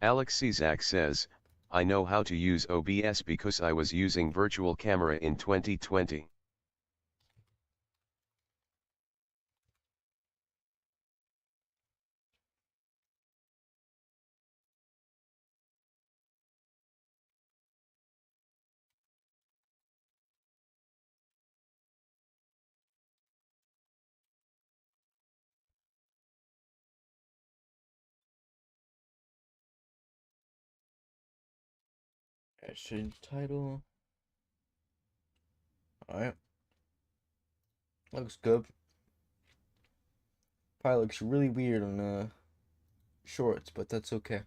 Alex Cizak says, I know how to use OBS because I was using virtual camera in 2020. Change title. Alright. Looks good. Probably looks really weird on shorts, but that's okay.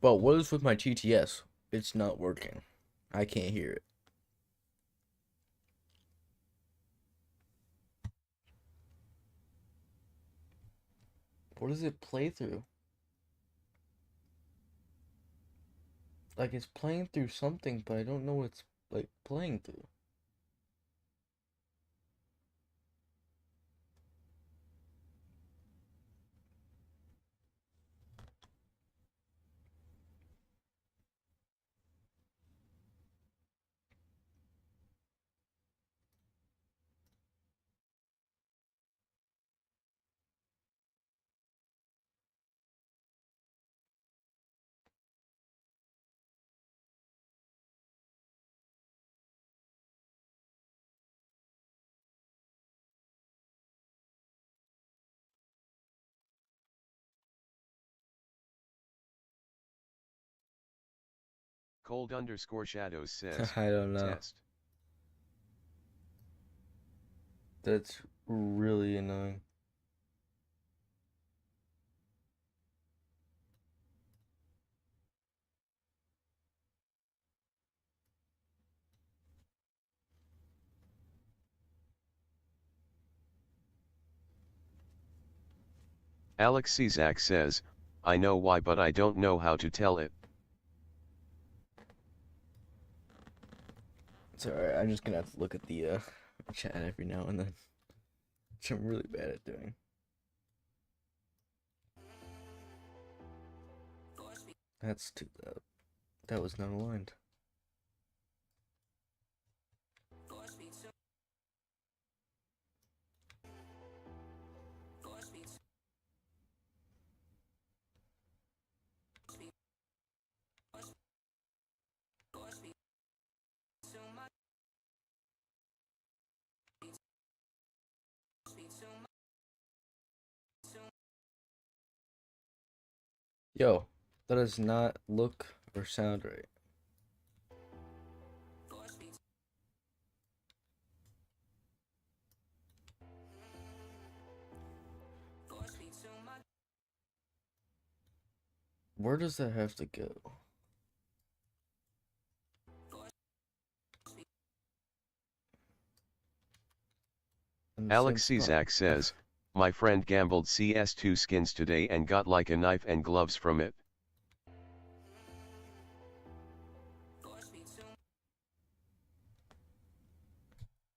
But what is with my TTS? It's not working. I can't hear it. What does it play through? Like it's playing through something, but I don't know what it's like playing through. Cold_shadows says, I don't know. test. That's really annoying. Alex Cizak says, I know why but I don't know how to tell it. It's alright, I'm just gonna have to look at the chat every now and then. Which I'm really bad at doing. That's too loud. That was not aligned. Yo, that does not look or sound right. Where does that have to go? In the same Alex spot. Cizak says, my friend gambled CS2 skins today and got like a knife and gloves from it.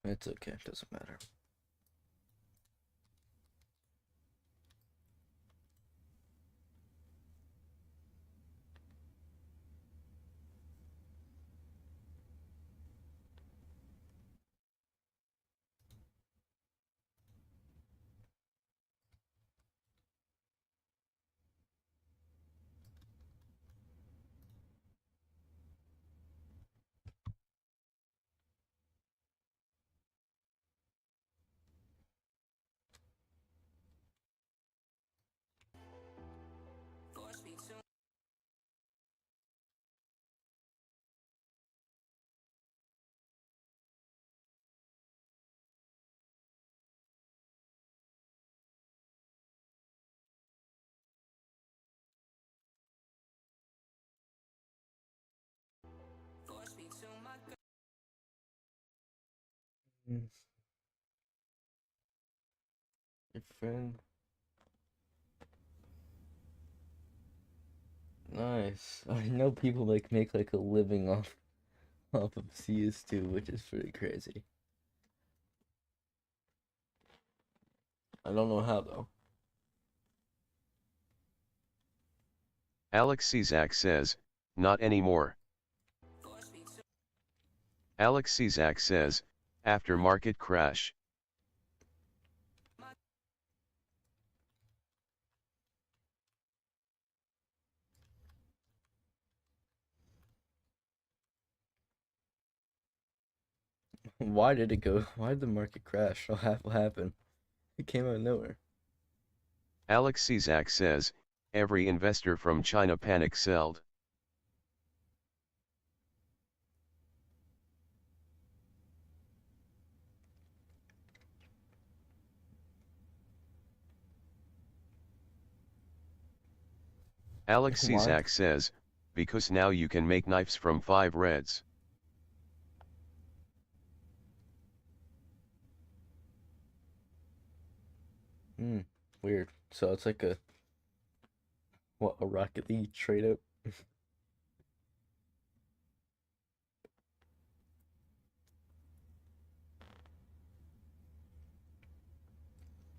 It's okay, it doesn't matter. Mm. Your friend. Nice. I know people make like a living off of CS2, which is pretty crazy. I don't know how though. Alex Czak says, not anymore. Alex Czak says, after market crash. Why did it go? Why did the market crash? What happened? It came out of nowhere. Alex Czak says, every investor from China panic selled. Alex Why? Czak says, because now you can make knives from 5 reds. Hmm. Weird. So it's like a Rocket League trade up.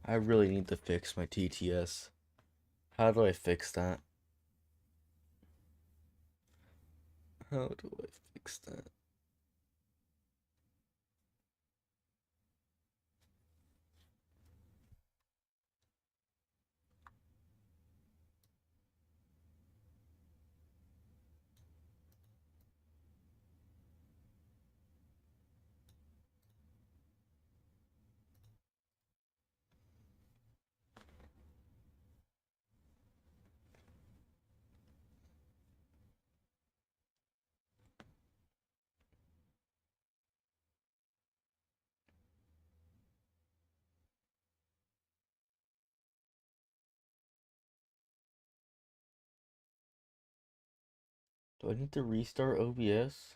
I really need to fix my TTS. How do I fix that? How do I fix that? Do I need to restart OBS?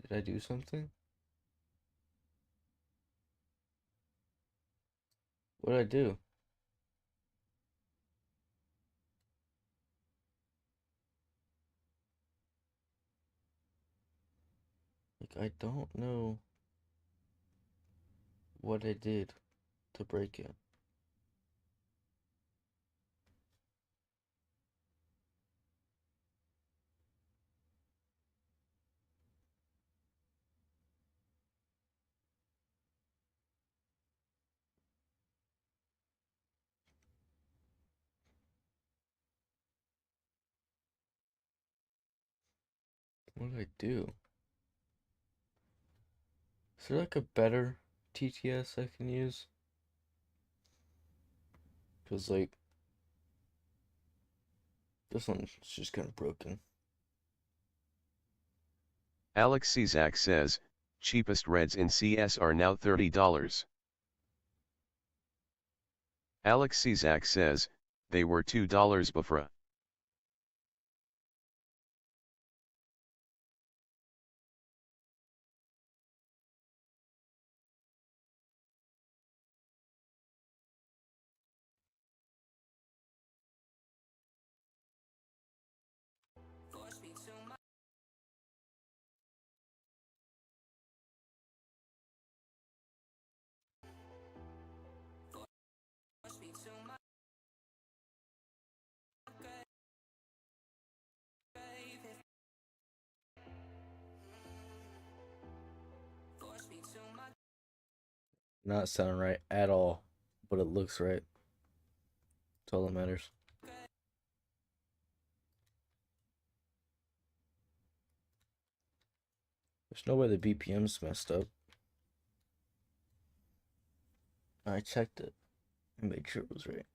Did I do something? What did I do? Like, I don't know what I did to break it. What did I do? Is there like a better TTS I can use? Because, like, this one's just kind of broken. Alex Czak says, cheapest reds in CS are now $30. Alex Czak says, they were $2 before. Not sounding right at all, but it looks right. That's all that matters. There's no way the BPM's messed up. I checked it and made sure it was right.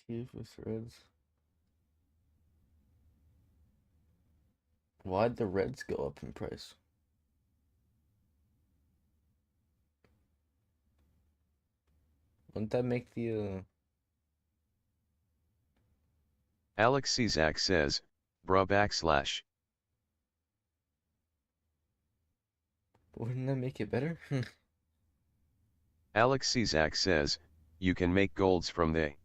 See if it threads. Why'd the reds go up in price? Wouldn't that make the Alex Czak says, bruh backslash. wouldn't that make it better? Alex Czak says, you can make golds from they.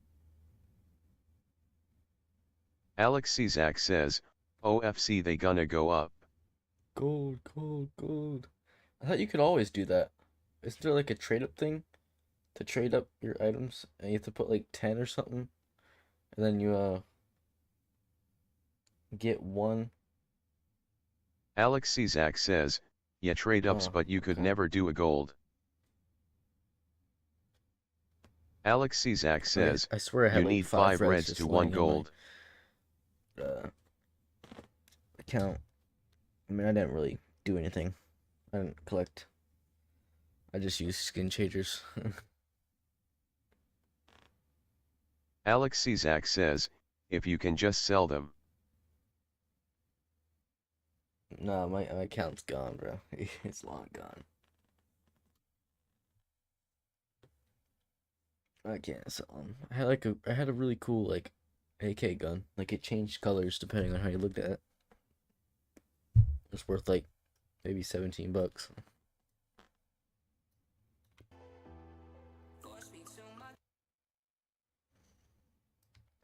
Alex Czak says, OFC they gonna go up. Gold, gold, gold. I thought you could always do that. Isn't there like a trade up thing to trade up your items and you have to put like 10 or something and then you get one? Alex Czak says, yeah trade ups Oh, but you could okay. never do a gold. Alex Czak Okay, says, I swear I had you like need 5 5 reds reds just to 1 lying on gold. my account. I mean, I didn't really do anything. I didn't collect. I just used skin changers. Alex Czak says, if you can just sell them. No, my account's gone, bro. It's long gone. I can't sell them. I had a really cool like AK gun. Like it changed colors depending on how you looked at it. It's worth like maybe $17.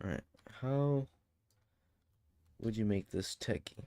All right, how would you make this techie?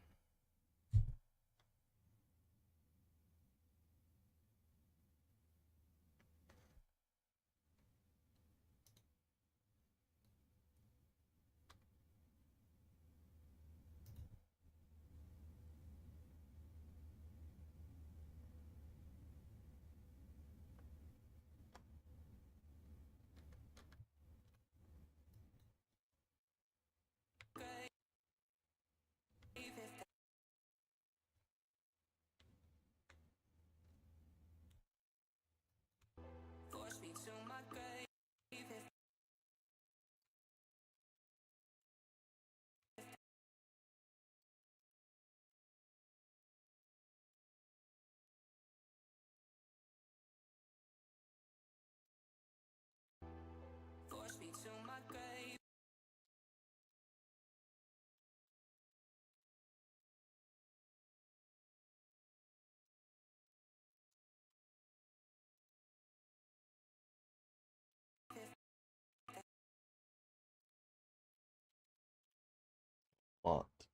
Locked.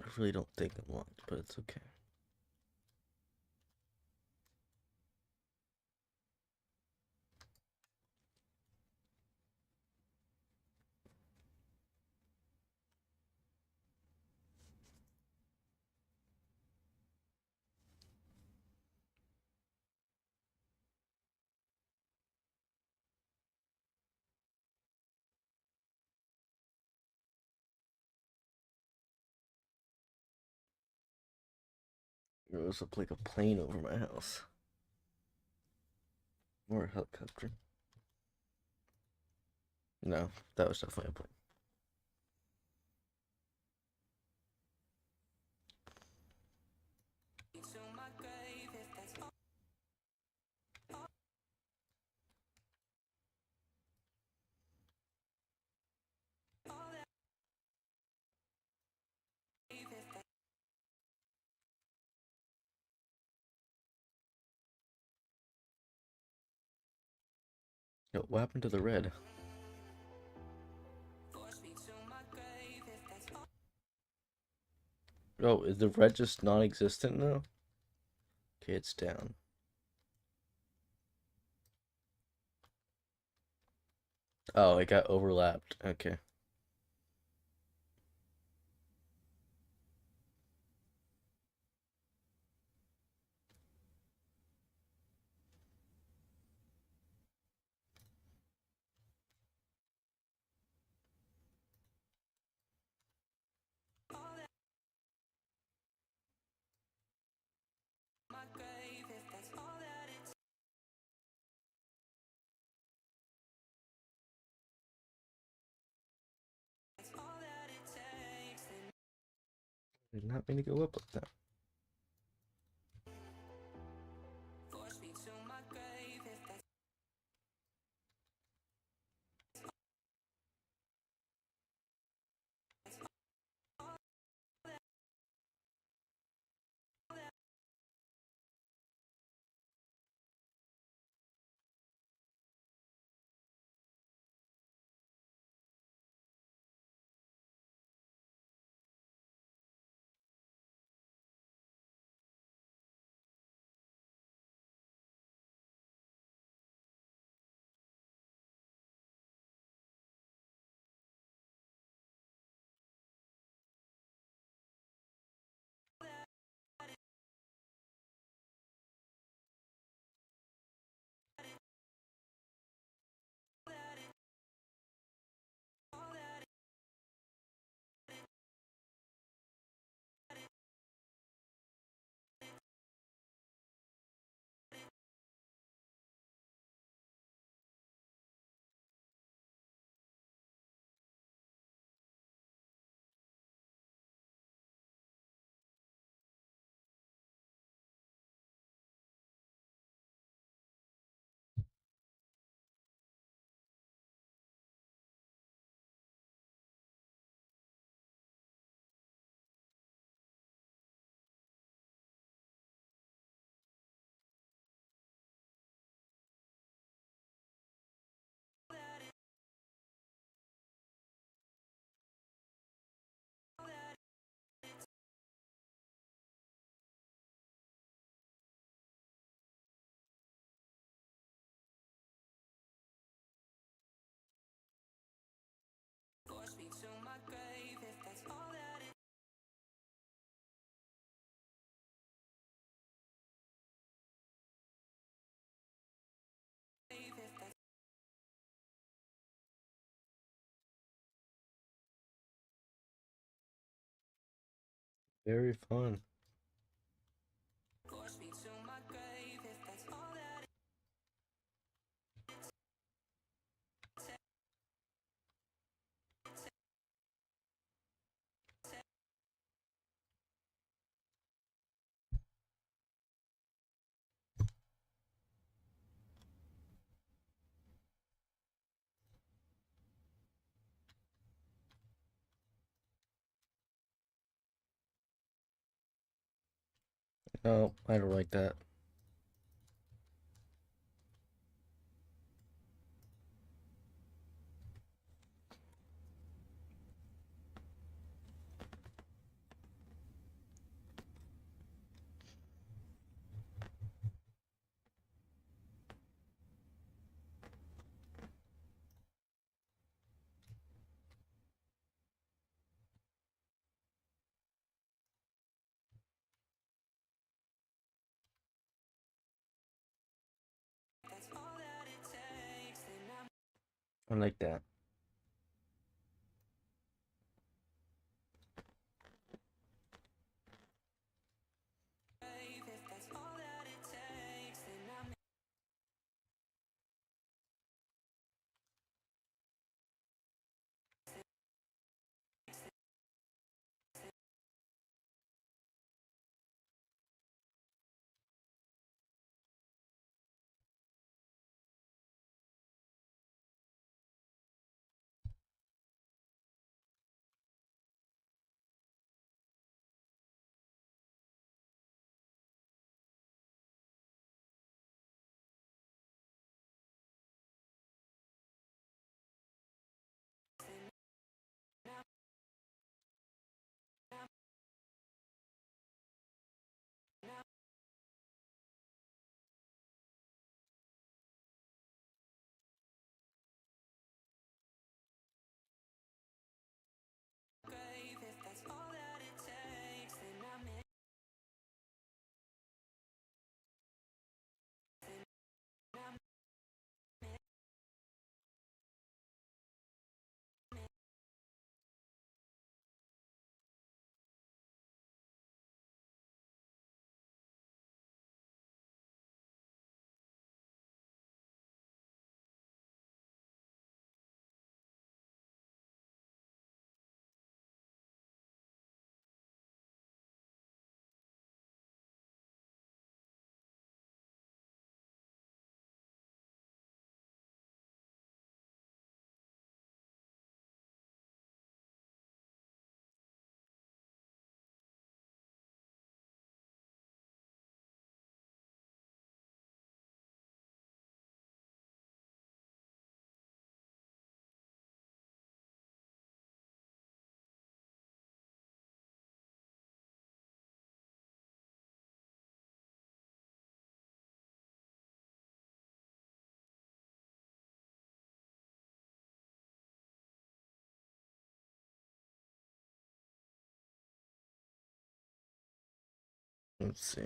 I really don't think I'm locked, but it's okay. There was up like a plane over my house. Or a helicopter. No, that was definitely a plane. Yo, what happened to the red? Oh, is the red just non-existent now? Okay, it's down. Oh, it got overlapped. Okay. Did not mean to go up like that. Very fun. No, I don't like that. I like that. Let's see.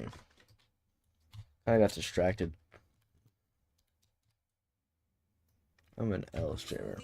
I got distracted. I'm an illustrator.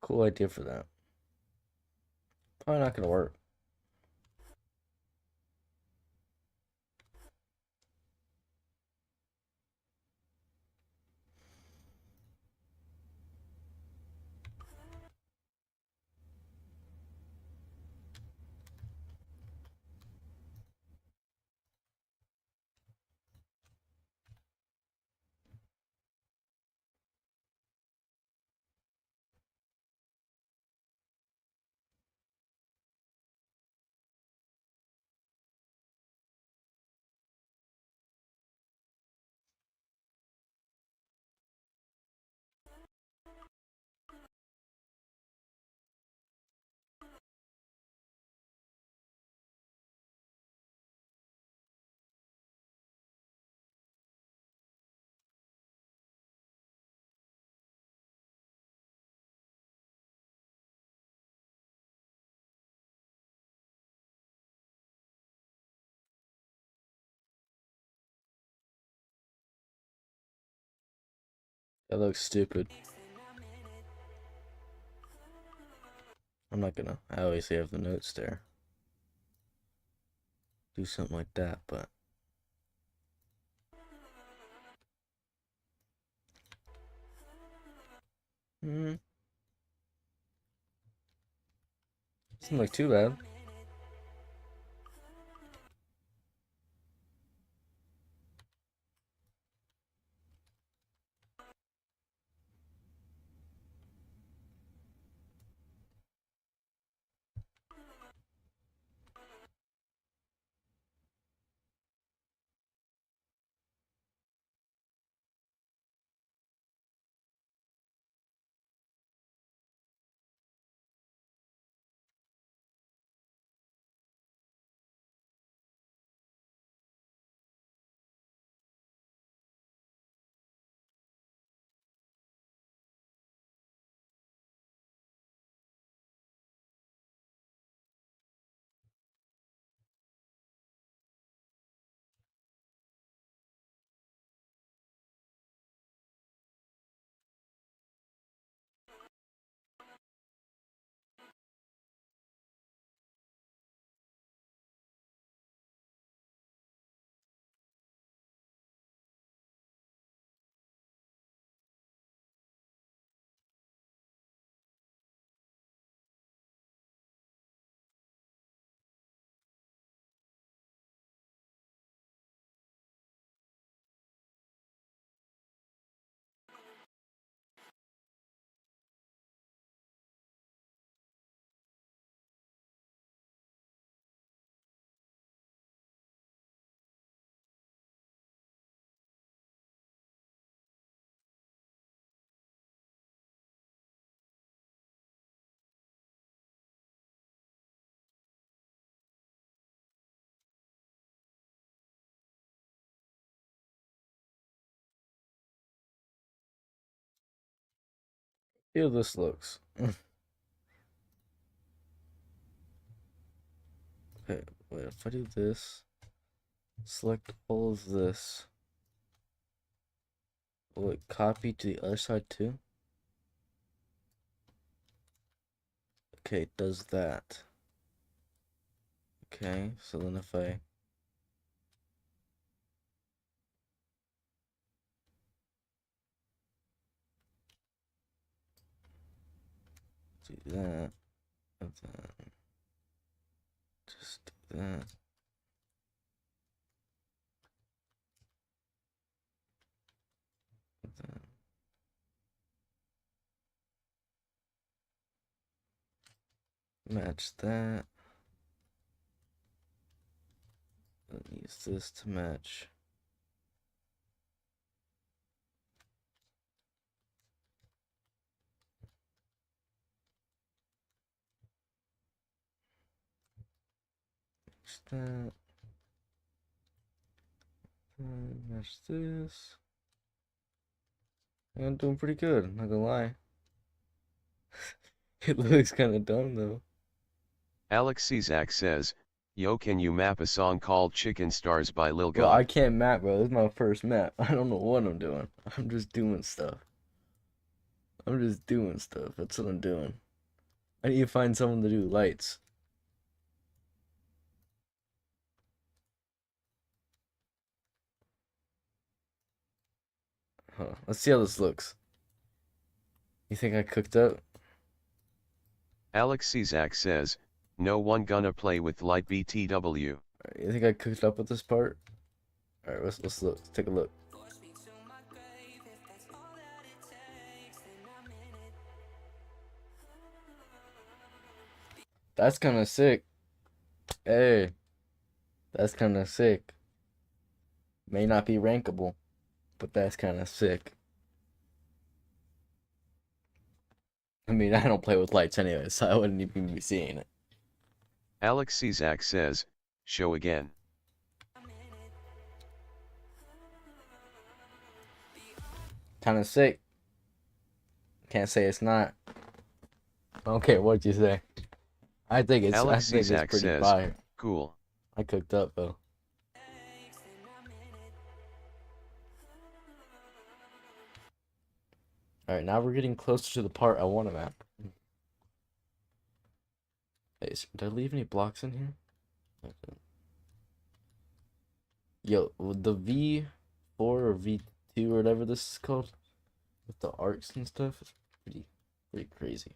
Cool idea for that. Probably not gonna work. That looks stupid. I'm not gonna. I always have the notes there. Do something like that, but. Hmm. Doesn't look too bad. See how this looks. Okay, wait, if I do this, select all of this, will it copy to the other side too? Okay, it does that. Okay, so then if I do that, and then just do that. match that. Use this to match. Match that. Match this. I'm doing pretty good, not gonna lie. It looks kind of dumb though. Alex Czak says, yo, can you map a song called Chicken Stars by Lil Bro, I God? can't map, bro. This is my first map. I don't know what I'm doing. I'm just doing stuff. I'm just doing stuff. That's what I'm doing. I need to find someone to do lights. Huh. Let's see how this looks. You think I cooked up? Alex Czak says, no one gonna play with light BTW. You think I cooked up with this part? All right, let's look. Let's take a look. That's kind of sick. Hey, that's kind of sick. May not be rankable, but that's kind of sick. I mean, I don't play with lights anyway, so I wouldn't even be seeing it. Alex Czak says, show again. Kind of sick. Can't say it's not. Okay, what'd you say? I think it's Alex pretty says, fire. cool. I cooked up though. All right, now we're getting closer to the part I want to map. Hey, did I leave any blocks in here? Okay. Yo, the V4 or V2 or whatever this is called, with the arcs and stuff, is pretty crazy.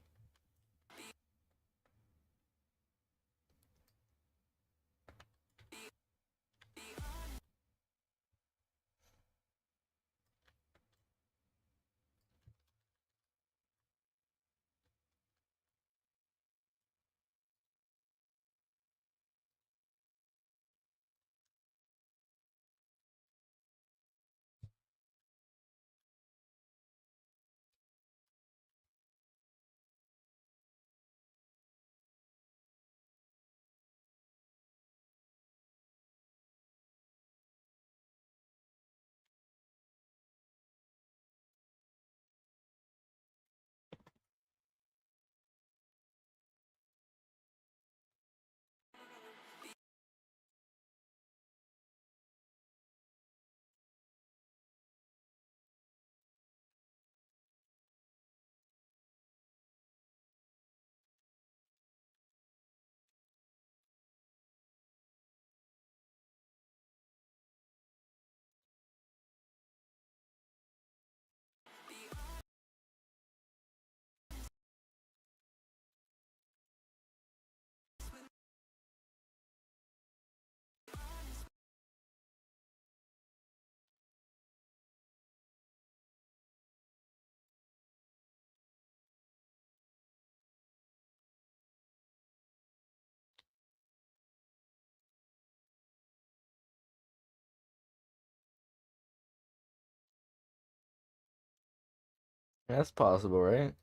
That's possible, right?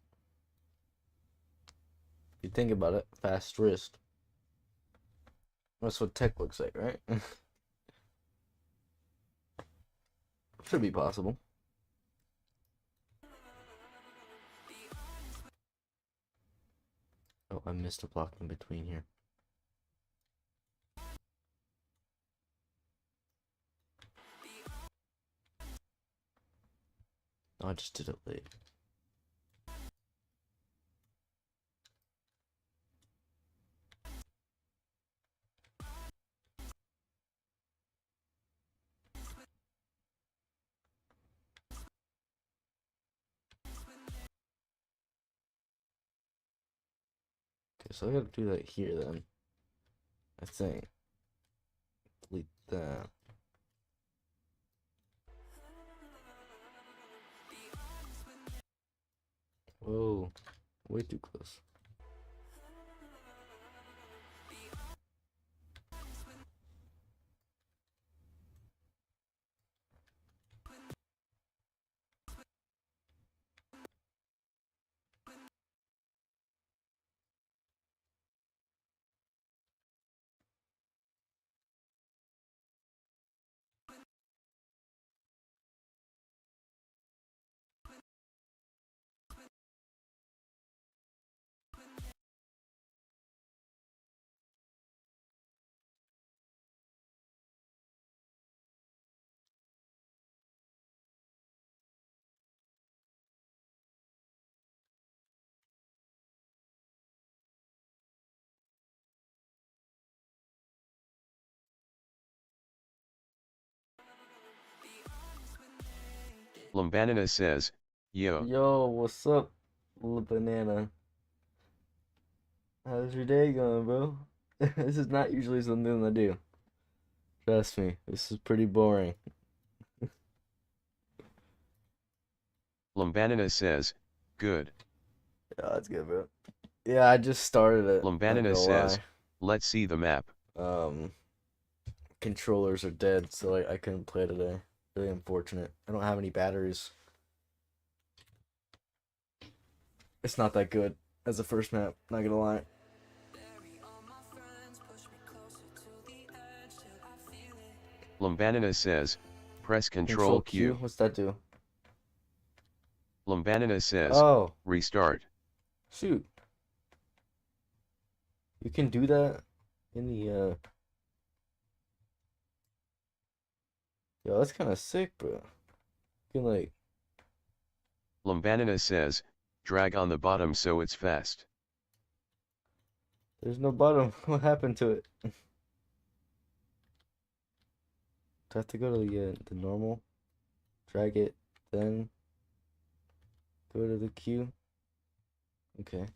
If you think about it, fast wrist. That's what tech looks like, right? Should be possible. Oh, I missed a block in between here. Oh, I just did it late. Okay, so I gotta do that here then. I think. Delete that. Whoa, way too close. Lumbanina says, yo. Yo, what's up, little banana? How's your day going, bro? This is not usually something I do. Trust me, this is pretty boring. Lumbanina says, good. Yeah, that's good, bro. Yeah, I just started it. Not Lumbanina gonna says, lie. let's see the map. Um, Controllers are dead, so I couldn't play today. Really unfortunate. I don't have any batteries. It's not that good as a first map, not gonna lie. Lumbanina says, press Control Control Q? Q. What's that do? Lumbanina says, Oh, restart. shoot. You can do that in the, Yo, that's kind of sick, bro. You can, like, Lumbanina says, drag on the bottom so it's fast. there's no bottom. What happened to it? Do I have to go to the normal? Drag it, then go to the queue? Okay.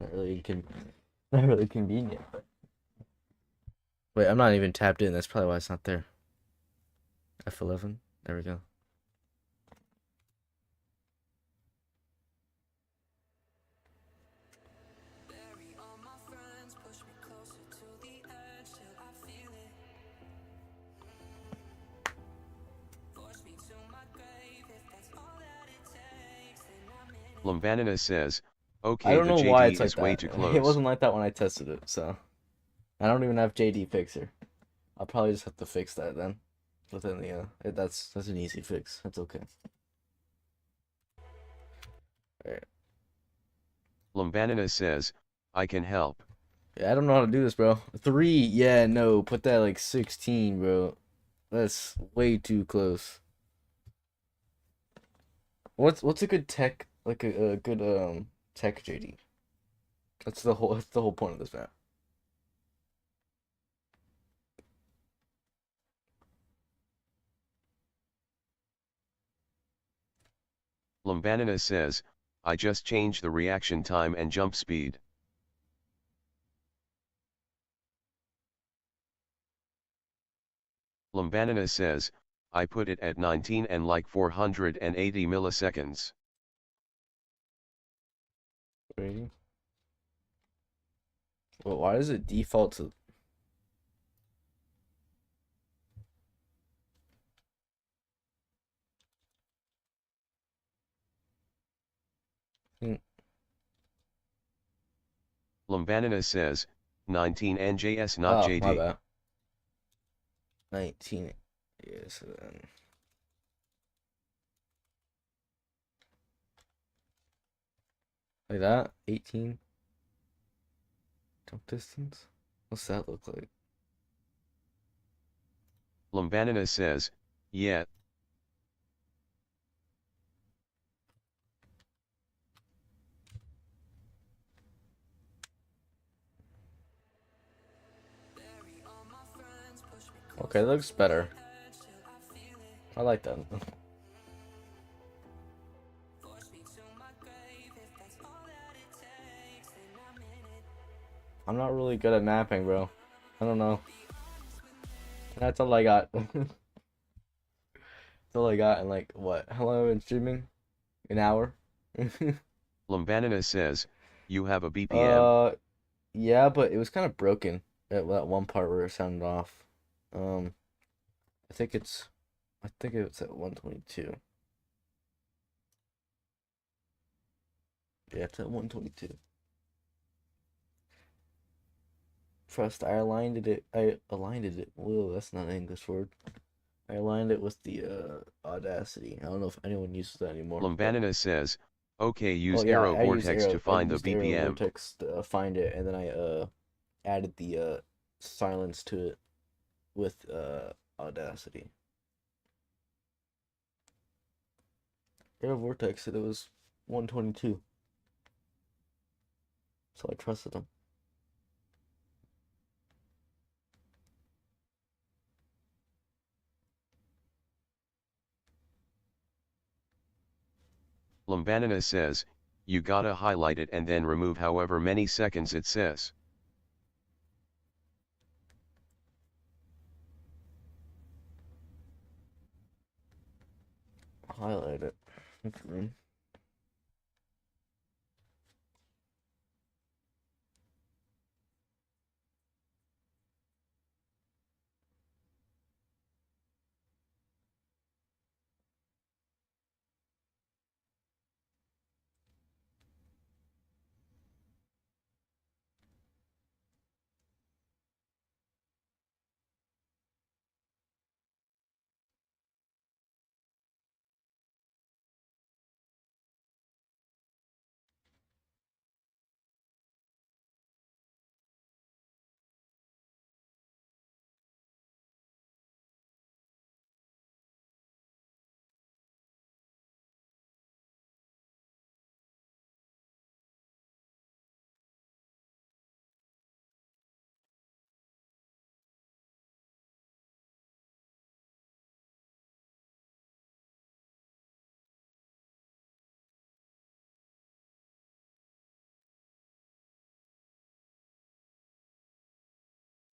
Not really convenient. Wait, I'm not even tapped in. That's probably why it's not there. F11. There we go. Lumbanina says, I okay, don't the know why JD it's like is way that. too It close. wasn't like that when I tested it, so I don't even have JD Fixer. I'll probably just have to fix that then. Within the that's an easy fix. That's okay. Alright. Lumbanina says, I can help. Yeah, I don't know how to do this, bro. 3, yeah, no, put that like 16, bro. That's way too close. What's a good tech like a good tech JD? That's the whole point of this map. Lumbanina says, I just changed the reaction time and jump speed. Lumbanina says, I put it at 19 and like 480 milliseconds. Wait. Well, why does it default to? Hmm. Lumbanina says, 19 NJS not Oh, my JD. bad. 19. Yeah, so then like that. 18 jump distance. What's that look like? Lumbanina says, yeah. Okay, that looks better. I like that. I'm not really good at mapping, bro. I don't know. That's all I got. That's all I got in like what? How long have I been streaming? An hour? Lumbanina says, you have a BPM. uh, yeah, but it was kind of broken at that one part where it sounded off. Um, I think it's, I think it's at 122. Yeah, it's at 122. Trust, I aligned it. Whoa, that's not an English word. I aligned it with the Audacity. I don't know if anyone uses that anymore, but Lumbanina says, okay, use well, yeah, arrow vortex to I find the used Arrow BPM. Vortex to find it, and then I added the silence to it with Audacity. Arrow Vortex said it was 122, so I trusted him. Lumbanina says, you gotta highlight it and then remove however many seconds it says. Highlight it. Okay.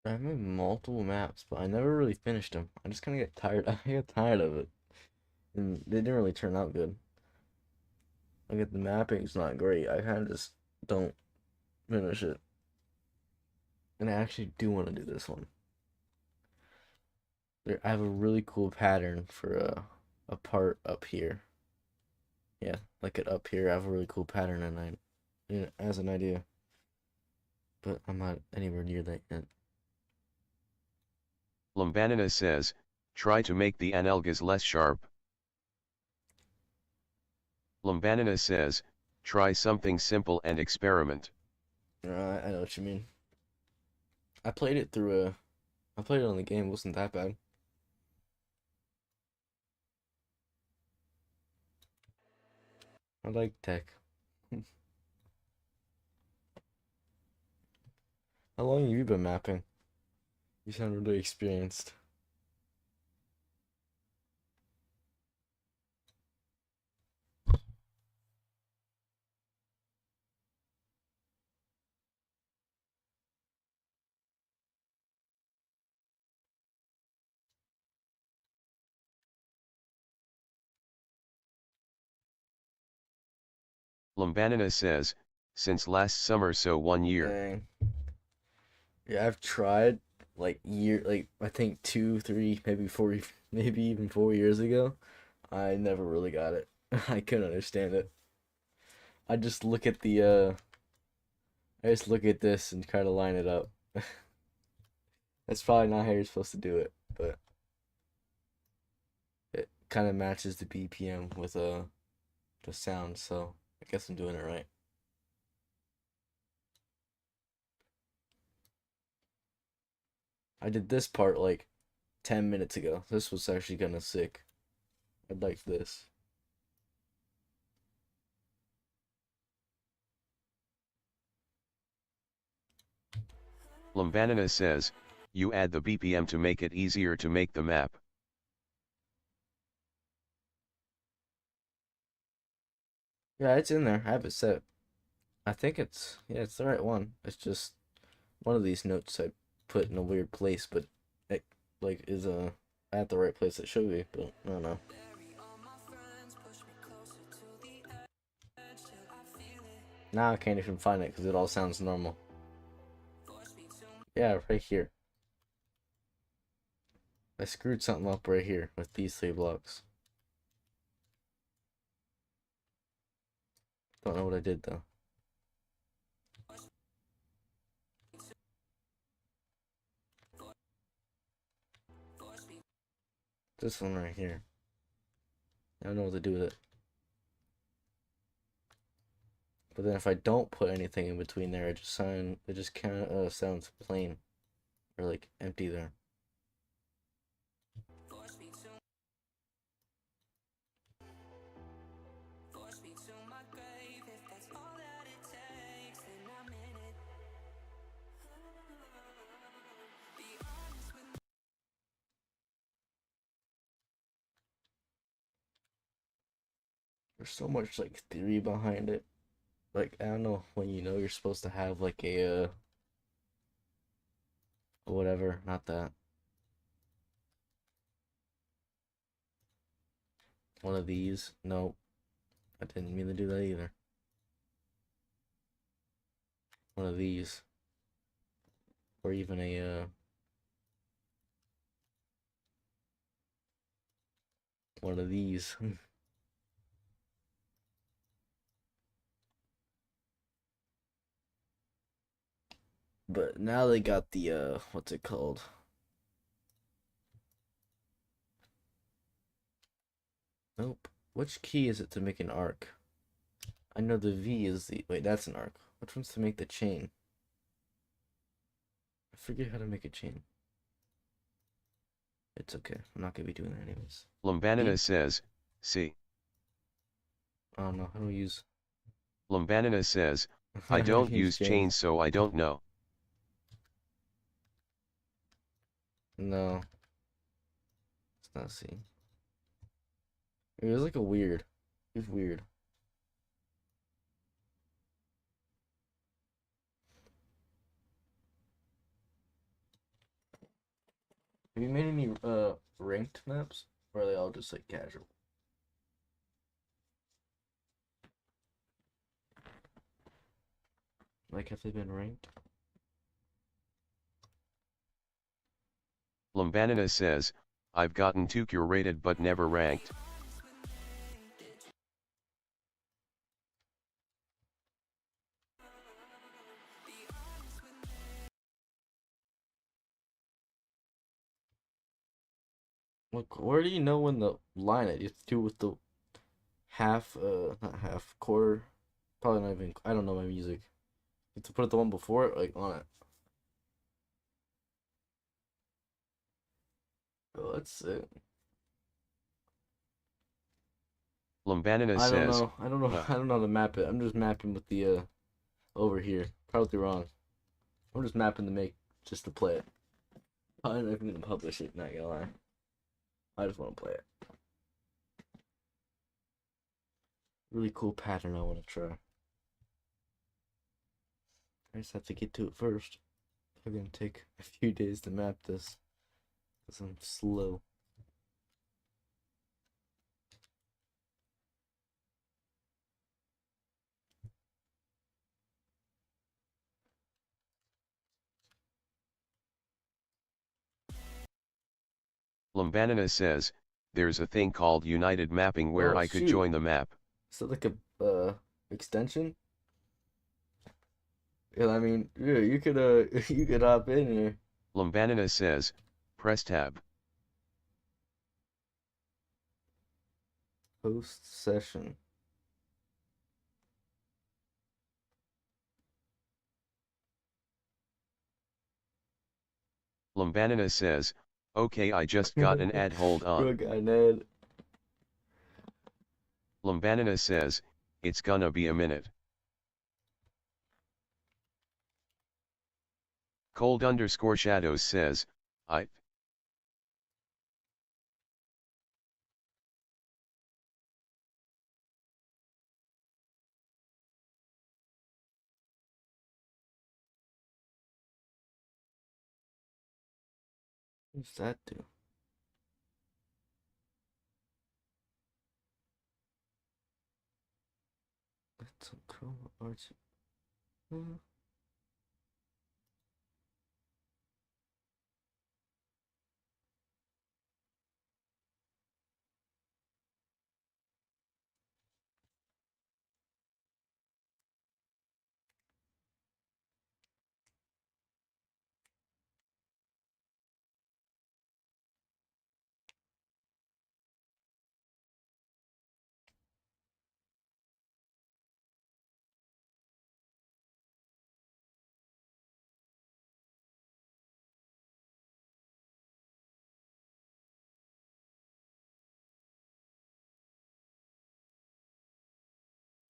I made multiple maps, but I never really finished them. I just kind of get tired. I get tired of it, and they didn't really turn out good. Like the mapping's not great. I kind of just don't finish it. And I actually do want to do this one. I have a really cool pattern for a part up here. Yeah, like it up here. I have a really cool pattern, and as an idea, but I'm not anywhere near that yet. Lumbanina says, try to make the analgas less sharp. Lumbanina says, try something simple and experiment. I know what you mean. I played it through I played it on the game. It wasn't that bad. I like tech. How long have you been mapping? You sound really experienced. Lumbanina says, since last summer, so 1 year. Dang. Yeah, I've tried like I think 2, 3, maybe 4, maybe even 4 years ago. I never really got it. I couldn't understand it. I just look at I just look at this and try to line it up. That's probably not how you're supposed to do it, but it kind of matches the BPM with the sound, so I guess I'm doing it right. I did this part like 10 minutes ago. This was actually kind of sick. I'd like this. Lumbanina says, you add the BPM to make it easier to make the map. Yeah, it's in there. I have it set. I think yeah, it's the right one. It's just one of these notes I put in a weird place, but it like is at the right place it should be, but I don't know. Now I can't even find it because it all sounds normal. Yeah, right here. I screwed something up right here with these 3 blocks. Don't know what I did though. This one right here. I don't know what to do with it. But then if I don't put anything in between there, it just kind of sounds plain or like empty there. There's so much like theory behind it. Like I don't know when you know you're supposed to have like a whatever, not that. One of these. Nope. I didn't mean to do that either. One of these. Or even a one of these. But now they got the what's it called? Nope. Which key is it to make an arc? I know the V is the wait, that's an arc. Which one's to make the chain? I forget how to make a chain. It's okay. I'm not gonna be doing that anyways. Lumbanina says, see. I don't know. How do we use Lumbanina says, how I do we don't use use chains so I don't know. No. It's not C. It was like a weird. It was weird. Have you made any ranked maps? Or are they all just like casual? Like have they been ranked? Lumbanina says, I've gotten 2 curated but never ranked. Look, where do you know when the line it? You have to do with the half, not half, quarter. Probably not even. I don't know my music. You have to put the one before it, like on it. Oh, that's it. Lumbanina I don't says, know. I don't know. I don't know how to map it. I'm just mapping with the over here. Probably wrong. I'm just mapping to make just to play it. I'm not even gonna publish it. Not gonna lie. I just want to play it. Really cool pattern I want to try. I just have to get to it first. It's gonna take a few days to map this because I'm slow. Lumbanina says, there's a thing called United Mapping where Oh I could shoot! join the map. Is it like a extension? Yeah, I mean, yeah, you could you could hop in here. Lumbanina says, press tab. Host session. Lumbanina says, okay I just got an ad hold on. Bro, guy Ned. Lumbanina says, it's gonna be a minute. Cold_shadows says, I. What's that do? That's some chroma arts.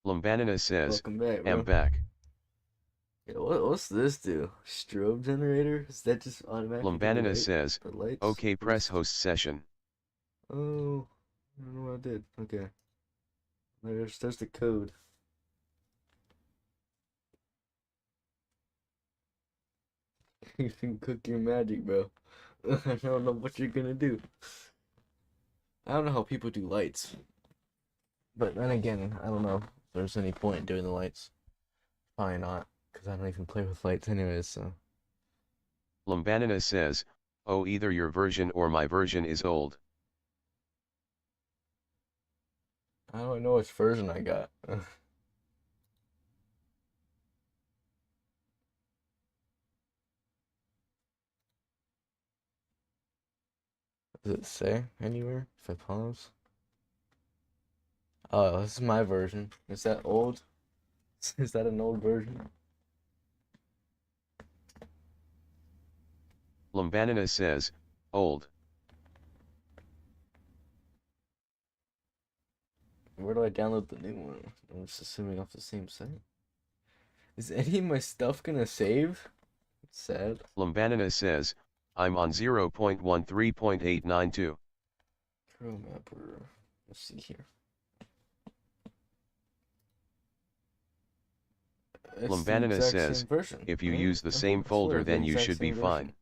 Lumbanina says, Welcome back, am bro. back. Yeah, what's this do? Strobe generator? Is that just automatically do Lumbanina says, the lights? okay press host session. Oh, I don't know what I did. Okay. There's the code. You can cook your magic, bro. I don't know what you're gonna do. I don't know how people do lights. But then again, I don't know if there's any point in doing the lights. Probably not, because I don't even play with lights anyways, so. Lumbanina says, oh, either your version or my version is old. I don't know which version I got. Does it say anywhere if I pause? Oh, this is my version. Is that old? Is that an old version? Lumbanina says, old. Where do I download the new one? I'm just assuming off the same site. Is any of my stuff gonna save? It's sad. Lumbanina says, I'm on 0.13.892. Chrome mapper. Let's see here. It's the Lumbanina exact says, same version. if you right? use the I same swear folder it's the then you exact should be same fine. version.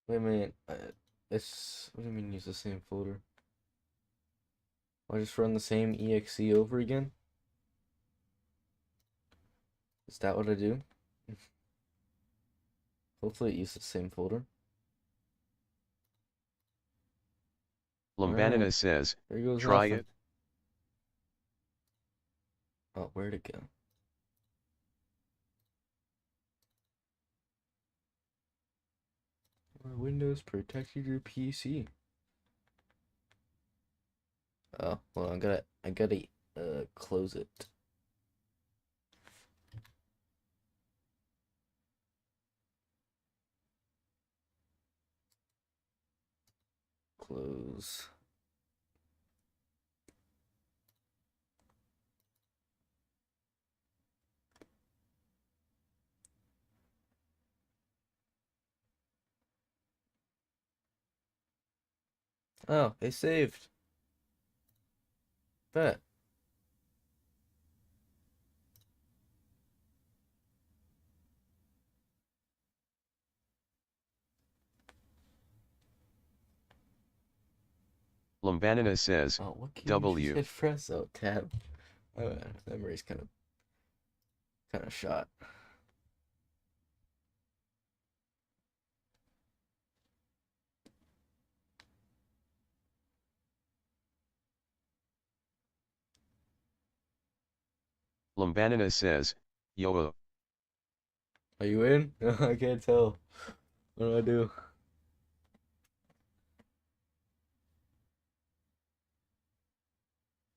Wait a minute. It's what do you mean use the same folder? I just run the same exe over again? Is that what I do? Hopefully it uses the same folder. Lumbanina Alright, says, there goes try nothing. it. Oh, where'd it go? Windows protected your PC. Oh, well, I gotta close it. Close. Oh, it saved. Bet. Lumbanina says, Oh, what key you just W. hit press? Oh, tab. Oh, memory's kind of shot. Lumbanina says, yo. Are you in? I can't tell. What do I do?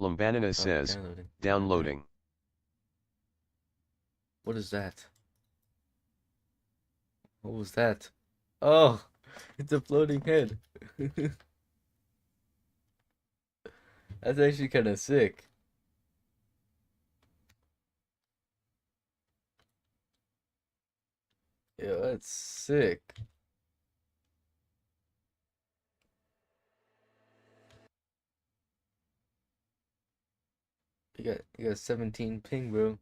Lumbanina Oh, says, downloading. Okay. downloading. What is that? What was that? Oh, it's a floating head. That's actually kind of sick. Yeah, that's sick. You got 17 ping, bro.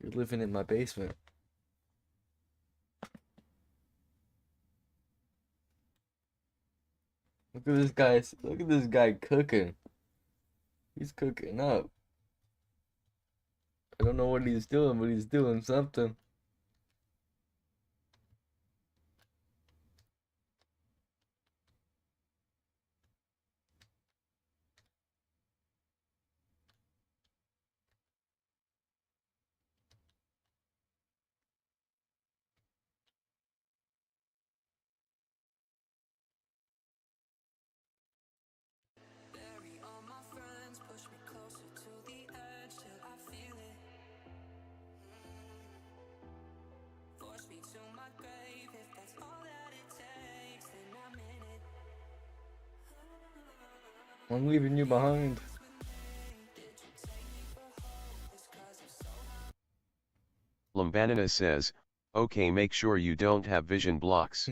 You're living in my basement. Look at this guy cooking. He's cooking up. I don't know what he's doing, but he's doing something. I'm leaving you behind. Lumbanina says, Okay, make sure you don't have vision blocks.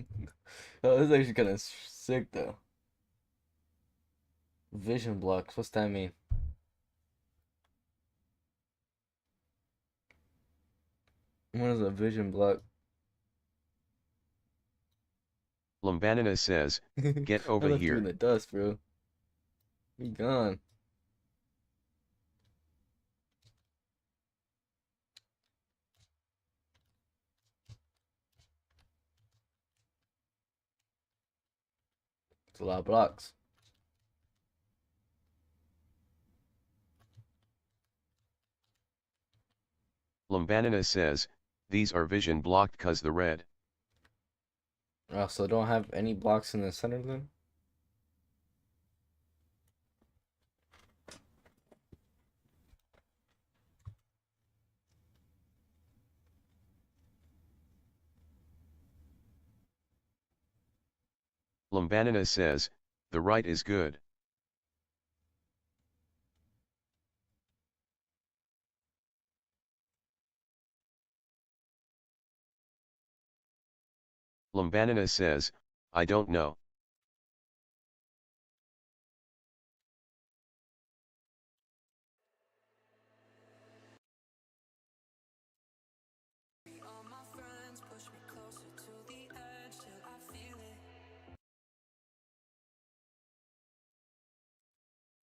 Oh, this is actually kind of sick though. Vision blocks. What's that mean? What is a vision block? Lumbanina says, get I over left you in here. the dust, bro. Be gone. It's a lot of blocks. Lumbanina says, these are vision blocked cause the red. Oh, so don't have any blocks in the center then? Lumbanina says, the right is good. Lumbanina says, I don't know.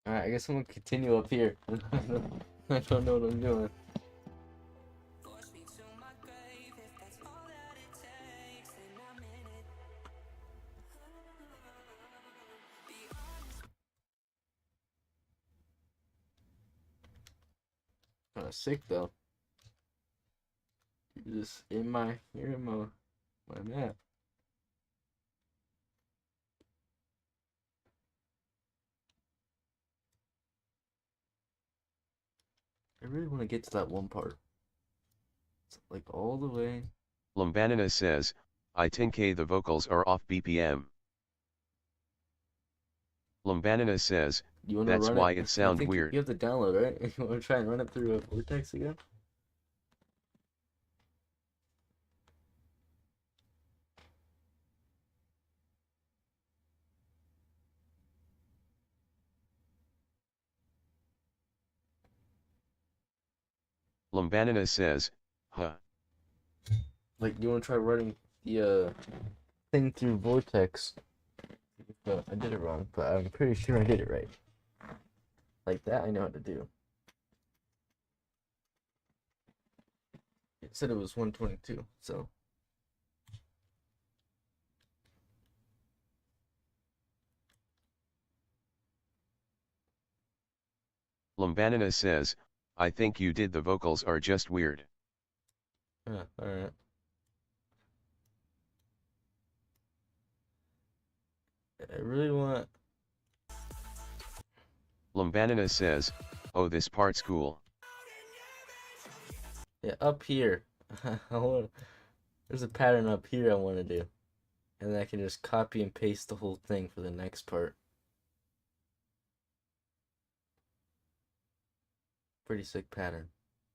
Alright, I guess I'm gonna continue up here. I don't know what I'm doing. Kind of sick though. You're in my map. I really want to get to that one part. It's like all the way. Lumbanina says, I think the vocals are off BPM. Lumbanina says, You want to that's run why it? it I sound think weird. you have to download, right? You want to try and run it through a vortex again? Lumbanina says, huh. Like, you want to try running the thing through vortex? I did it wrong, but I'm pretty sure I did it right. Like that, I know how to do. It said it was 122, so. Lumbanina says, I think you did, the vocals are just weird. Yeah, alright. I really want. Lumbanina says, oh, this part's cool. Yeah, up here. There's a pattern up here I want to do. And then I can just copy and paste the whole thing for the next part. Pretty sick pattern.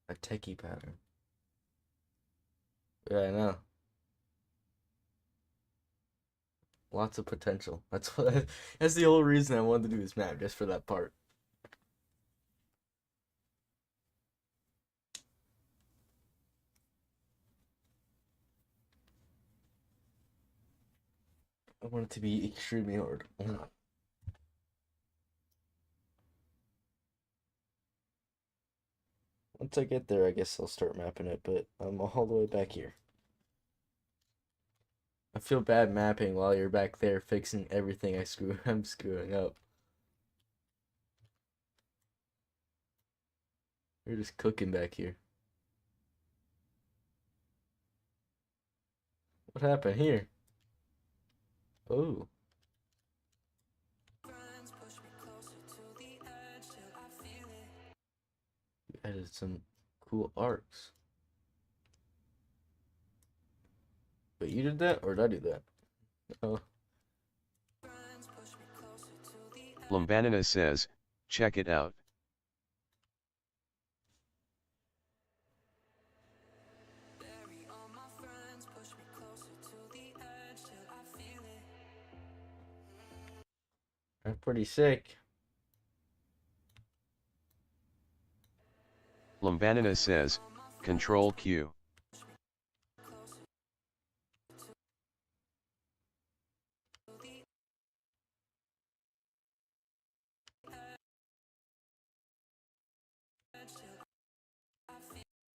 A techie pattern. Yeah, I know. Lots of potential. That's the whole reason I wanted to do this map, just for that part. I want it to be extremely hard. Once I get there, I guess I'll start mapping it, but I'm all the way back here. I feel bad mapping while you're back there fixing everything I'm screwing up. You're just cooking back here. What happened here? Oh. You added some cool arcs. But you did that, or did I do that? Oh. Lumbanina says, check it out. That's pretty sick. Lumbanina says, Control Q.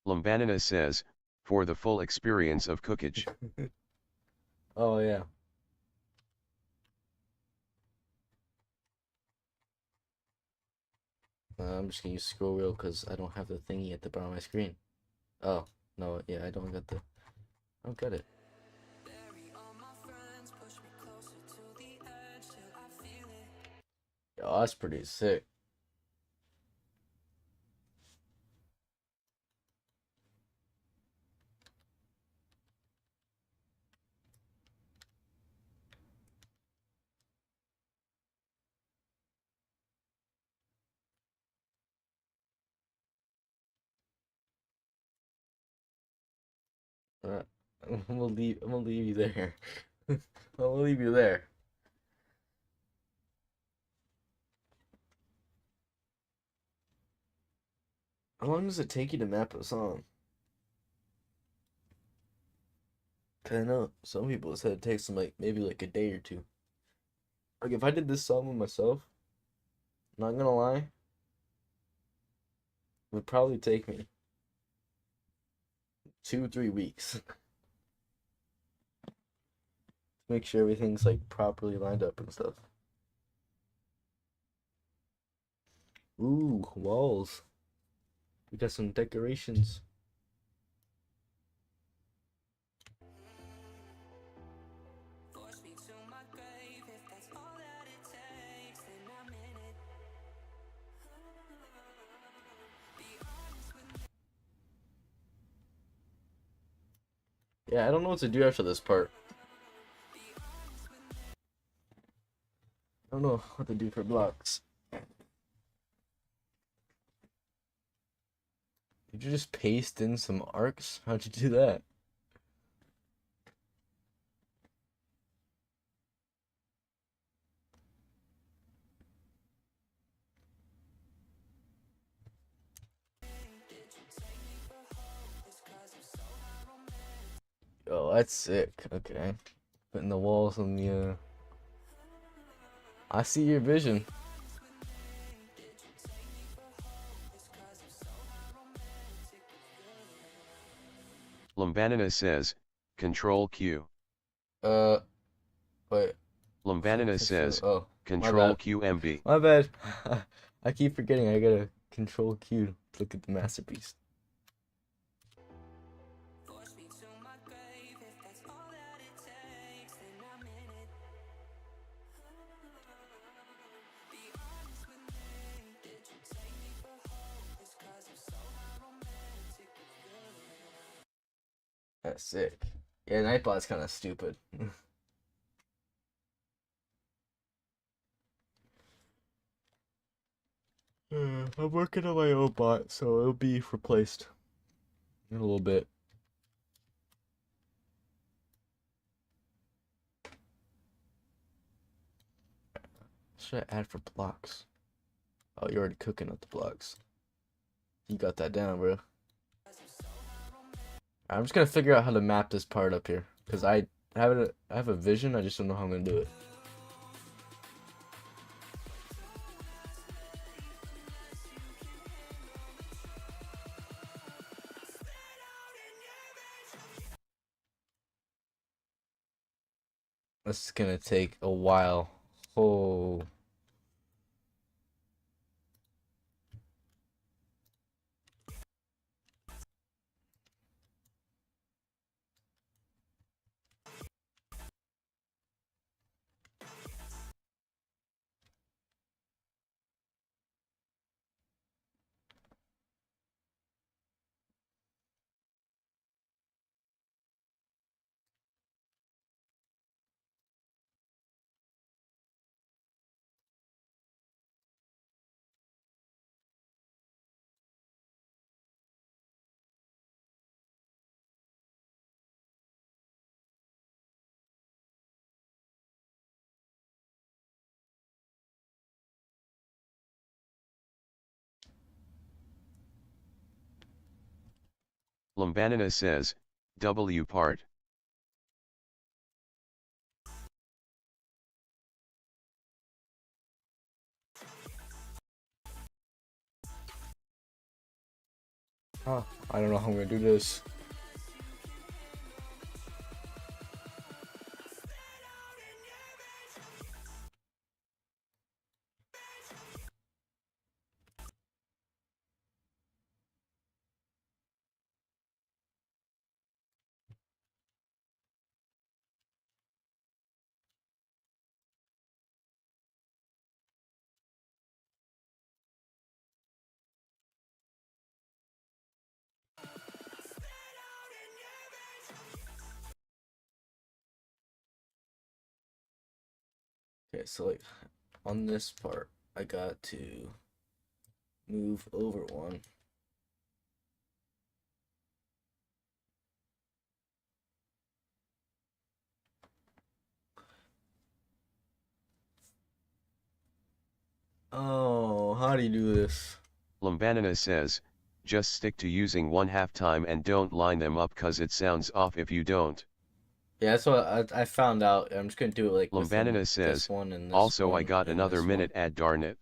Lumbanina says, for the full experience of cookage. Oh yeah. I'm just gonna use scroll wheel because I don't have the thingy at the bottom of my screen. Oh, no, yeah, I don't got the. I don't got it. Oh, that's pretty sick. Uh, I'm gonna leave you there. I'm gonna leave you there. How long does it take you to map a song? 'Cause I know some people said it takes them like maybe like a day or two. Like if I did this song with myself, not gonna lie, it would probably take me 2, 3 weeks. Make sure everything's like properly lined up and stuff. Ooh, walls. We got some decorations. Yeah, I don't know what to do after this part. I don't know what to do for blocks. Did you just paste in some arcs? How'd you do that? Oh, that's sick. Okay. Putting the walls on the I see your vision. Lumbanina says, Control Q. Uh, wait. Lumbanina says, Oh, my Control bad. QMB. My bad. I keep forgetting I gotta control Q to look at the masterpiece. That's sick. Yeah, Nightbot's kind of stupid. I'm working on my own bot, so it'll be replaced in a little bit. What should I add for blocks? Oh, you're already cooking up the blocks. You got that down, bro. I'm just gonna figure out how to map this part up here, cause I have a vision. I just don't know how I'm gonna do it. This is gonna take a while. Oh. Lumbanina says, W part. Huh. I don't know how I'm gonna do this. Okay, so like on this part, I got to move over one. Oh, how do you do this? Lumbanina says, just stick to using one half time and don't line them up cause it sounds off if you don't. Yeah, that's what I found out. I'm just gonna do it like within Lumbanina this says, one and this also I one got and another this one. minute ad darn it.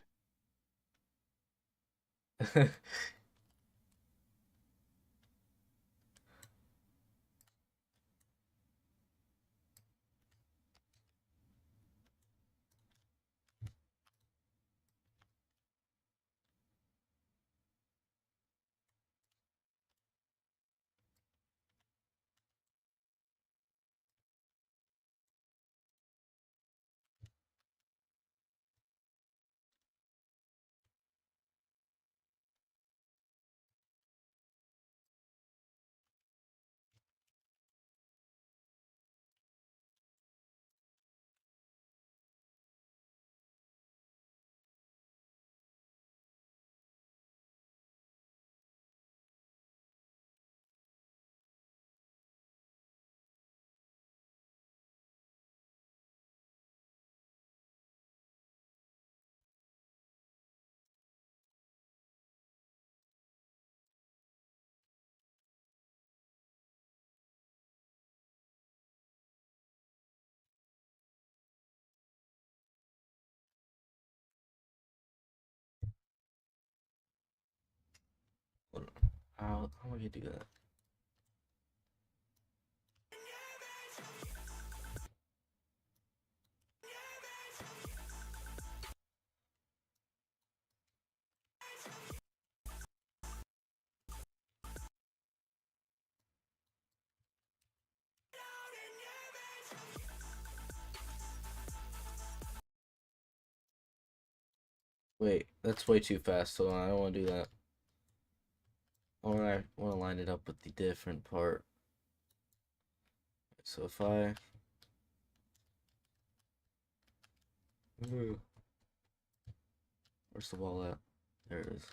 How am I gonna do that? Wait, that's way too fast. So I don't want to do that. Or I want to line it up with the different part. So if I where's the ball at? There it is.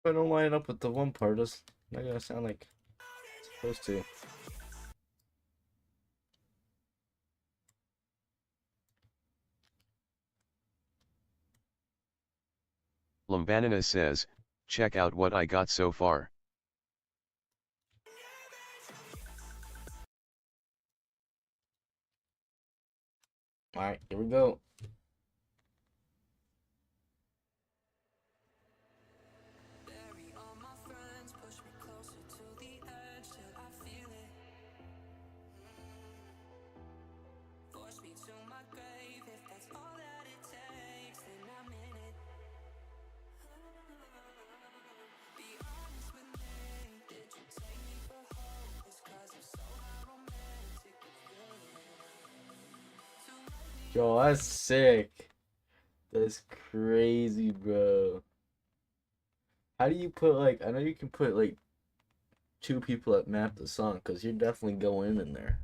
If I don't line it up with the one part, it's not gonna sound like it's supposed to. Lumbanina says, check out what I got so far. Alright, here we go. Yo, that's sick. That's crazy, bro. How do you put like? I know you can put like two people that map the song because you're definitely going in there.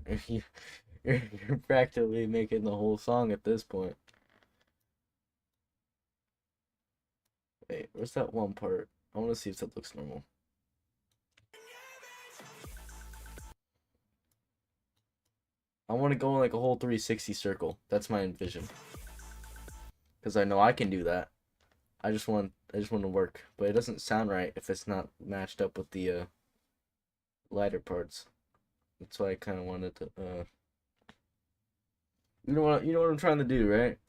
You're practically making the whole song at this point. Wait, where's that one part? I want to see if that looks normal. I want to go in like a whole 360 circle. That's my envision. Because I know I can do that. I just want to work, but it doesn't sound right if it's not matched up with the lighter parts. That's why I kind of wanted to. You know what I'm trying to do, right?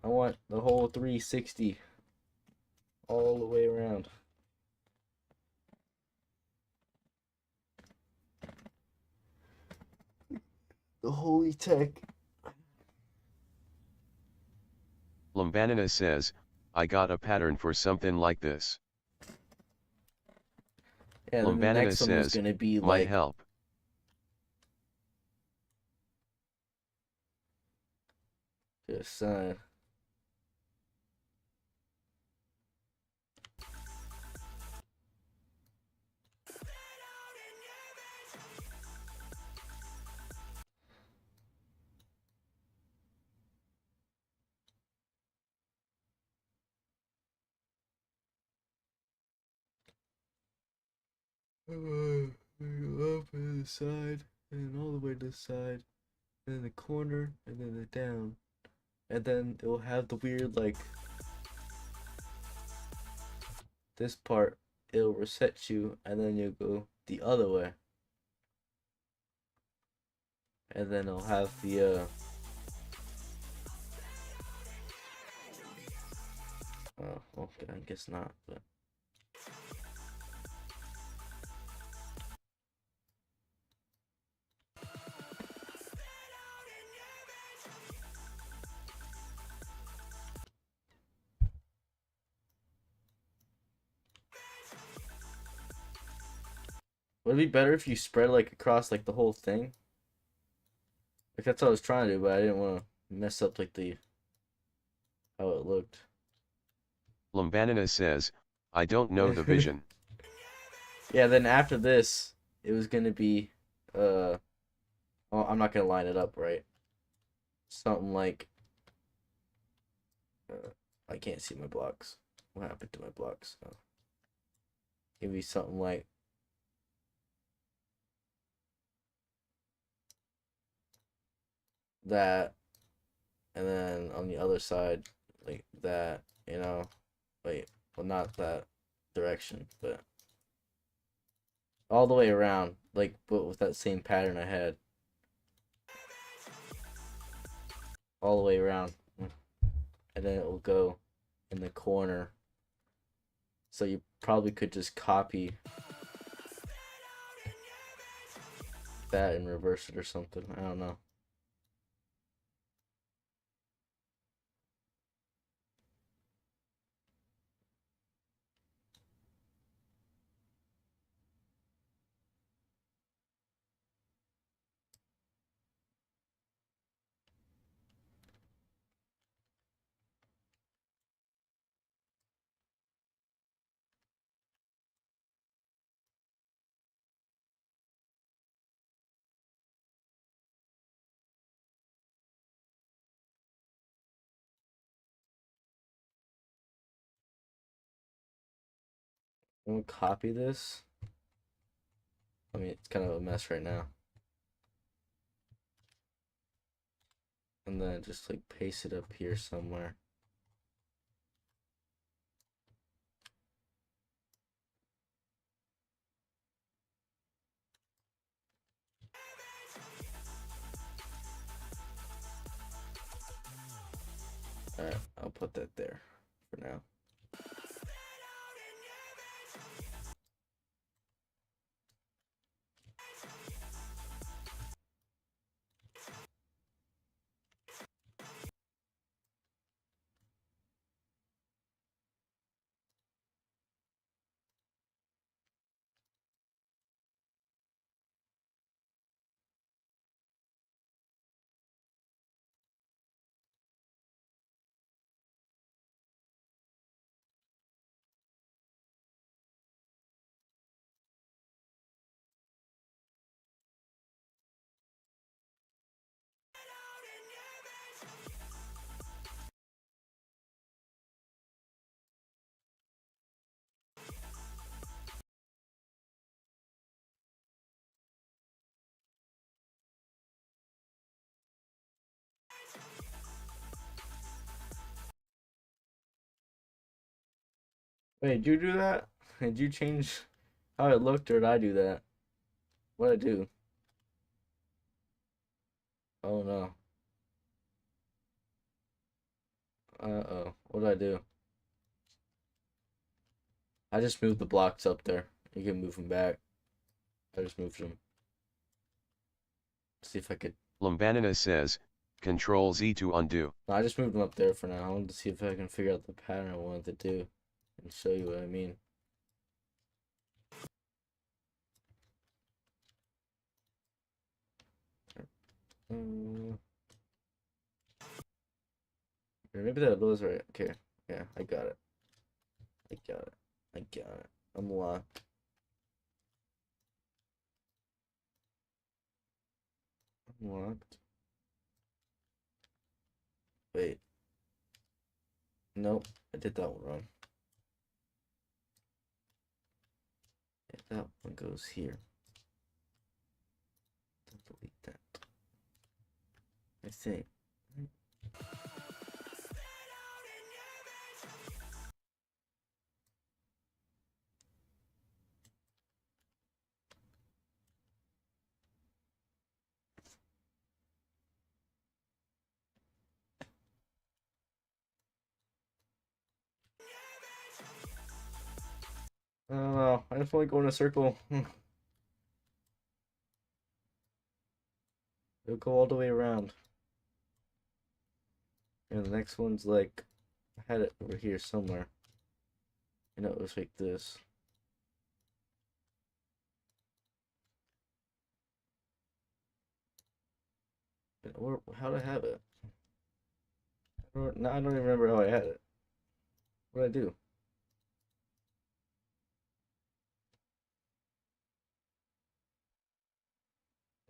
I want the whole 360 all the way around. The holy tech. Lumbanina says, I got a pattern for something like this. Yeah, then the Lumbanina next one was says, gonna be might like help. just up to the side and all the way to the side, and then the corner, and then the down, and then it will have the weird like this part. It'll reset you, and then you go the other way, and then it'll have the okay, I guess not, but would it be better if you spread like across like the whole thing? Like that's what I was trying to do, but I didn't want to mess up like the how it looked. Lumbanina says, I don't know the vision. Yeah, then after this, it was gonna be uh oh, I'm not gonna line it up right. Something like I can't see my blocks. What happened to my blocks? Oh. Give me something like that, and then on the other side, like that. Wait, well, not that direction, but all the way around, like, but with that same pattern I had, all the way around, and then it will go in the corner. So you probably could just copy that and reverse it or something. I don't know. I'm gonna copy this. I mean, it's kind of a mess right now. And then just like paste it up here somewhere. Alright, I'll put that there for now. Wait, did you do that? Did you change how it looked, or did I do that? What did I do? Oh no. Uh-oh. What did I do? I just moved the blocks up there. You can move them back. I just moved them. See if I could. Lumbanina says, Control Z to undo. No, I just moved them up there for now. I wanted to see if I can figure out the pattern I wanted to do and show you what I mean. Maybe that was right. Okay. Yeah, I got it. I got it. I got it. I'm locked. I'm locked. Wait. Nope. I did that one wrong. Yeah, that one goes here. Delete that. I think. I don't know. I just want to go in a circle. It'll go all the way around. And the next one's like, I had it over here somewhere. I know it was like this. Or how did I have it? I don't even remember how I had it. What did I do?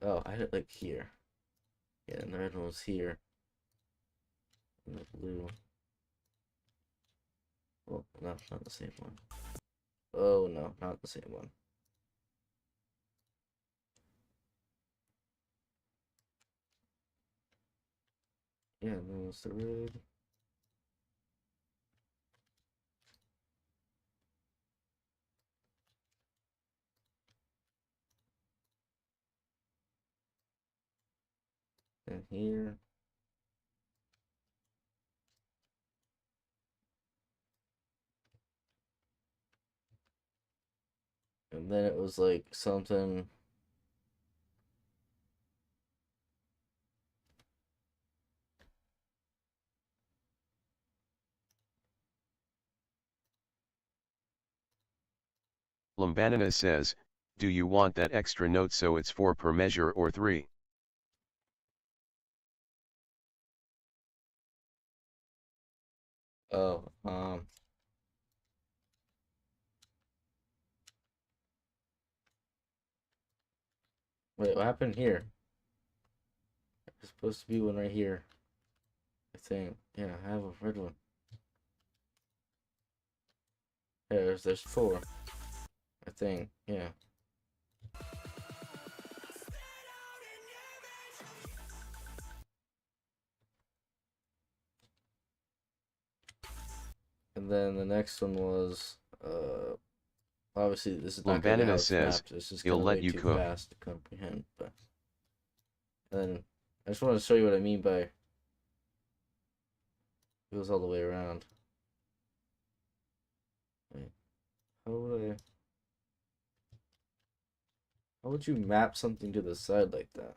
Oh, I had it like here. Yeah, and the red one was here. And the blue. Oh, no, not the same one. Oh, no, not the same one. Yeah, and then it's the red. And here. And then it was like something. Lumbanina says, do you want that extra note so it's 4 per measure or 3? Oh, wait, what happened here? There's supposed to be one right here. I think. Yeah, I have a red one. Yeah, there's 4. I think, yeah. And then the next one was, obviously this is not gonna be how Lumbanina it's says, mapped. It's just he'll kind of let way you too cook. fast to comprehend. But and then I just want to show you what I mean by it goes all the way around. Wait, how would I? How would you map something to the side like that?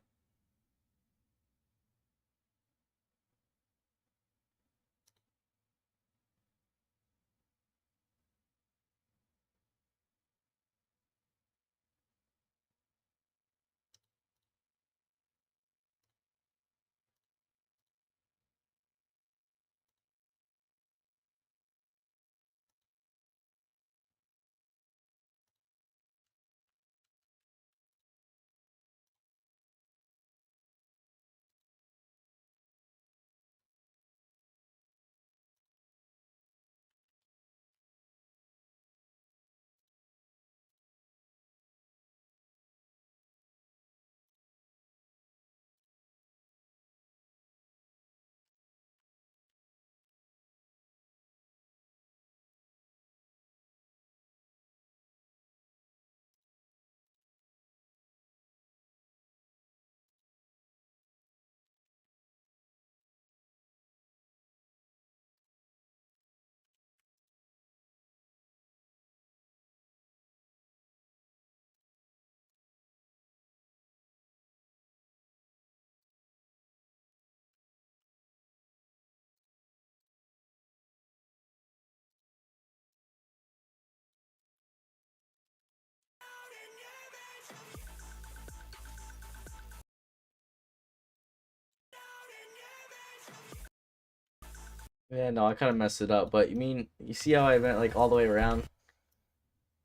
Yeah, no, I kind of messed it up. But you mean you see how I went like all the way around?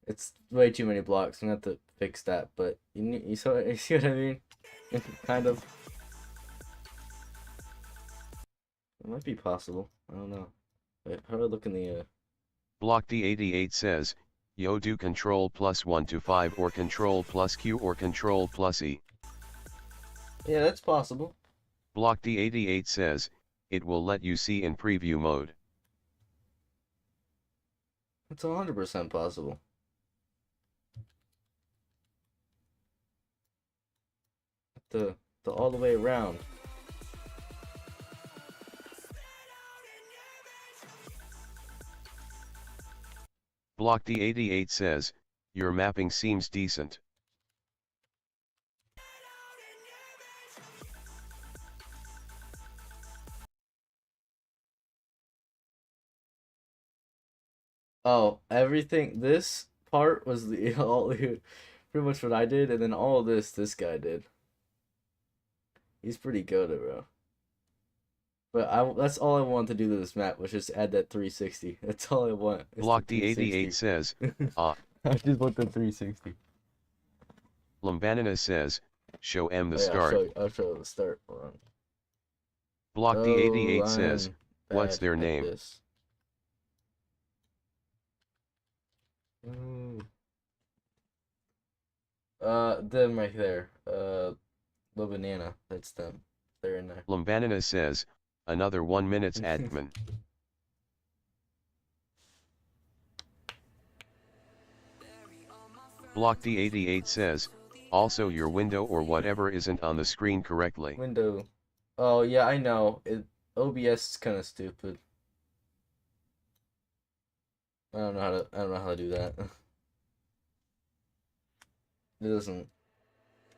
It's way too many blocks. I'm gonna have to fix that. But you saw you see what I mean? Kind of. It might be possible. I don't know. Wait, how do I look in the Block D88 says, yo do control +1 to 5 or control +Q or control +E. Yeah, that's possible. Block D88 says, it will let you see in preview mode. It's 100% possible. The all the way around. Block D88 says, your mapping seems decent. Oh, everything. This part was the all pretty much what I did, and then all of this guy did. He's pretty good, bro. But that's all I want to do to this map was just add that 360. That's all I want. Is the Block D88 360. says, ah. I just want the 360. Lumbanina says, show M the Oh yeah, start. I'll show you the start. Hold on. Block Oh, D88 says, I'm what's bad their at name? this. Mm. Them right there. the banana. That's them. They're in there. Lumbanina says, another 1 minute admin. Block D88 says, also your window or whatever isn't on the screen correctly. Window. Oh yeah, I know. OBS is kind of stupid. I don't know how to do that. It doesn't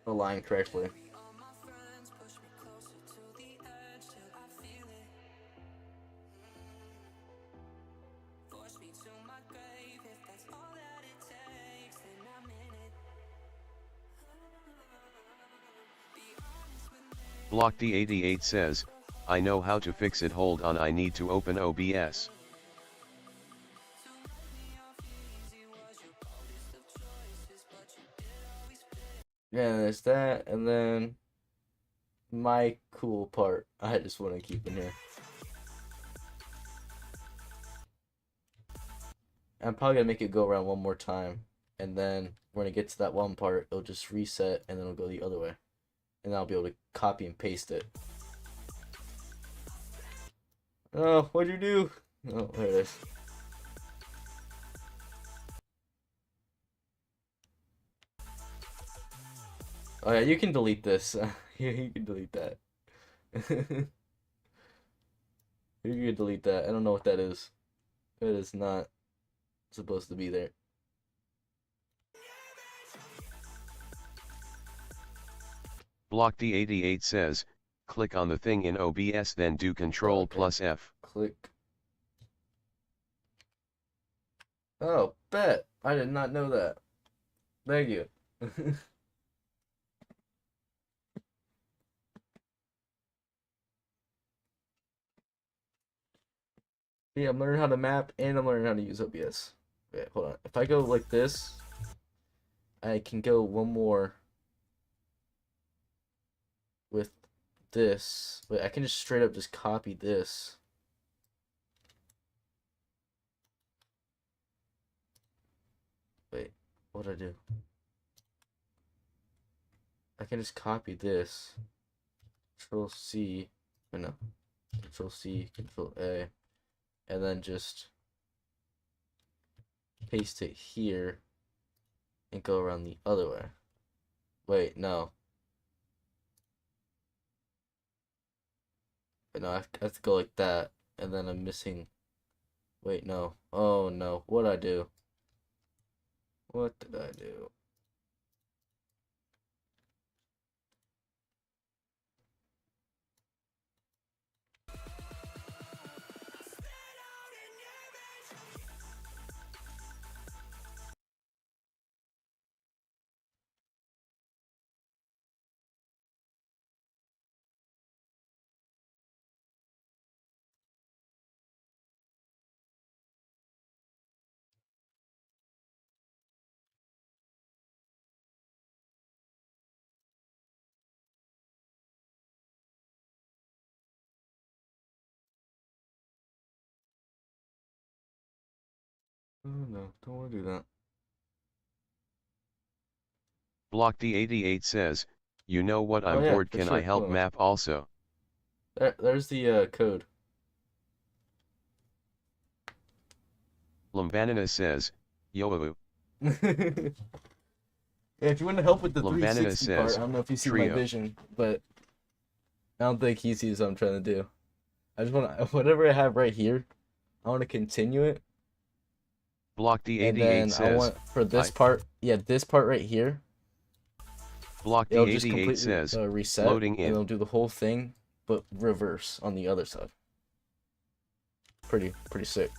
align correctly. Block D88 says, I know how to fix it, hold on, I need to open OBS. Yeah, there's that, and then my cool part. I just want to keep in here. I'm probably gonna make it go around one more time. and then when it gets to that one part, it'll just reset, and then it'll go the other way, and I'll be able to copy and paste it. Oh, what'd you do? Oh, there it is. Oh yeah, you can delete this. You can delete that. You can delete that. I don't know what that is. It is not supposed to be there. Block D88 says, click on the thing in OBS then do Control Okay. plus F. Click. Oh, bet. I did not know that. Thank you. Yeah, I'm learning how to map and I'm learning how to use OBS. Wait, hold on. If I go like this, I can go one more with this. Wait, I can just straight up just copy this. Wait, what'd I do? I can just copy this. Control C. Oh, no. Control C, Control A. And then just paste it here and go around the other way. Wait, no. Wait, no, I have to go like that. And then I'm missing. Wait, no. Oh, no. What'd I do? What did I do? Oh, no. Don't want to do that. Block D88 says, you know what, Oh, I'm yeah, bored, for can I sure. help Hold on. map also? There's the code. Lumbanina says, yo. Yeah, if you want to help with the Lumbanina 360 part, I says, don't know if you see my trio. vision, but I don't think he sees what I'm trying to do. I just want to, whatever I have right here, I want to continue it. Block And D88 then I says, want for this I. part, yeah, this part right here, Block it'll just D88 completely says, reset, loading and in. it'll do the whole thing, but reverse on the other side. Pretty sick.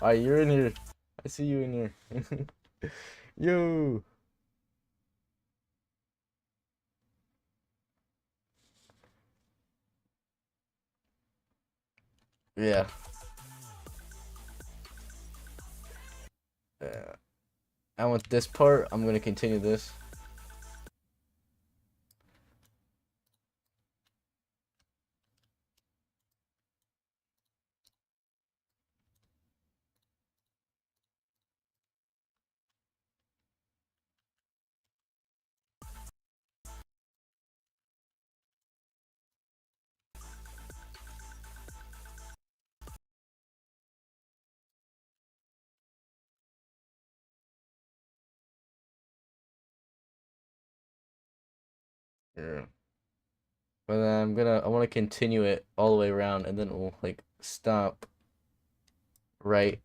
Alright, you're in here. I see you in here. Yo. Yeah. I want this part. I'm gonna continue this. Yeah. But then I want to continue it all the way around, and then it will like stop right.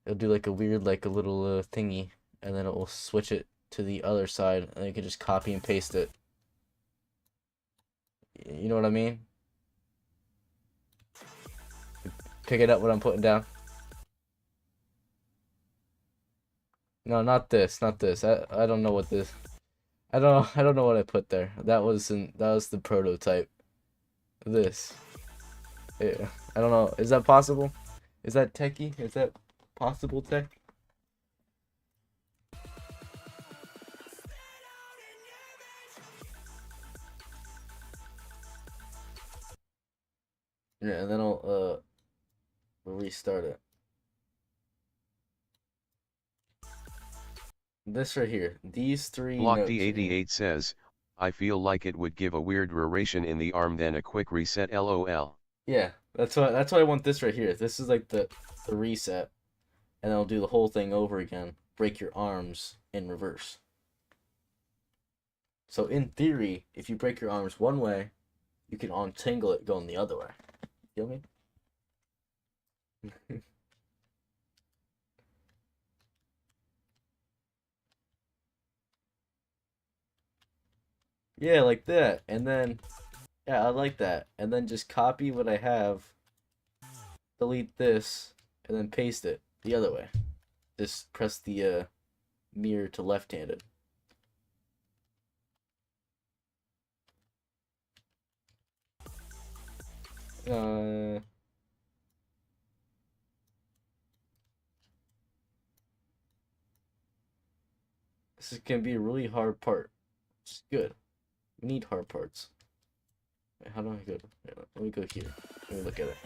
It'll do like a weird, like a little thingy, and then it will switch it to the other side, and you can just copy and paste it. You know what I mean? Pick it up what I'm putting down. No, not this, not this. I don't know what this. I don't know what I put there. That was the prototype. This. Yeah. I don't know. Is that possible? Is that techie? Is that possible tech? Yeah, and then I'll restart it. this right here. These three Block notes right here. D88 says, I feel like it would give a weird rotation in the arm then a quick reset lol. Yeah, that's why I want this right here. This is like the reset, and I'll do the whole thing over again. Break your arms in reverse. So in theory, if you break your arms one way, you can untangle it going the other way. Feel me? Yeah, like that. And then, yeah, I like that. And then just copy what I have, delete this, and then paste it the other way. Just press the mirror to left-handed. Uh, this is gonna be a really hard part. It's good. We need hard parts. Wait, how do I go? Wait, let me go here. Let me look at it.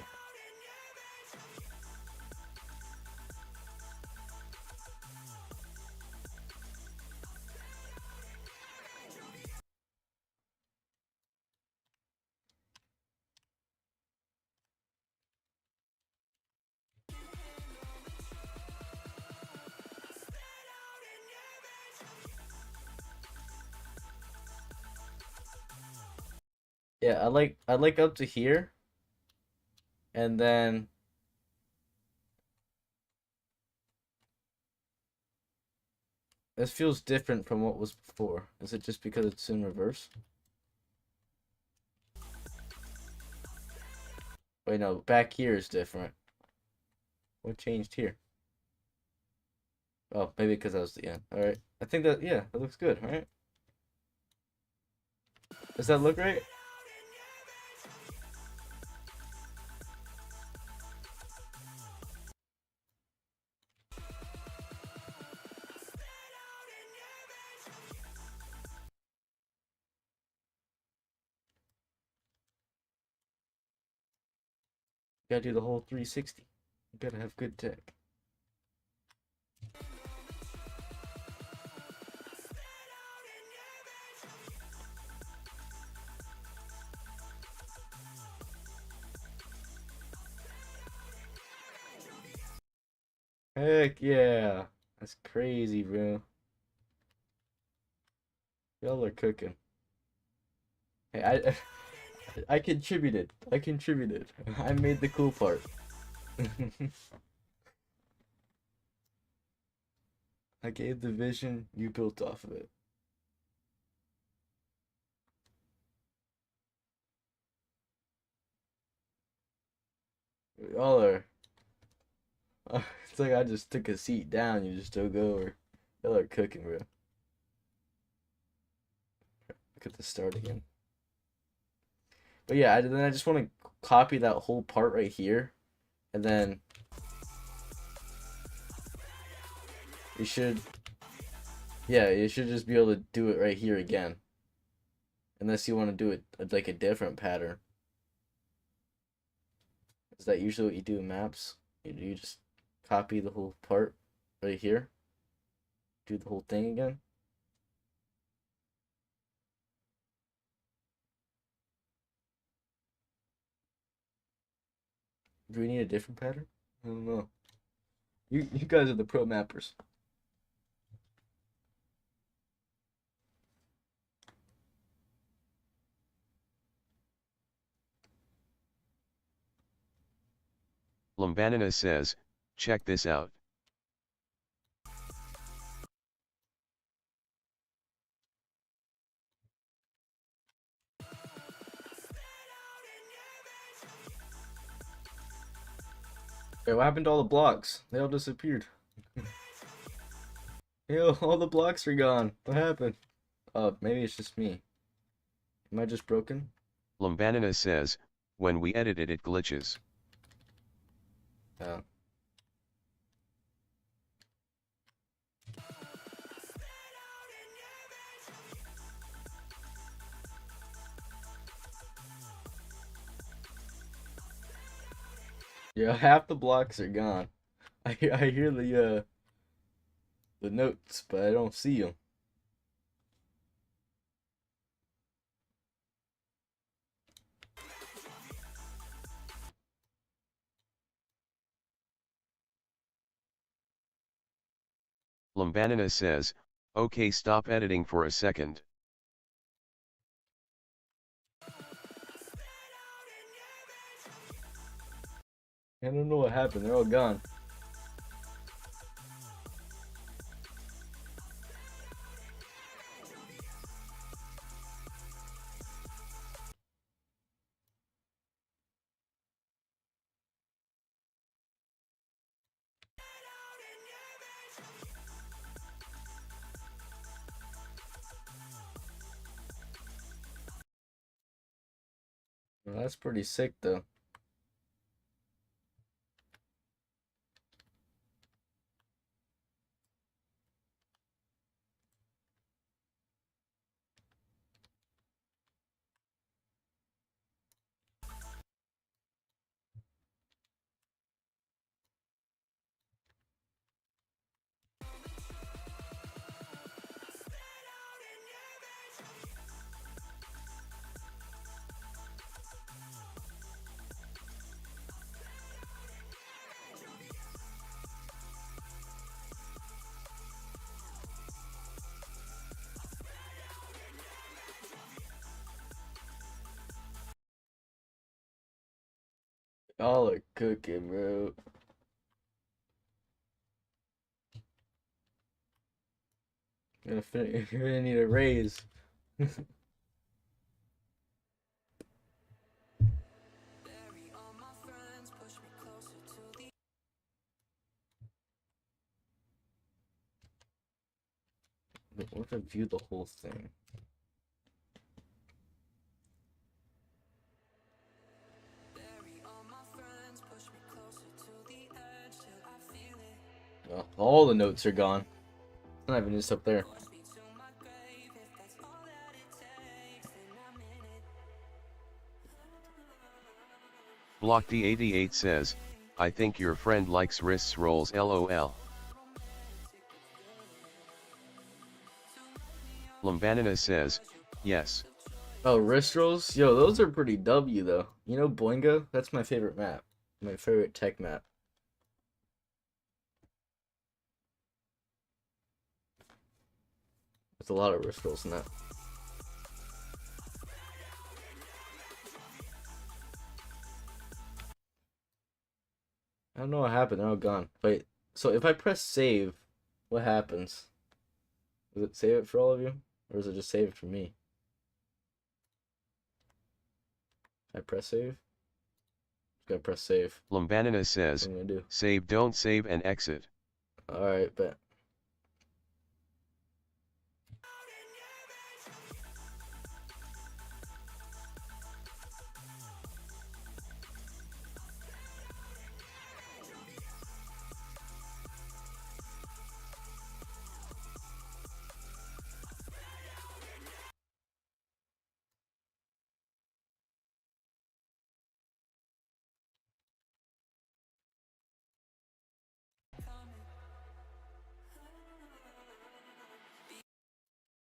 Yeah, I like up to here, and then this feels different from what was before. Is it just because it's in reverse? Wait, no, back here is different. What changed here? Oh, maybe because that was the end. All right, I think that yeah, that looks good. All right, does that look right? You gotta do the whole 360. You gotta have good tech. Heck yeah, that's crazy, bro. Y'all are cooking. Hey, I contributed. I contributed. I made the cool part. I gave the vision. You built off of it. Y'all are. It's like I just took a seat down. You just took over. Y'all are cooking, bro. Look at the start again. But yeah, then I just want to copy that whole part right here, and then you should, yeah, you should just be able to do it right here again, unless you want to do it like a different pattern. Is that usually what you do in maps? You just copy the whole part right here, do the whole thing again. Do we need a different pattern? I don't know. You guys are the pro mappers. Lumbanina says, check this out. Hey, what happened to all the blocks? They all disappeared. Yo, all the blocks are gone. What happened? Oh, maybe it's just me. Am I just broken? Lumbanina says, when we edit it glitches. Oh. Yeah, half the blocks are gone. I hear the notes, but I don't see them. Lambanina says, okay, stop editing for a second. I don't know what happened. They're all gone. Well, that's pretty sick, though. Y'all are cooking, bro. You're gonna need a raise. What if I view the whole thing? Oh, all the notes are gone. Not even just up there. Block D88 says, I think your friend likes wrists rolls lol. Lambanina says, yes. Oh, wrist rolls? Yo, those are pretty W, though. You know Boingo? That's my favorite map. My favorite tech map. There's a lot of wrist rolls in that. I don't know what happened. They're all gone. Wait, so if I press save, what happens? Does it save it for all of you? Or does it just save it for me? I press save? Just gotta press save. Lambanina says, What am I gonna do? save, don't save and exit. Alright, bet.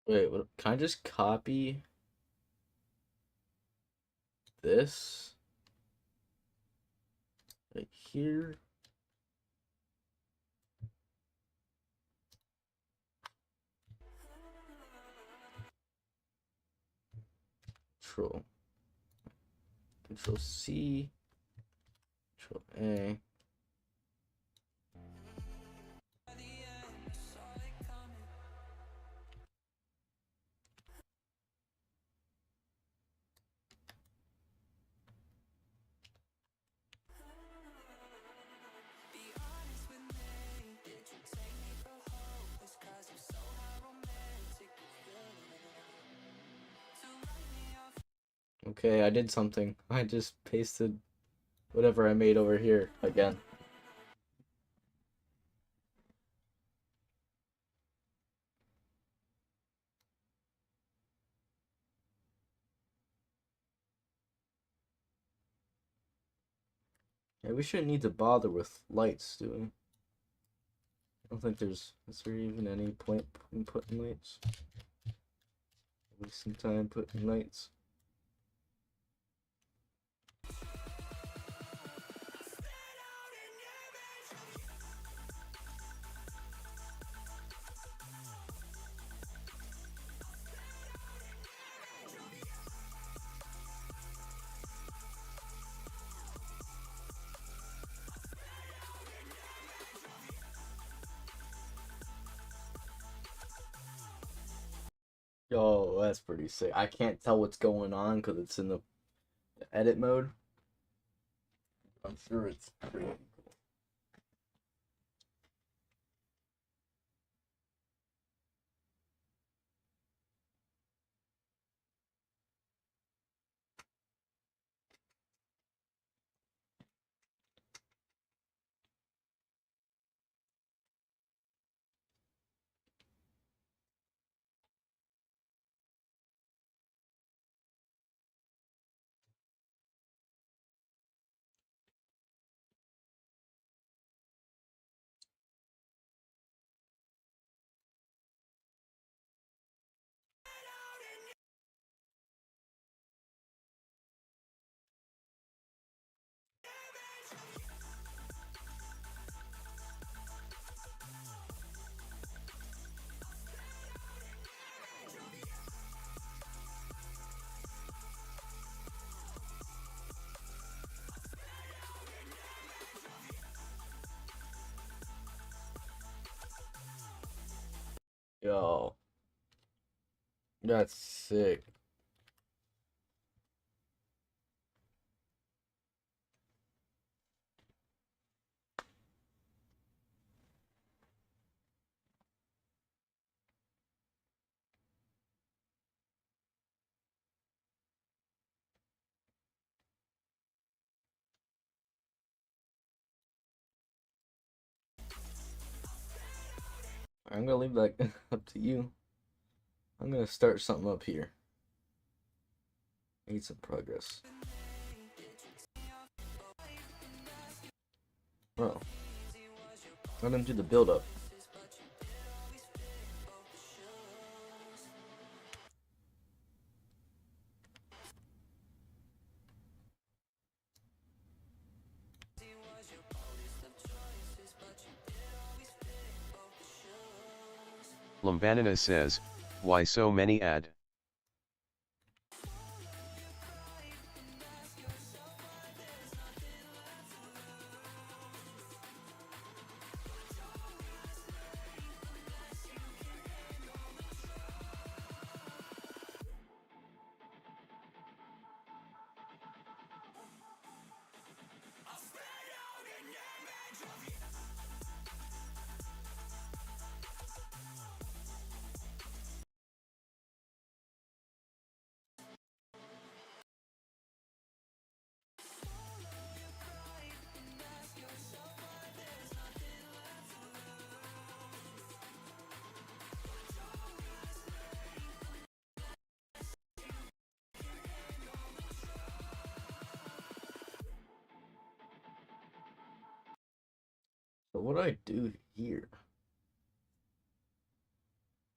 Wait, what, can I just copy this right here? Control. Control C. Control A. Okay, I did something. I just pasted whatever I made over here again. Yeah, we shouldn't need to bother with lights, do we? don't think is there even any point in putting lights? Waste some time putting lights. Yo, that's pretty sick. I can't tell what's going on because it's in the edit mode. I'm sure it's pretty cool. Yo, that's sick. I'm gonna leave that up to you. I'm gonna start something up here. Need some progress. Bro, let him do the build up. Lambanina says, why so many ad? So what do I do here?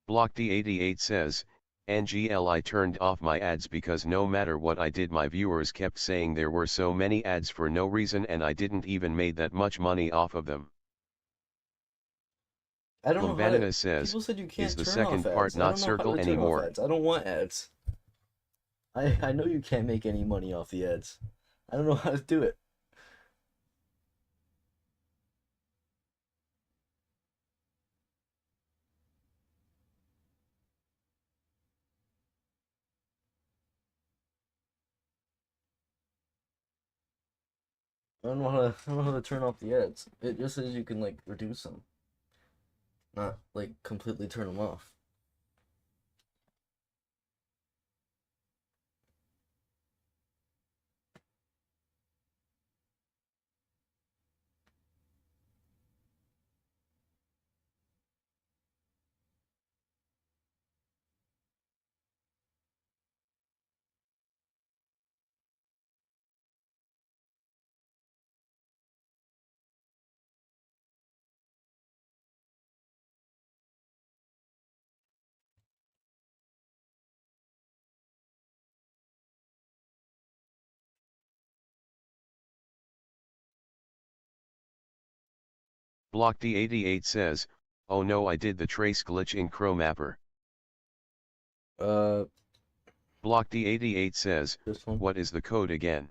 Block D88 says, NGL I turned off my ads because no matter what I did my viewers kept saying there were so many ads for no reason and I didn't even made that much money off of them. I don't know how to. Lambanina says, People said you is can't the turn off second part ads. I not don't know how circle to turn off anymore? ads. I don't want ads. I know you can't make any money off the ads. I don't know how to do it. I don't know how to turn off the ads. It just says you can like reduce them, not like completely turn them off. Block D88 says, oh no, I did the trace glitch in Chromapper. Uh, Block D88 says, this one. what is the code again?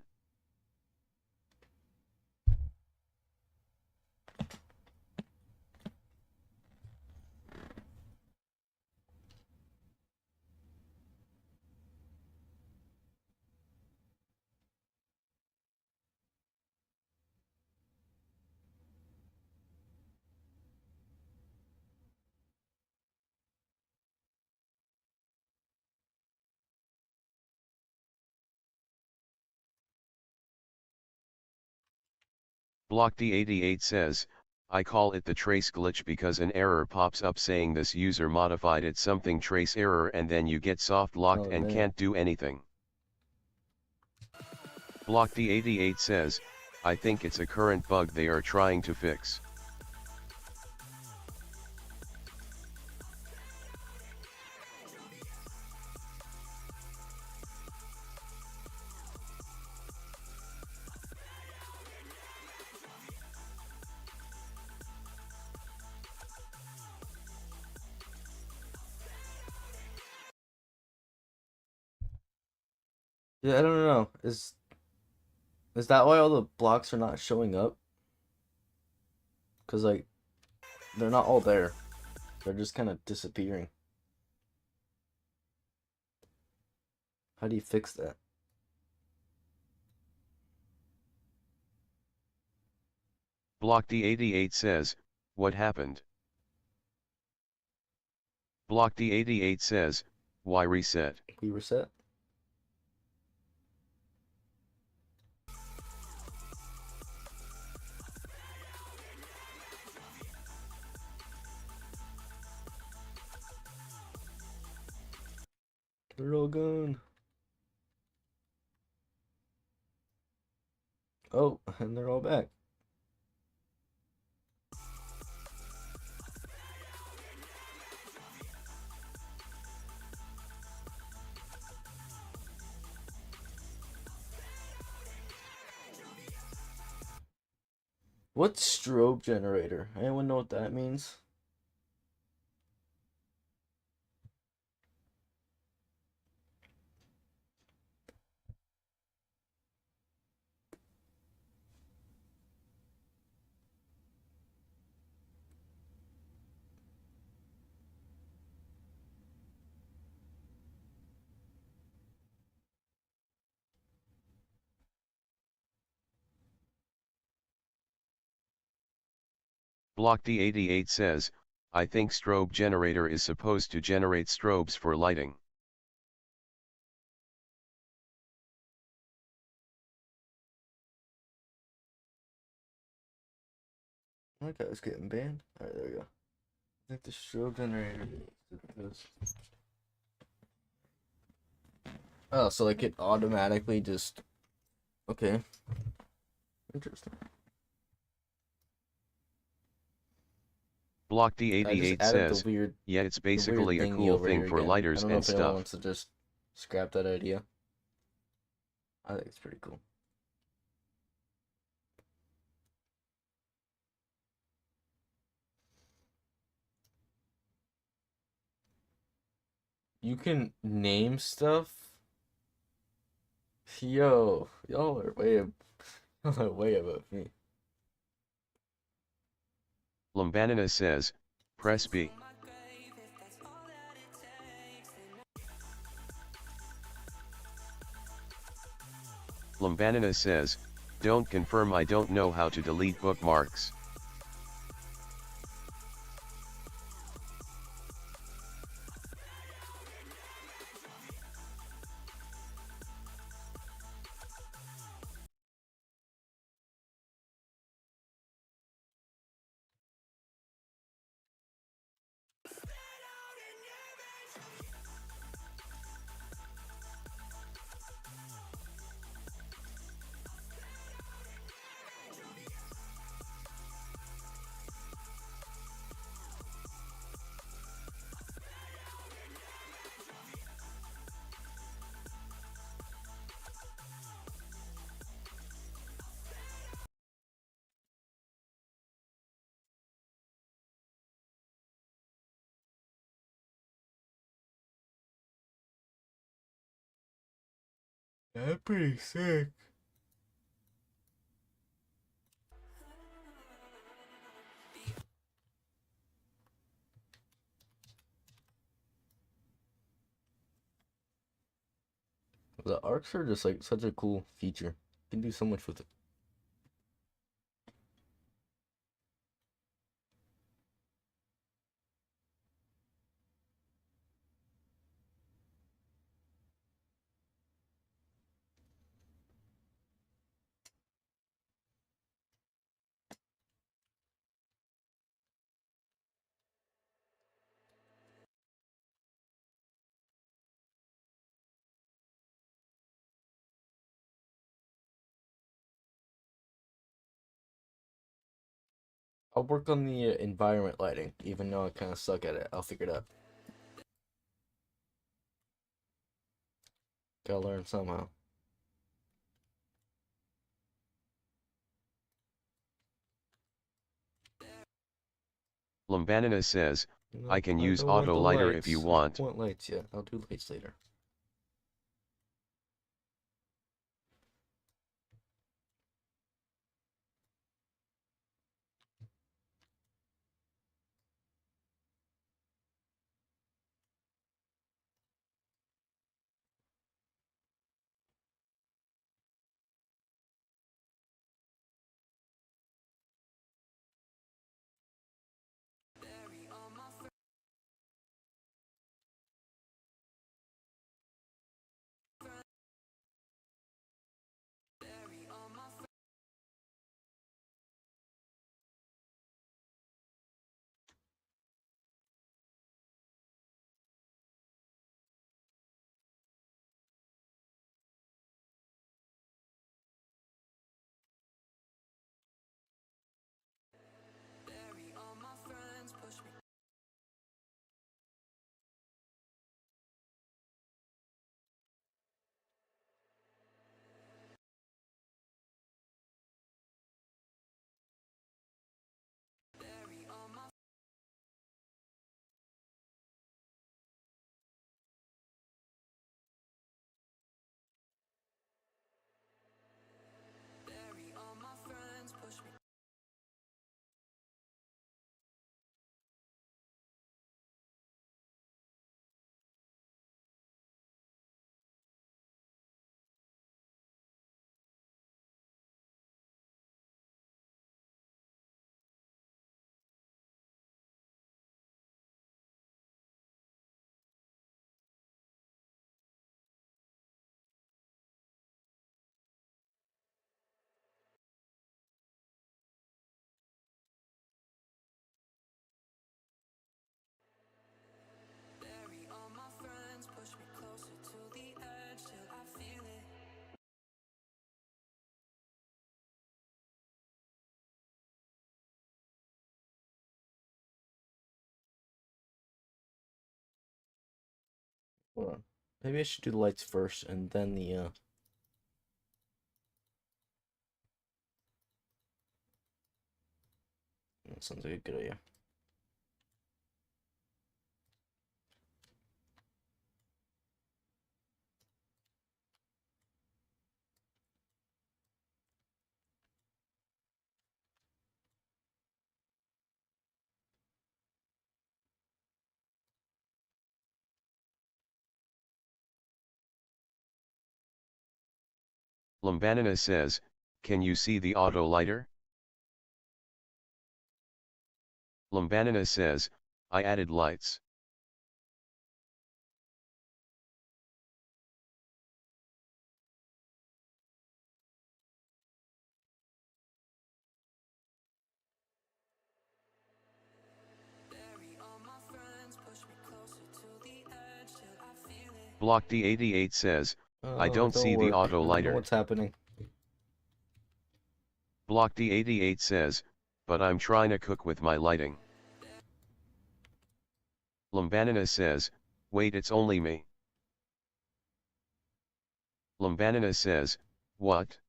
Block D88 says, I call it the trace glitch because an error pops up saying this user modified it something trace error and then you get soft locked Oh, and damn. can't do anything. Block D88 says, I think it's a current bug they are trying to fix. Yeah, I don't know. Is that why all the blocks are not showing up? Cause like they're not all there. They're just kind of disappearing. How do you fix that? Block D88 says, what happened? Block D88 says, why reset? We reset? They're all gone. Oh, and they're all back. What's strobe generator? Anyone know what that means? Block D88 says, I think strobe generator is supposed to generate strobes for lighting. That guy was getting banned. Alright, there we go. I think the strobe generator. Oh, so like it automatically just. Okay. Interesting. Block I just D88 added says, yeah, it's the weird basically a thingy cool over thing here for again. I lighters don't know and if anyone stuff. wants to just scrap that idea. I think it's pretty cool. You can name stuff. Yo, y'all are way above me. Lumbanina says, press B. Lumbanina says, don't confirm, I don't know how to delete bookmarks. That's pretty sick. The arcs are just like such a cool feature. You can do so much with it. I'll work on the environment lighting, even though I kind of suck at it. I'll figure it out. Gotta learn somehow. Lumbanina says, I Nope, can I use don't want auto the lighter if you lights. I don't want. want lights yet. I'll do lights later. Hold on. Maybe I should do the lights first and then the. That sounds like a good idea. Lumbanina says, can you see the auto lighter? Lumbanina says, I added lights. Block D88 says, I Oh, don't don't see the work. auto I don't know lighter. what's happening. Block D88 says, but I'm trying to cook with my lighting. Lumbanina says, wait, it's only me. Lumbanina says, what?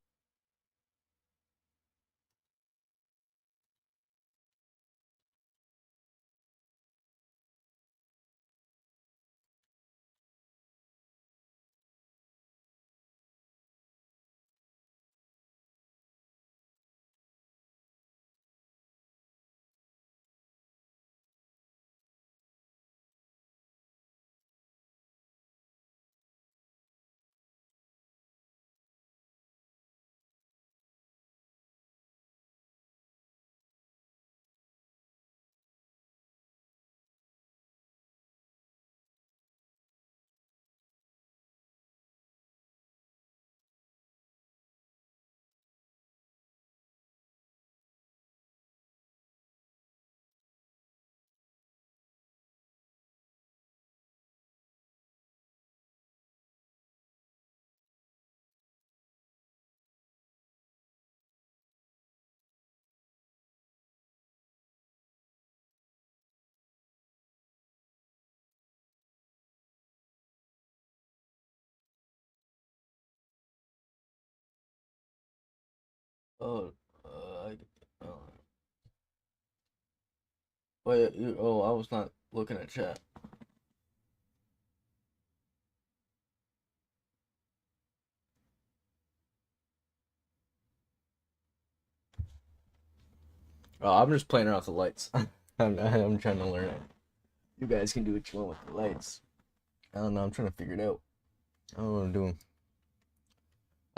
Oh, oh. Wait, oh, I was not looking at chat. Oh, I'm just playing around with the lights. I'm trying to learn it. You guys can do what you want with the lights. I don't know. I'm trying to figure it out. I don't know what I'm doing.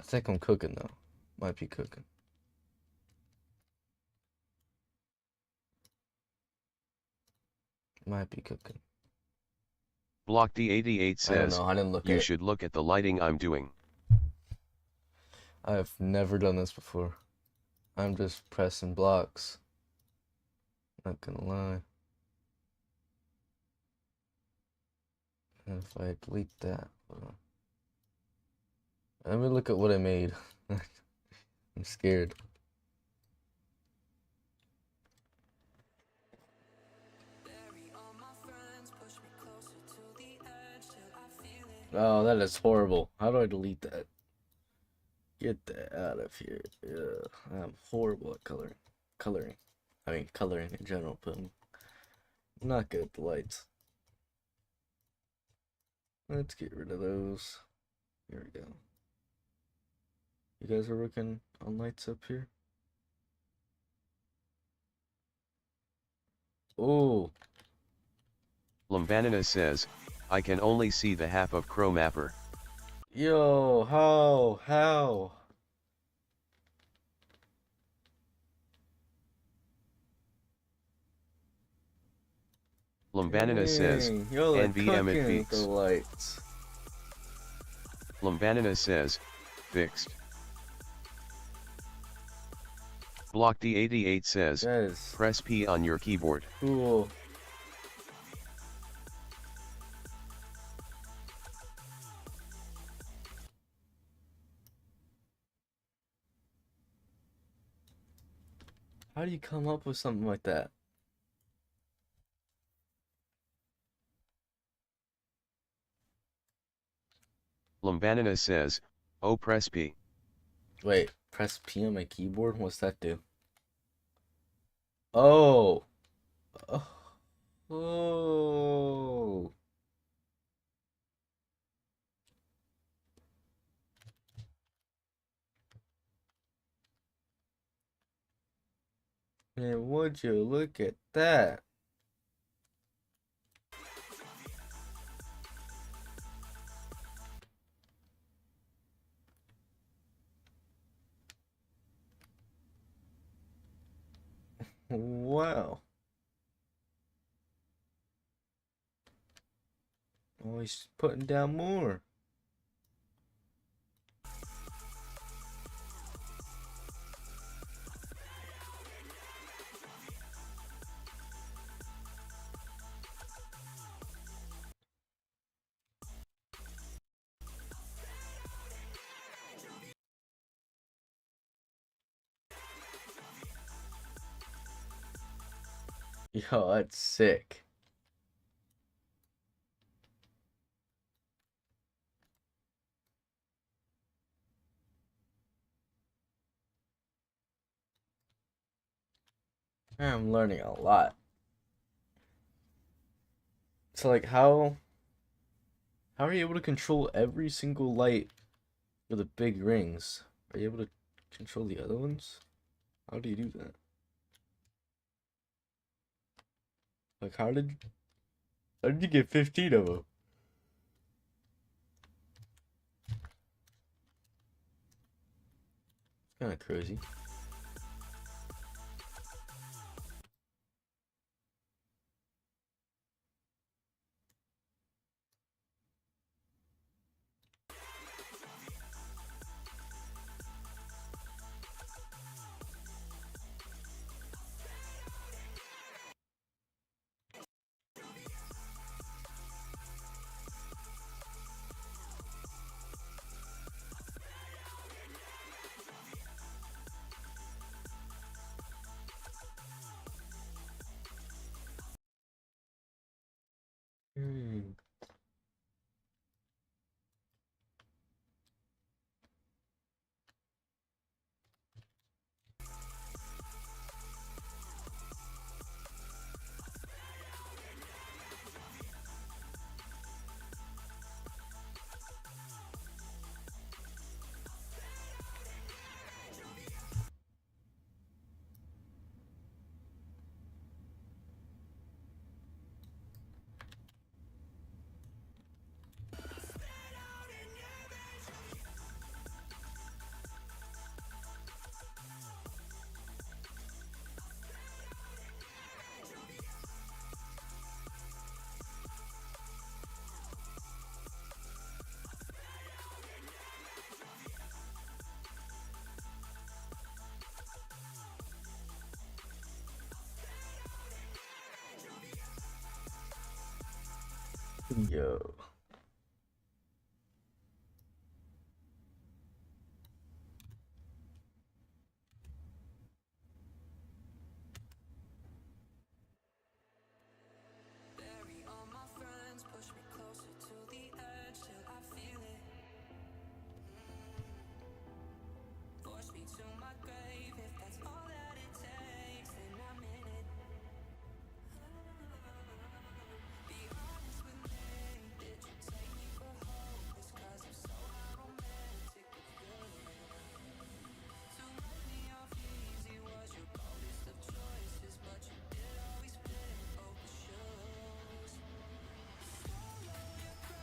I think I'm cooking though. Might be cooking. Might be cooking. Block D88 I don't says, know. I didn't look at you it. should look at the lighting I'm doing. I've never done this before. I'm just pressing blocks. Not gonna lie. And if I delete that, hold on. Let me look at what I made. I'm scared. Oh, that is horrible. How do I delete that? Get that out of here. Ugh, I'm horrible at coloring. Coloring in general, but I'm not good at the lights. Let's get rid of those. Here we go. You guys are working on lights up here? Oh. Lambanina says, I can only see the half of Crow Mapper. Yo, how? Lambanina says, Dang, y'all are NVM it cooking with the peaks. lights. Lambanina says, fixed. Block D88 says, That is press P on your keyboard. cool. How do you come up with something like that? Lambanina says, oh press P. Wait, press P on my keyboard? What's that do? Oh. Oh. Man, would you look at that? Wow. Oh, he's putting down more. Yo, that's sick. I'm learning a lot. So like how are you able to control every single light for the big rings? Are you able to control the other ones? How do you do that? Like how did you get 15 of them? It's kind of crazy. Yo.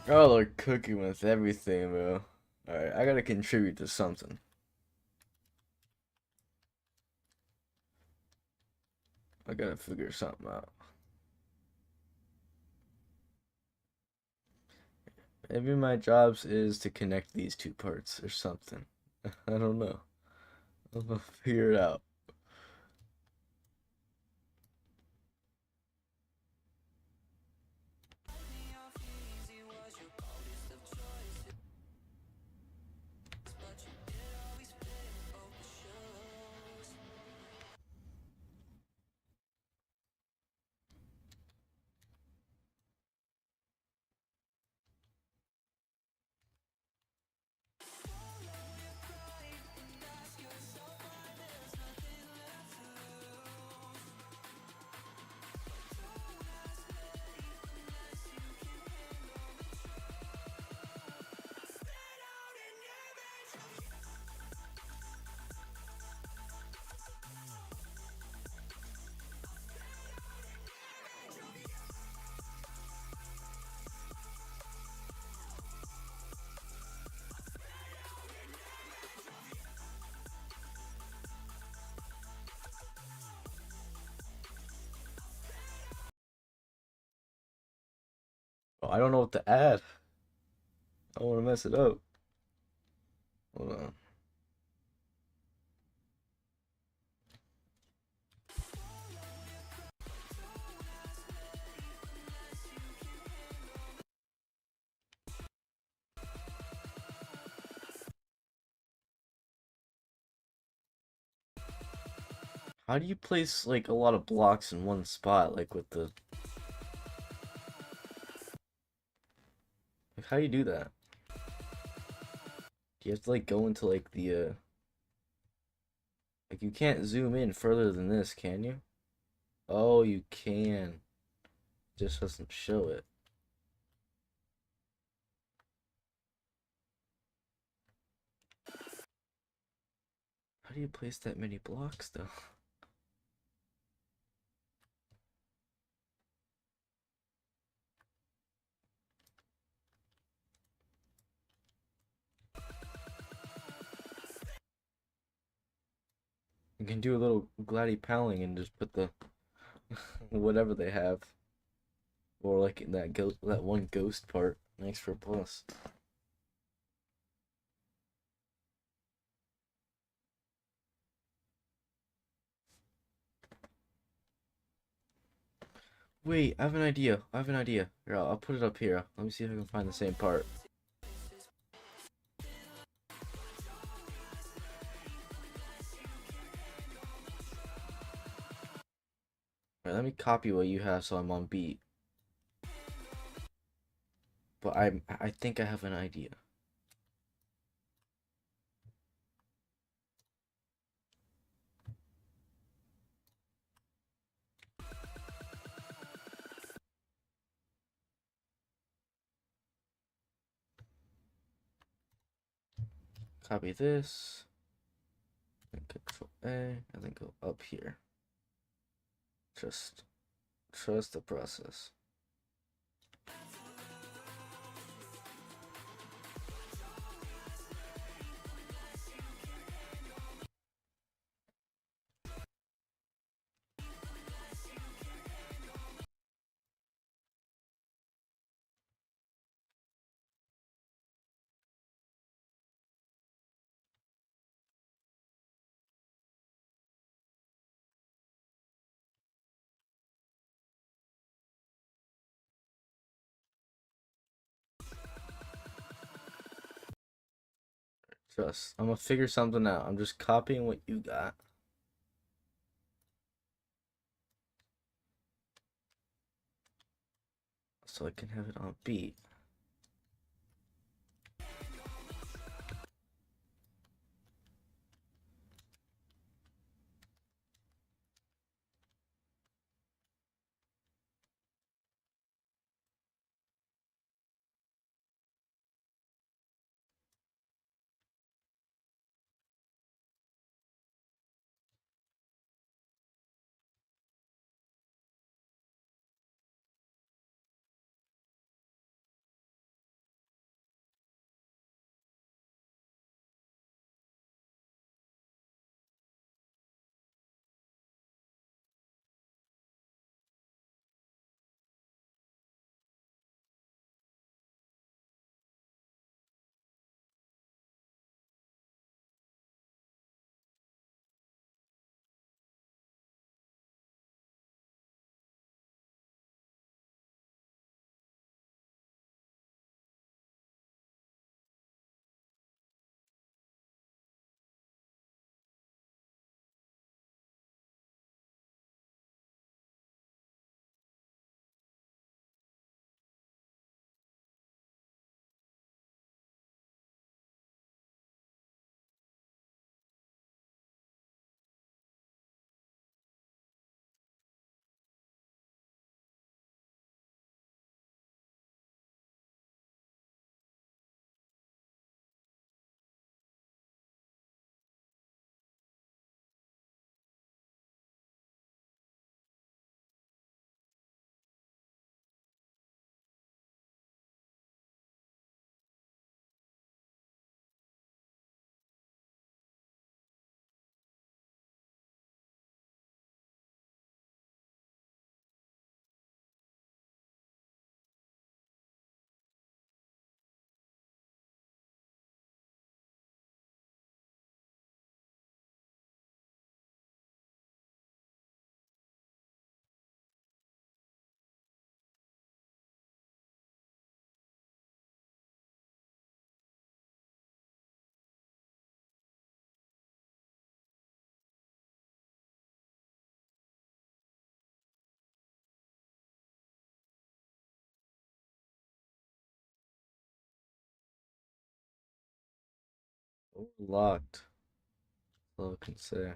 Oh, they're cooking with everything, bro. Alright, I gotta contribute to something. I gotta figure something out. Maybe my jobs is to connect these two parts or something. I don't know. I'm gonna figure it out. Oh, I don't know what to add. I don't want to mess it up. Hold on. How do you place like a lot of blocks in one spot? Like with the like, how do you do that? Do you have to like go into like the like you can't zoom in further than this, can you? Oh, you can. Just doesn't show it. How do you place that many blocks though? You can do a little glady paddling and just put the whatever they have, or like that one ghost part. Thanks for plus. Wait, I have an idea. I have an idea. Here, I'll put it up here. Let me see if I can find the same part. Alright, let me copy what you have so I'm on beat. But I think I have an idea. Copy this. And Control A, and then go up here. Just trust the process. Trust. I'm gonna figure something out. I'm just copying what you got so I can have it on beat. Oh, locked. That's all I can say.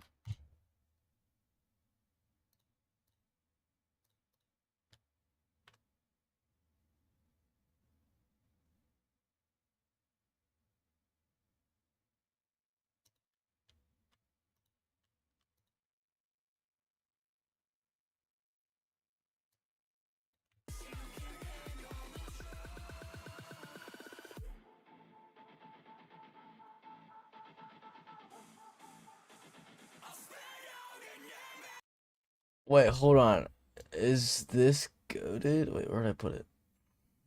Wait, hold on. Is this goaded? Wait, where did I put it?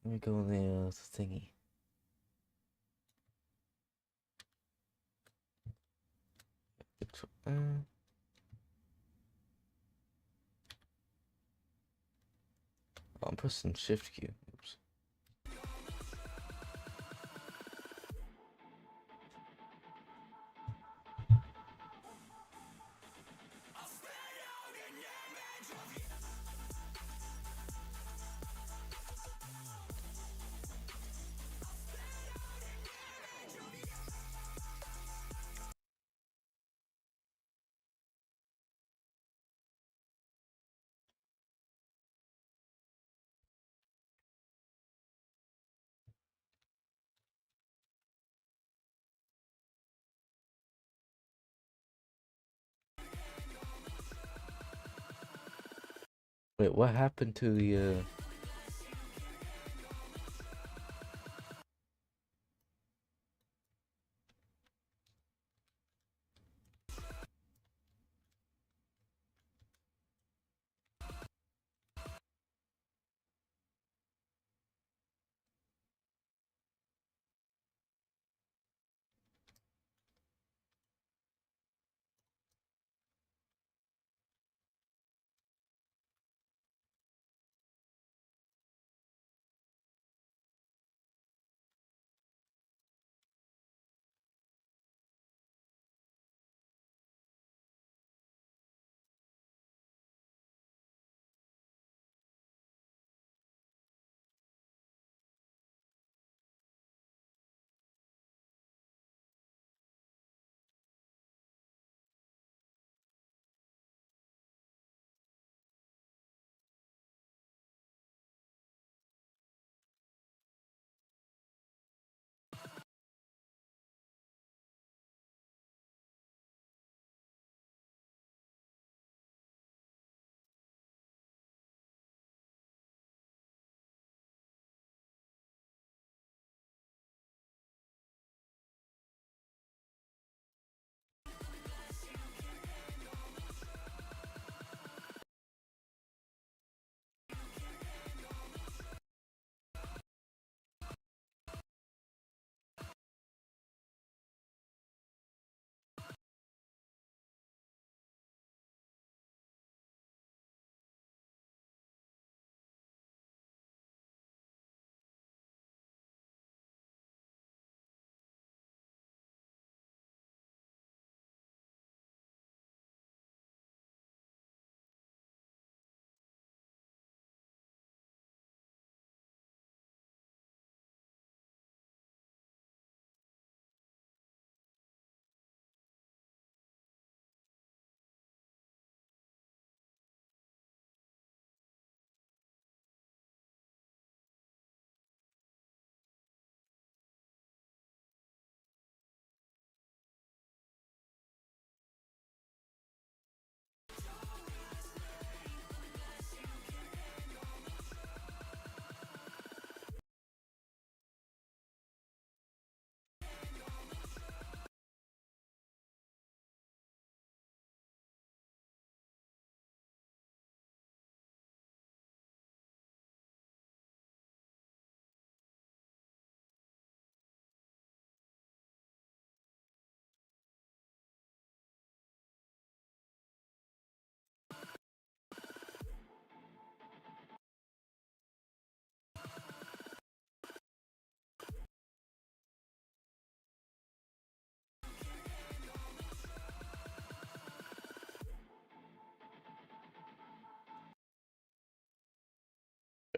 Let me go in the thingy. Oh, I'm pressing Shift Q. Oops. Wait, what happened to the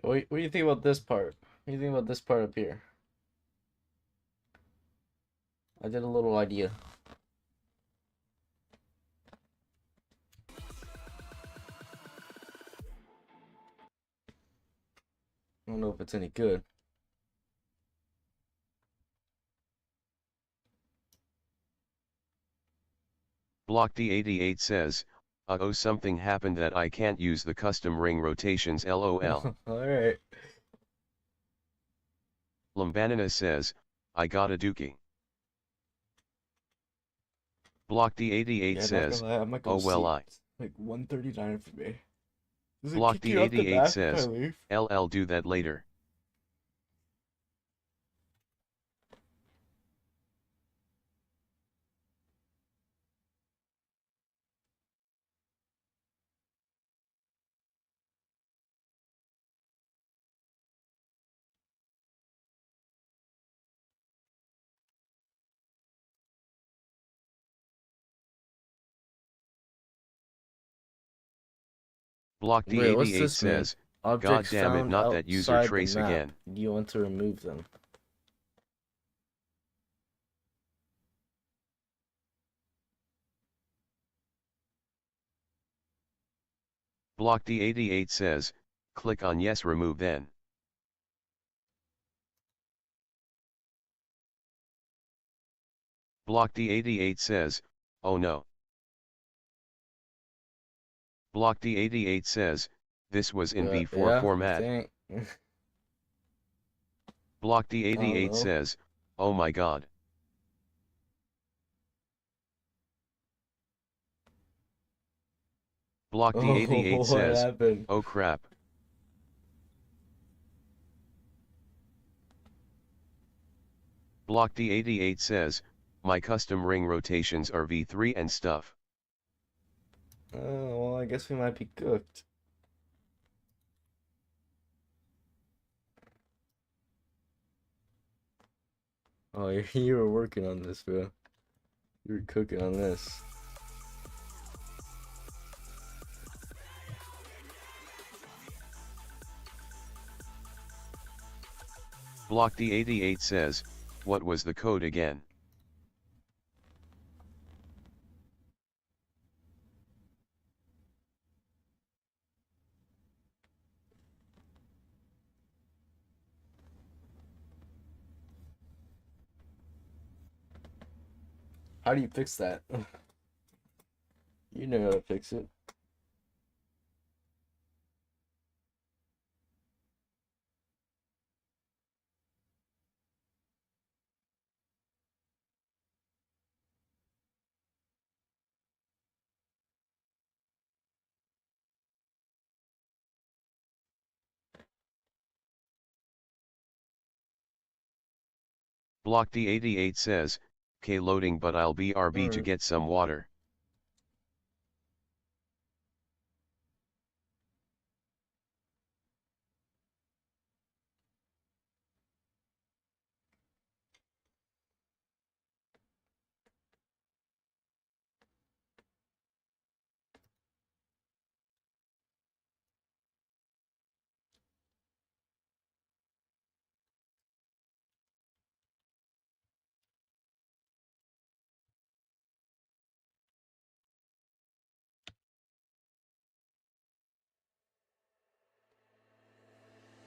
What do you think about this part? What do you think about this part up here? I did a little idea. I don't know if it's any good. Block D88 says, oh something happened that I can't use the custom ring rotations lol. Alright. Lambanina says, I got a dookie. Block D88 Yeah, not gonna says, lie, I'm not oh gonna well sleep. I. It's like 1:39 for me. Does it Block kick you off the D88 map if I says, leave? LL do that later. Block Wait, what's D88 this mean? says, God Objects damn it found not that user outside the trace map. again. You want to remove them. Block D88 says, click on yes remove then. Block D88 says, oh no. Block D88 says, this was in V4 Yeah, you format. think? Block I don't D88 know. says, oh my god. Block D88 Oh, what says, happened? oh crap. Block D88 says, my custom ring rotations are V3 and stuff. Oh, well, I guess we might be cooked. Oh, you were working on this, bro. You were cooking on this. Block D88 says, what was the code again? How do you fix that? You know how to fix it. Block D88 says, K loading but I'll be RB to Alright. get some water.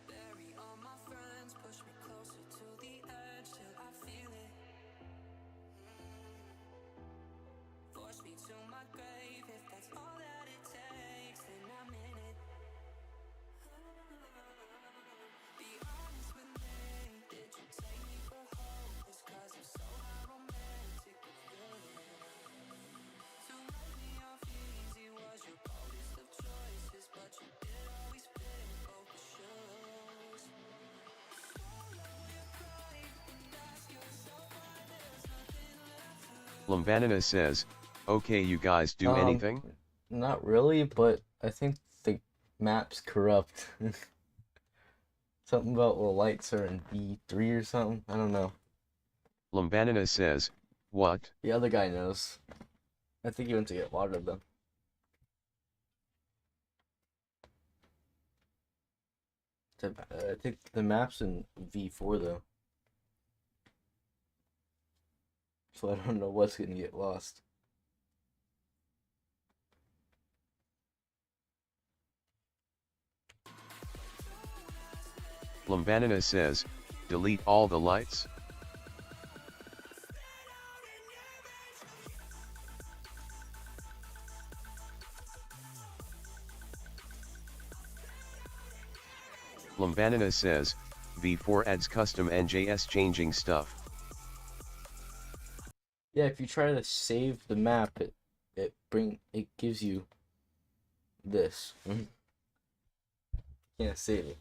Bury all my friends, push me closer to the edge till I feel it. Force me to my grave, if that's all that it takes, then I'm in it. Be honest with me, did you take me for hope? Just cause if so, how romantic of you. To write me off easy was your boldest of choices, but you did always pick both the shoes. Lambanina says, okay you guys do anything? Not really, but I think the map's corrupt. Something about the lights are in B3 or something. I don't know. Lambanina says, what? The other guy knows. I think he went to get water though. I think the map's in V4 though, so I don't know what's gonna get lost. Lumbanina says, delete all the lights? Lumbanina says, V4 adds custom NJS changing stuff. Yeah, if you try to save the map, it gives you this. Can't save it.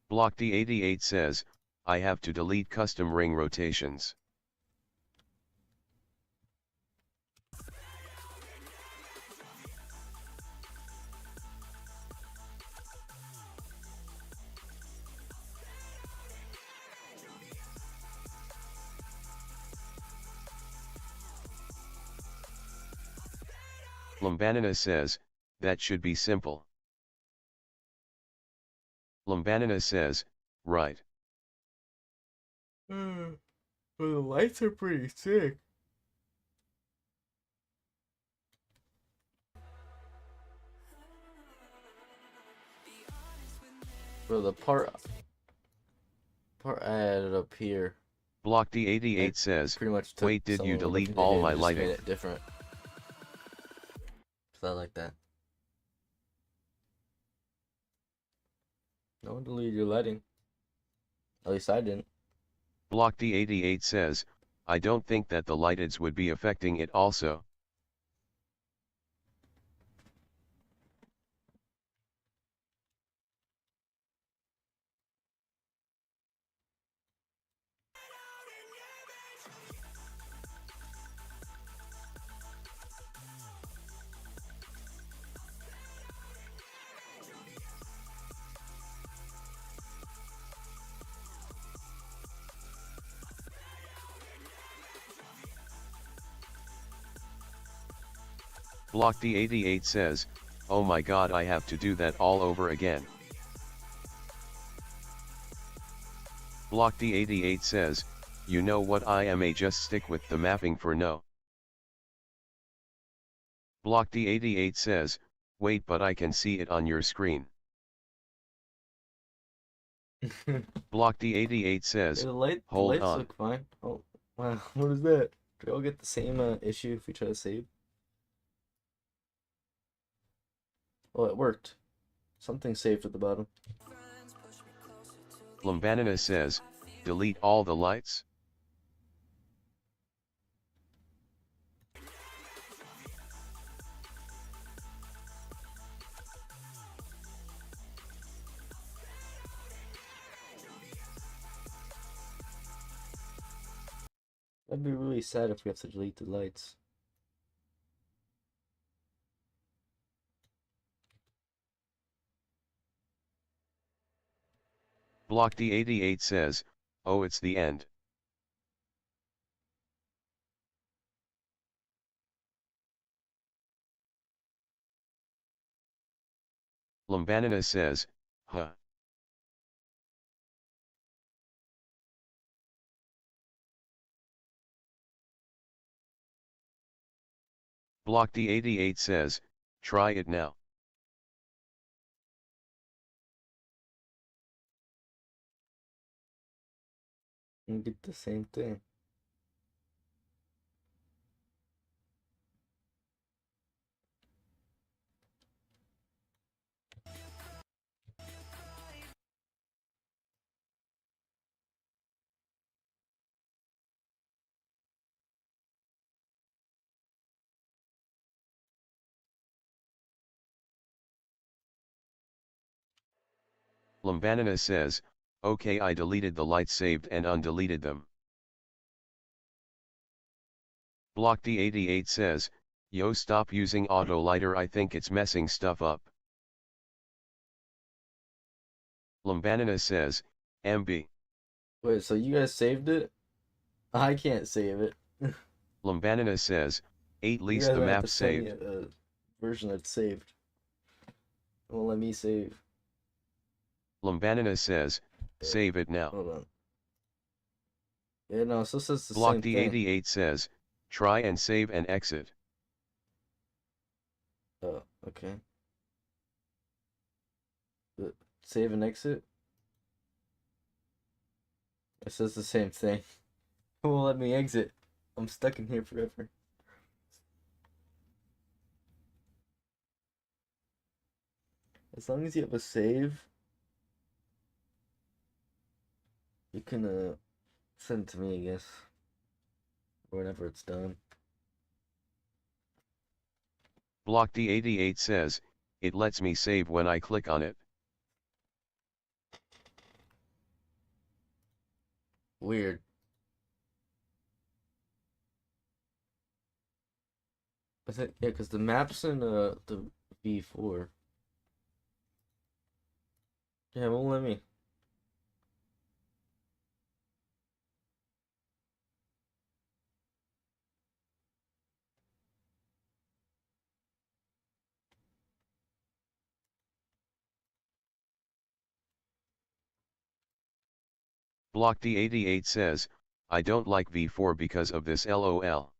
Block D88 says, I have to delete custom ring rotations. Lumbanina says, that should be simple. Lumbanina says, right. Well, the lights are pretty sick. Bro, the part I added up here, Block D88 it says, pretty much took wait, did you someone delete looking all at it my and just made lighting? it different. So I like that. No one deleted your lighting. At least I didn't. Block D88 says, I don't think that the lighteds would be affecting it also. Block D88 says, oh my god, I have to do that all over again. Block D88 says, you know what, I may just stick with the mapping for no. Block D88 says, wait, but I can see it on your screen. Block D88 says, The lights hold on. look fine. Oh, wow, what is that? Do we all get the same issue if we try to save? Oh, it worked. Something saved at the bottom. Lumbanina says, delete all the lights? That'd be really sad if we have to delete the lights. Block D88 says, oh, it's the end. Lumbanina says, huh. Block D88 says, try it now. And get the same thing. Lumbanina says, okay, I deleted the lights saved and undeleted them. Block D88 says, yo, stop using auto lighter, I think it's messing stuff up. Lumbanina says, MB. Wait, so you guys saved it? I can't save it. Lumbanina says, at You least guys the might have to map's send me saved. a version that's saved. Well, let me save. Lumbanina says, save it now. Hold on. Yeah, no, it still says the Block same thing. D88 says, try and save and exit. Oh, okay. Save and exit? It says the same thing. It won't let me exit. I'm stuck in here forever. As long as you have a save, you can send it to me, I guess. Whenever it's done. Block D88 says, it lets me save when I click on it. Weird. I think, yeah, because the map's in the V4. Yeah, it won't let me. Block D88 says, I don't like V4 because of this LOL.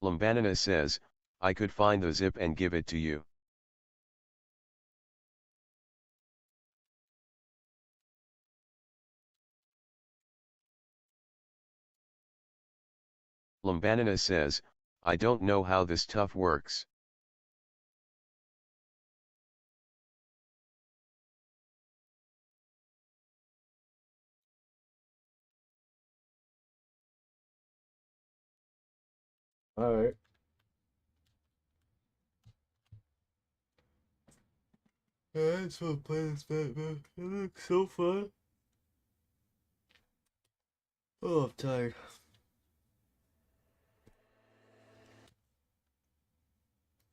Lumbanina says, I could find the zip and give it to you. Lumbanina says, I don't know how this stuff works. Alright. Yeah, I just want to play this Batman. It looks so fun. Oh, I'm tired.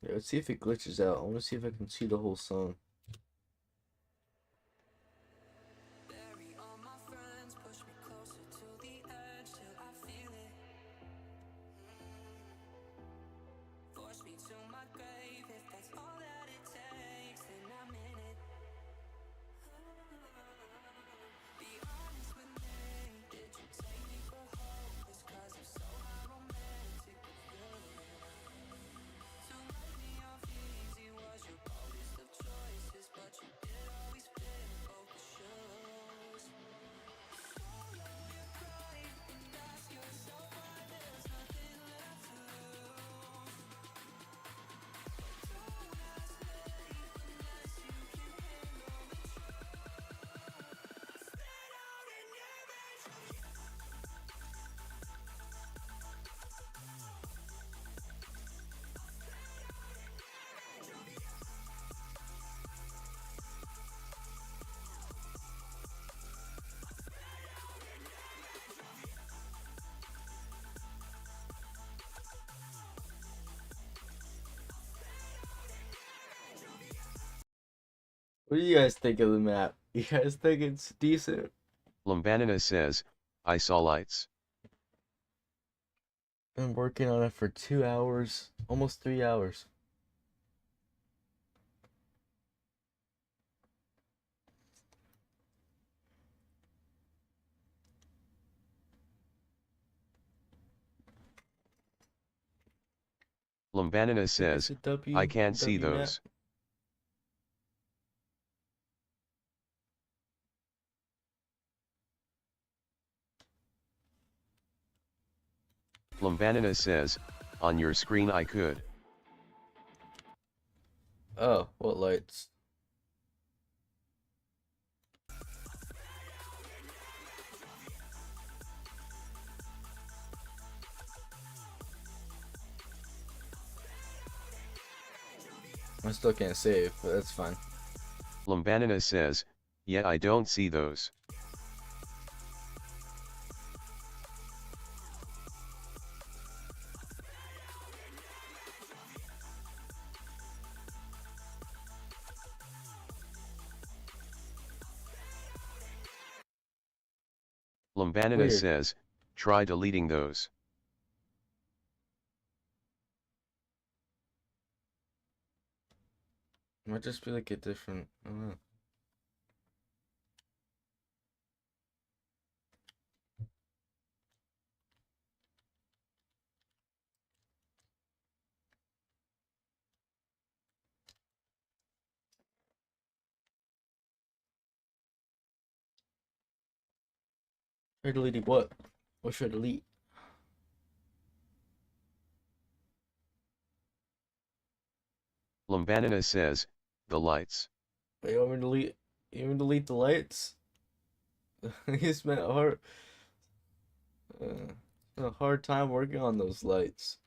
Yeah, let's see if it glitches out. I want to see if I can see the whole song. Bury all my friends, push me closer to the edge till I feel it. Force me to my grave if that's all that it takes, then I'm in it. Be honest with me, did you take me for hopeless? 'Cause I'm so romantic with feeling. To write me off easy was your boldest of choices, but you did always fit both the shoes. Swallow your pride and ask yourself why there's nothing left to lose. Don't ask me unless you can handle the truth. Spit out an image of you. What do you guys think of the map? You guys think it's decent? Lumbanina says, I saw lights. Been working on it for 2 hours, almost 3 hours. Lumbanina Think it's says, a W, I can't see W map? those. Lumbanina says, on your screen I could. Oh, what lights? I still can't save, but that's fine. Lumbanina says, yeah I don't see those. Lumbanina Weird. says, try deleting those. Might just be like a different. I don't know. Try deleting what? What should I delete? Lumbanina says, the lights. Wait, you want me to delete? You want me to delete the lights? He spent a hard time working on those lights.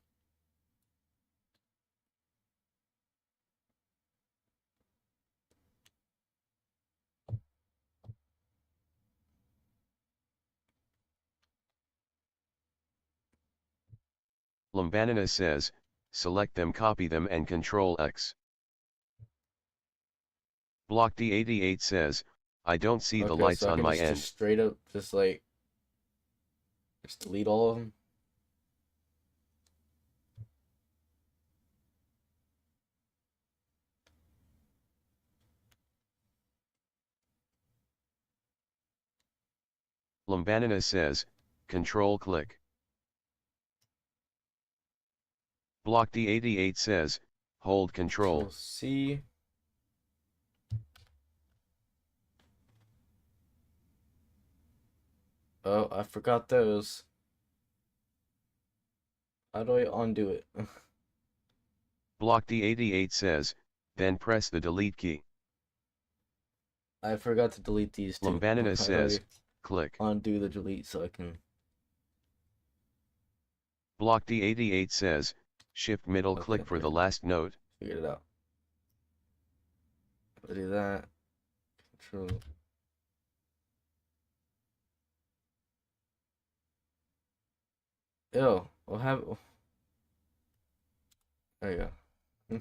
Lumbanina says, select them, copy them and Control X. Block D88 says, I don't see the Okay, lights so I on can my just end. straight up just like just delete all of them. Lumbanina says, Control click. Block D88 says, hold Control. Control C. Oh, I forgot those. How do I undo it? Block D88 says, then press the delete key. I forgot to delete these two. Lumbanina How says, do click. I undo the delete so I can? Block D88 says, shift middle Okay, click for yeah. the last note. Figured it out. I'll do that. Control. Ew. We'll have. There you go.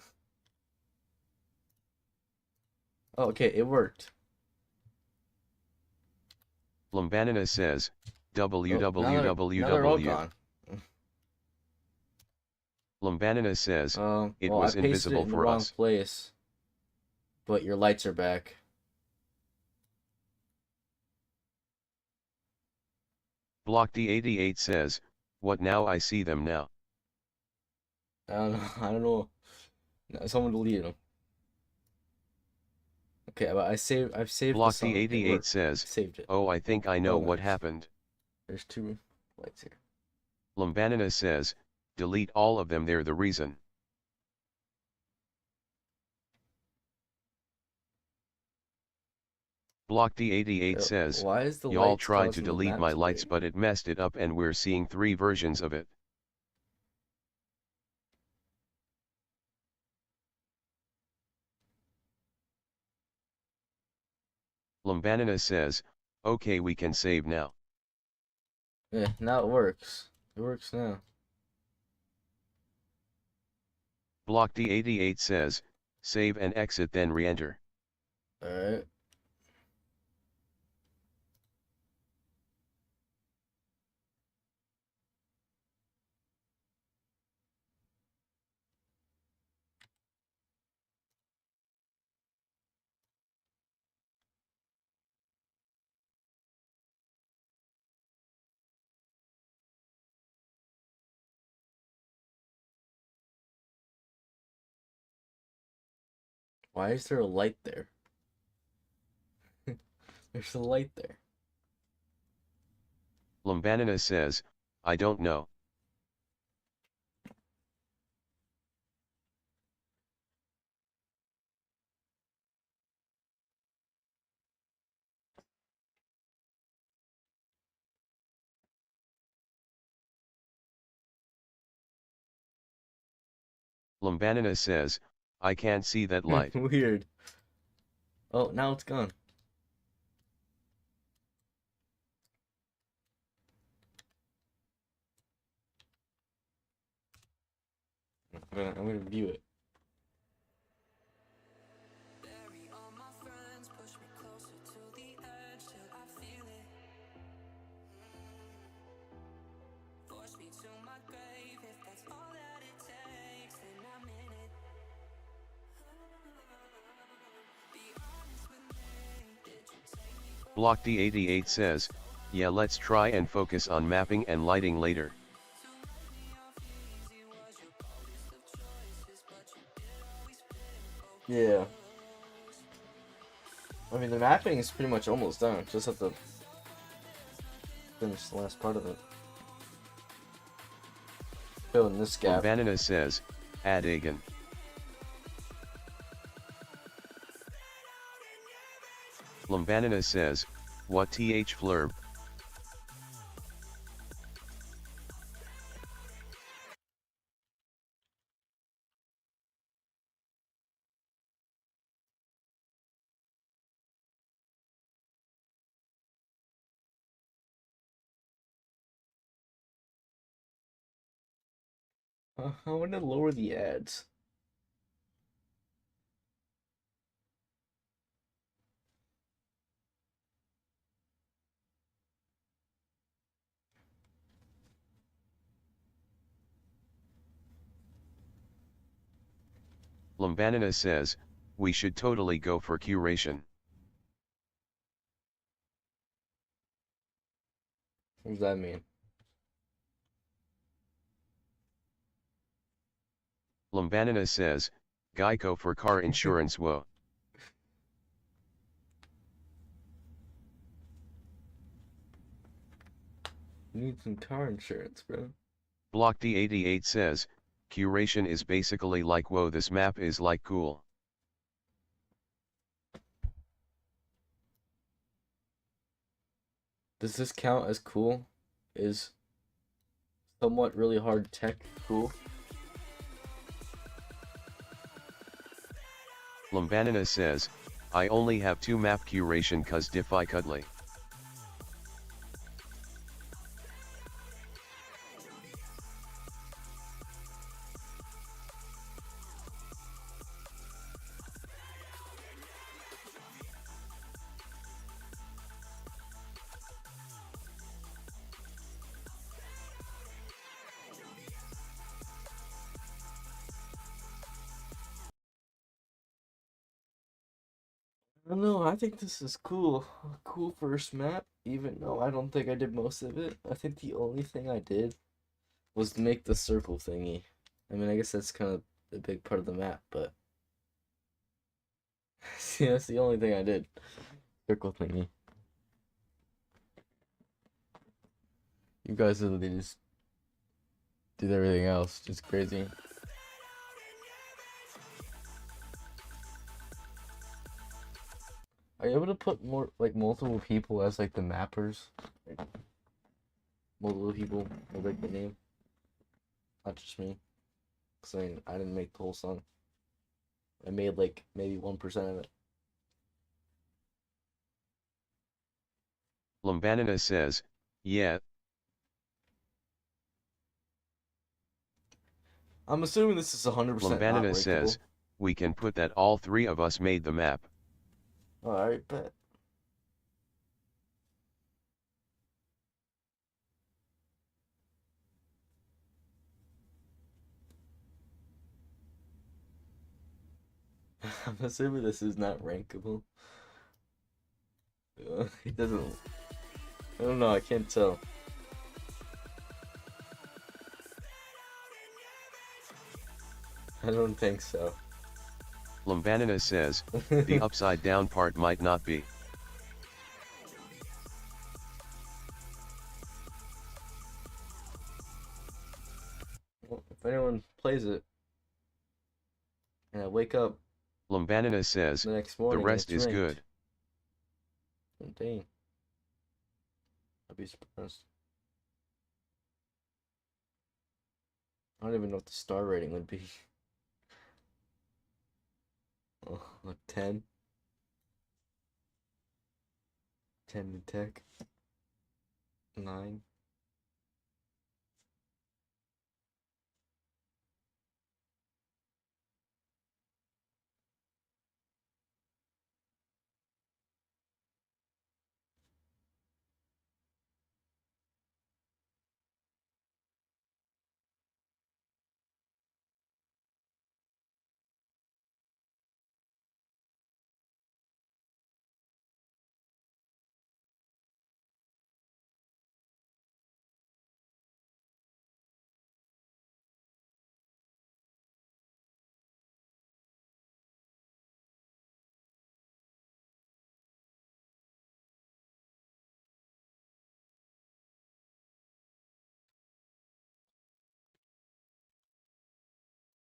Oh, okay, it worked. Lumbanina says, Oh, now they're all www. gone. Lumbanina says, it Well, I was pasted it invisible in the for wrong us. place, but your lights are back. Block D88 says, what now? I see them now. I don't know. I don't know. No, someone deleted them. Okay, but I've saved the Block song. It D88 worked. says, Saved it. oh, I think I know Oh, what nice. happened. There's two lights here. Lumbanina says, delete all of them, they're the reason. Block D88 says, Why is the y'all lights tried to causing the delete map my to lights lag? but it messed it up and we're seeing 3 versions of it. Lumbanina says, okay, we can save now. Yeah, now it works. It works now. Block D88 says, save and exit then re-enter. Alright. Why is there a light there? There's a light there. Lumbanina says, I don't know. Lumbanina says, I can't see that light. Weird. Oh, now it's gone. I'm gonna view it. Bury all my friends, push me closer to the edge till I feel it. Block D88 says, yeah, let's try and focus on mapping and lighting later. Yeah. I mean, the mapping is pretty much almost done. Just have to finish the last part of it. Fill in this gap. Lambanina says, add again. Lambanina says, what th flurb? I want to lower the ads. Lambanina says, we should totally go for curation. What does that mean? Lambanina says, Geico for car insurance whoa. You need some car insurance, bro. Block D88 says, curation is basically like whoa, this map is like cool. Does this count as cool? Is somewhat really hard tech cool? Lambanina says, I only have 2 map curation cause defy cuddly. I don't know, I think this is cool. A cool first map, even though I don't think I did most of it. I think the only thing I did was to make the circle thingy. I mean, I guess that's kind of a big part of the map, but see, that's the only thing I did. Circle thingy. You guys literally just did everything else. Just crazy. Are you able to put more, like, multiple people as, like, the mappers? Like, multiple people with, like, the name? Not just me. Because, I mean, I didn't make the whole song. I made, like, maybe 1% of it. Lambanina says, yeah. I'm assuming this is 100% not Lambanina rankable. says, we can put that all 3 of us made the map. Alright, bet. I'm assuming this is not rankable. It doesn't. I don't know, I can't tell. I don't think so. Lambanina says, the upside down part might not be. Well, if anyone plays it, and I wake up Lambanina says, the next the morning, rest and is it's ranked, good. then dang, I'd be surprised. I don't even know what the star rating would be. Oh, a 10? 10 in tech? 9?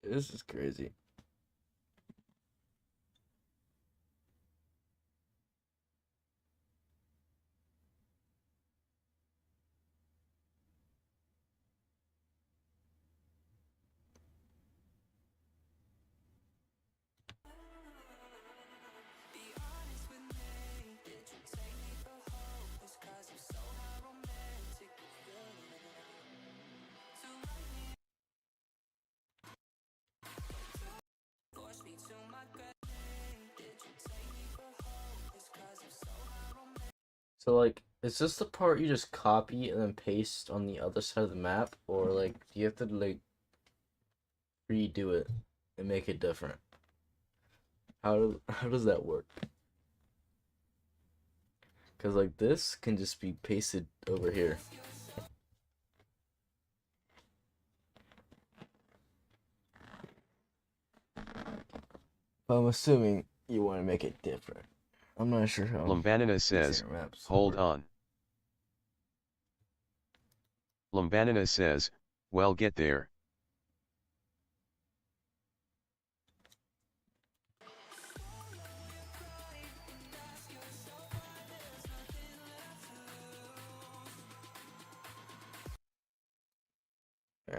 This is crazy. So like, is this the part you just copy and then paste on the other side of the map, or like, do you have to like redo it and make it different? How does that work? Because like this can just be pasted over here. But I'm assuming you want to make it different. I'm not sure how. Lumbanina says, Beatsaber maps hold work. on. Lumbanina says, well, get there.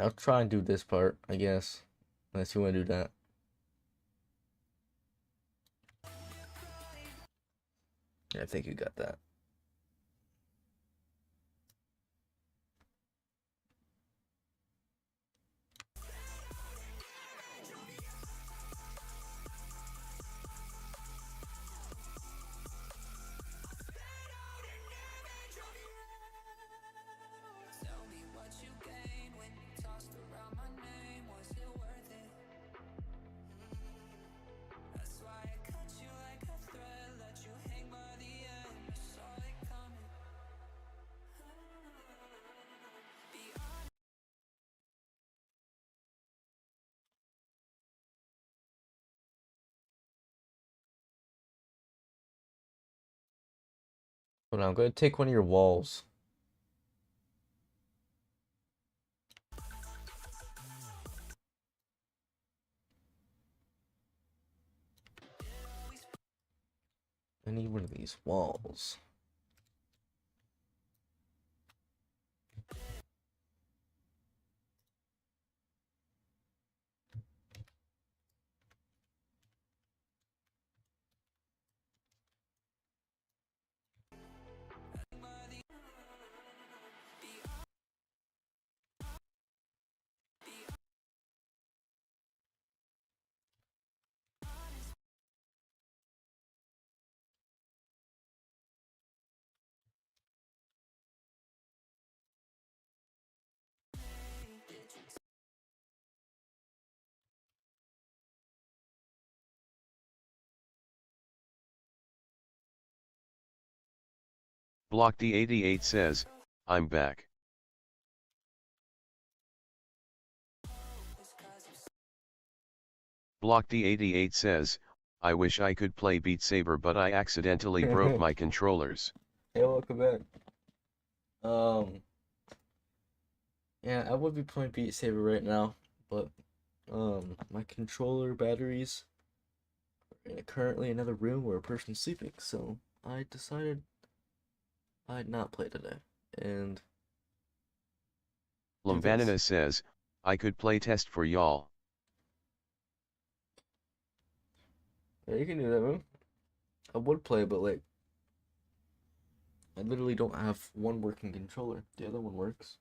I'll try and do this part, I guess. Unless you want to do that. Yeah, I think you got that. Hold on, I'm going to take one of your walls. I need one of these walls. Block D88 says, I'm back. Block D88 says, I wish I could play Beatsaber but I accidentally broke my controllers. Hey, welcome back. Yeah, I would be playing Beat Saber right now, but my controller batteries are in currently another room where a person's sleeping, so I decided I'd not play today. And do this. Lumbanina says, I could play test for y'all. Yeah, you can do that, man. I would play, but like, I literally don't have one working controller. The other one works.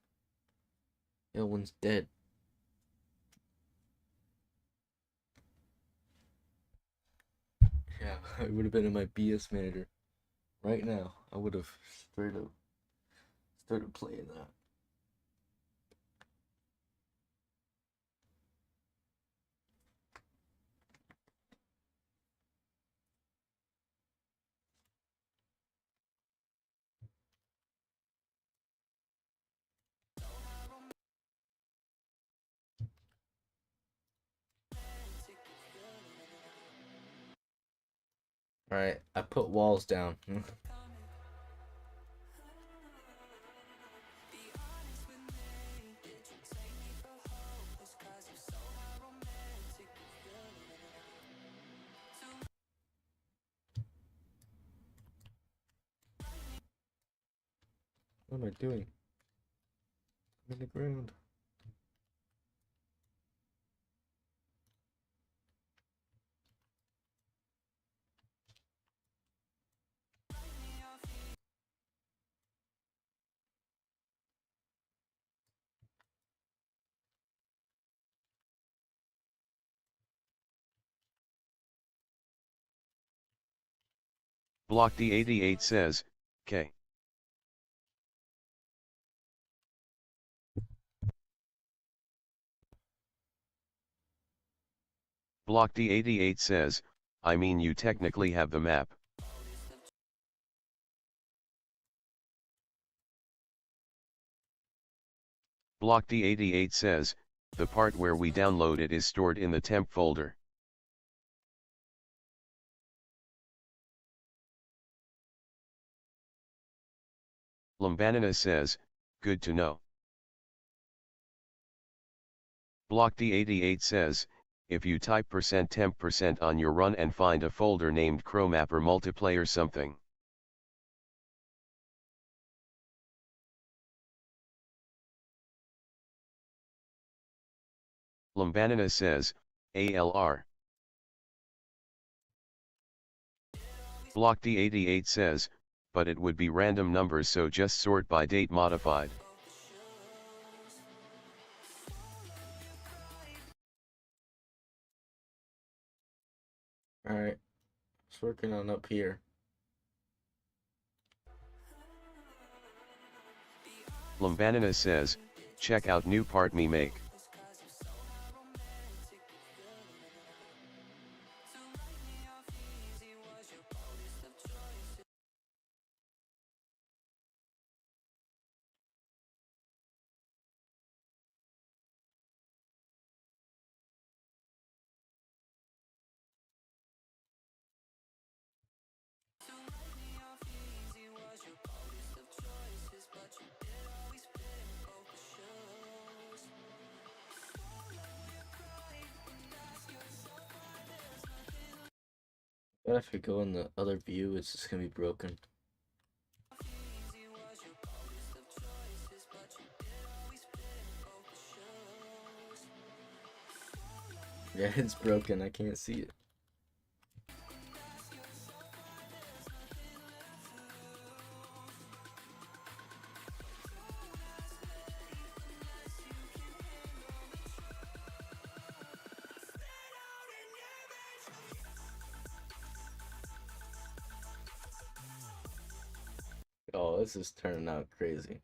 The other one's dead. Yeah, I would have been in my BS manager right now. I would have straight up started playing that. All right, I put walls down. What am I doing? I'm in the ground. Block D88 says, K. Block D88 says, I mean you technically have the map. Block D88 says, the part where we download it is stored in the temp folder. Lambanana says, good to know. Block D88 says, if you type %temp% on your run and find a folder named Chromapper multiplayer something. Lambanana says, ALR. Block D88 says, but it would be random numbers so just sort by date modified. Alright. It's working on up here. Lambanana says, check out new part me make. But if we go in the other view, it's just gonna be broken. Yeah, it's broken. I can't see it. Oh, this is turning out crazy.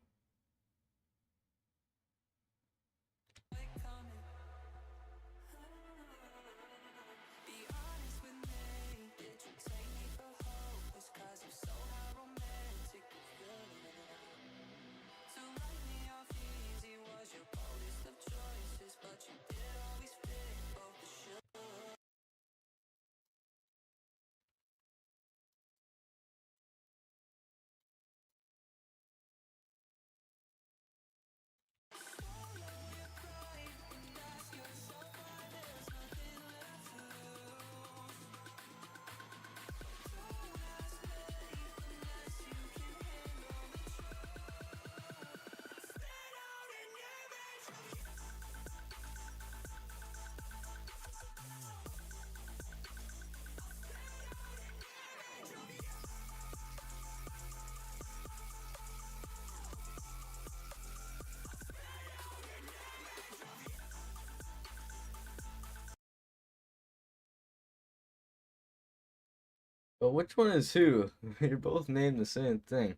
But which one is who? You're both named the same thing.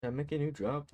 Can I make a new drop?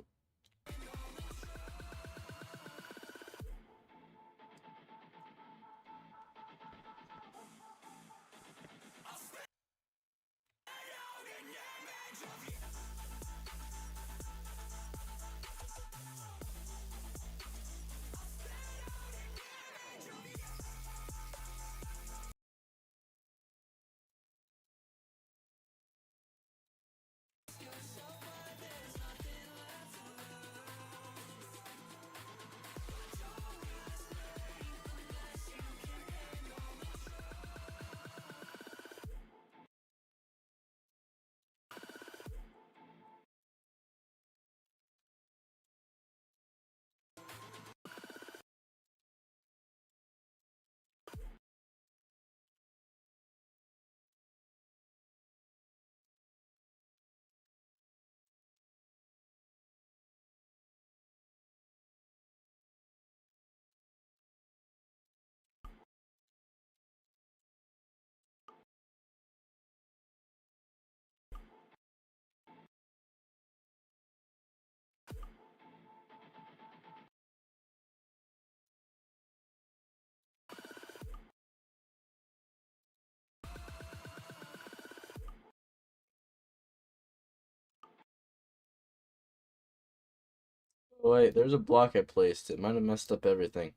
Oh, wait, there's a block I placed. It might have messed up everything.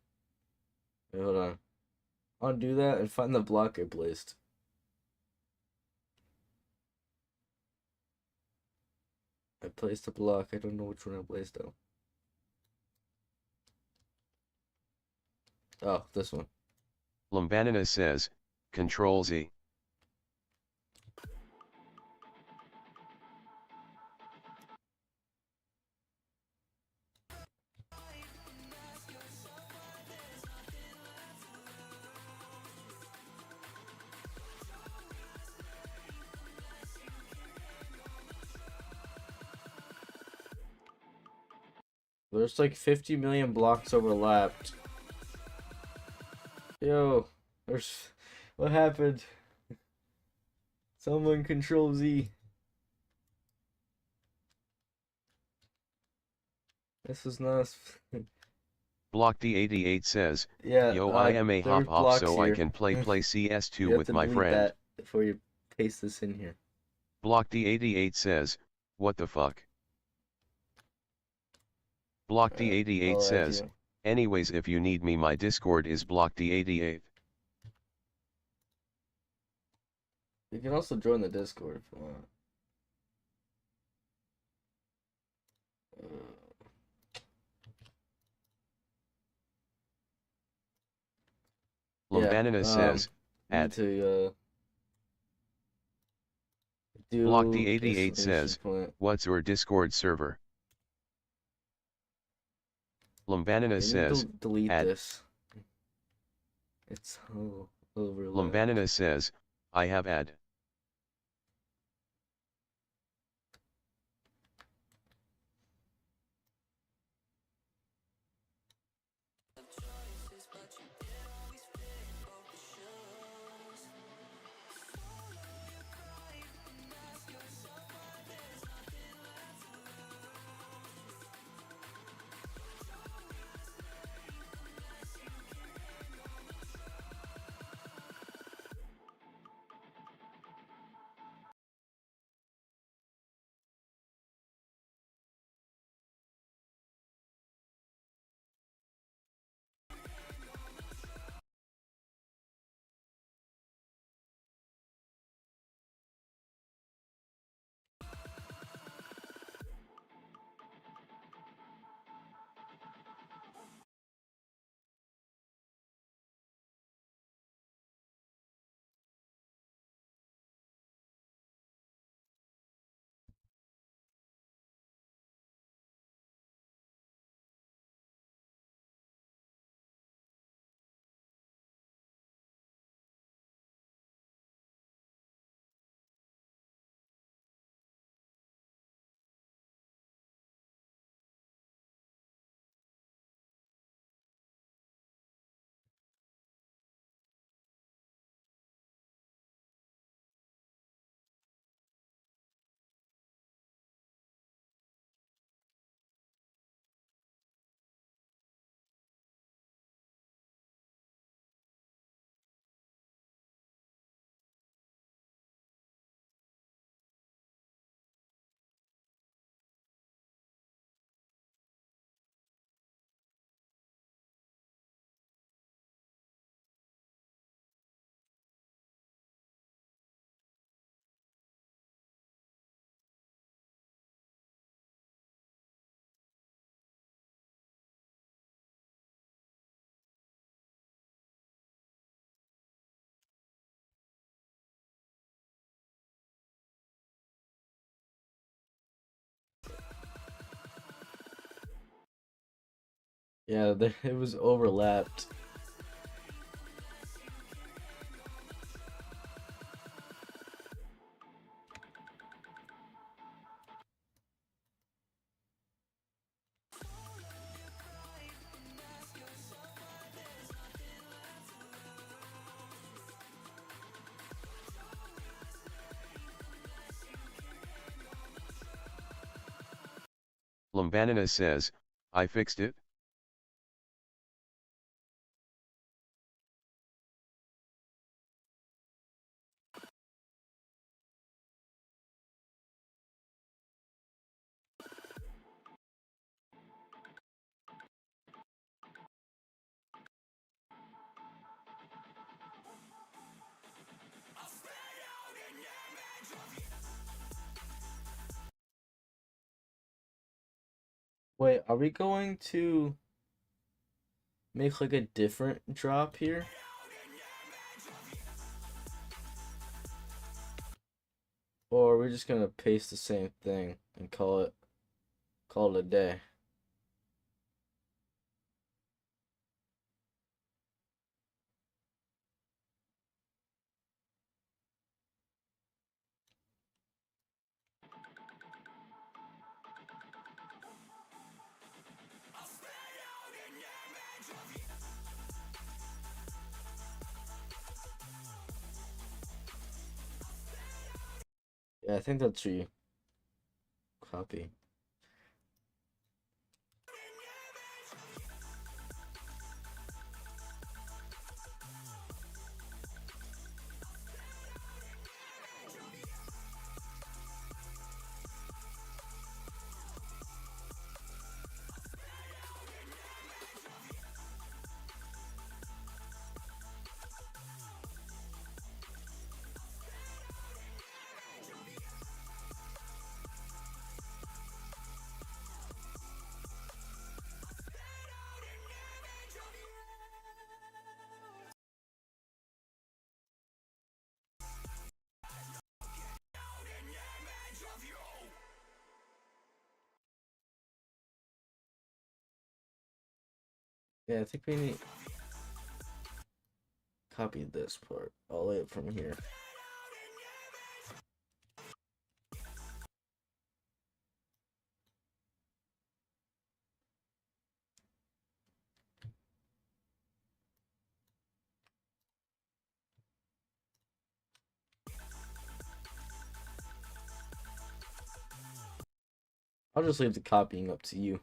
Wait, hold on. Undo that and find the block I placed. I placed a block. I don't know which one I placed though. Oh, this one. Lumbanina says, Control Z. There's like 50 million blocks overlapped. Yo, there's... What happened? Someone control Z. This is not... Block D88 says, Yeah, Yo, I am a there's hop blocks so I here. can play You CS2 have with to my delete friend. that before you paste this in here. Block D88 says, what the fuck? Block D88 I'll add says, you. anyways if you need me my Discord is Block D88. You can also join the Discord if you want. Lumbanina says, need add. to do Block exclamation D88 says, point. what's your Discord server? Lumbanina You need says, to delete add. this. It's so overlapped. Lumbanina says, I have add. Yeah, it was overlapped. Lambanina says, I fixed it. Wait, are we going to make like a different drop here? Or are we just gonna paste the same thing and call it a day? Yeah, I think that's you. Copy. Yeah, I think we need copy this part all the way up from here. I'll just leave the copying up to you.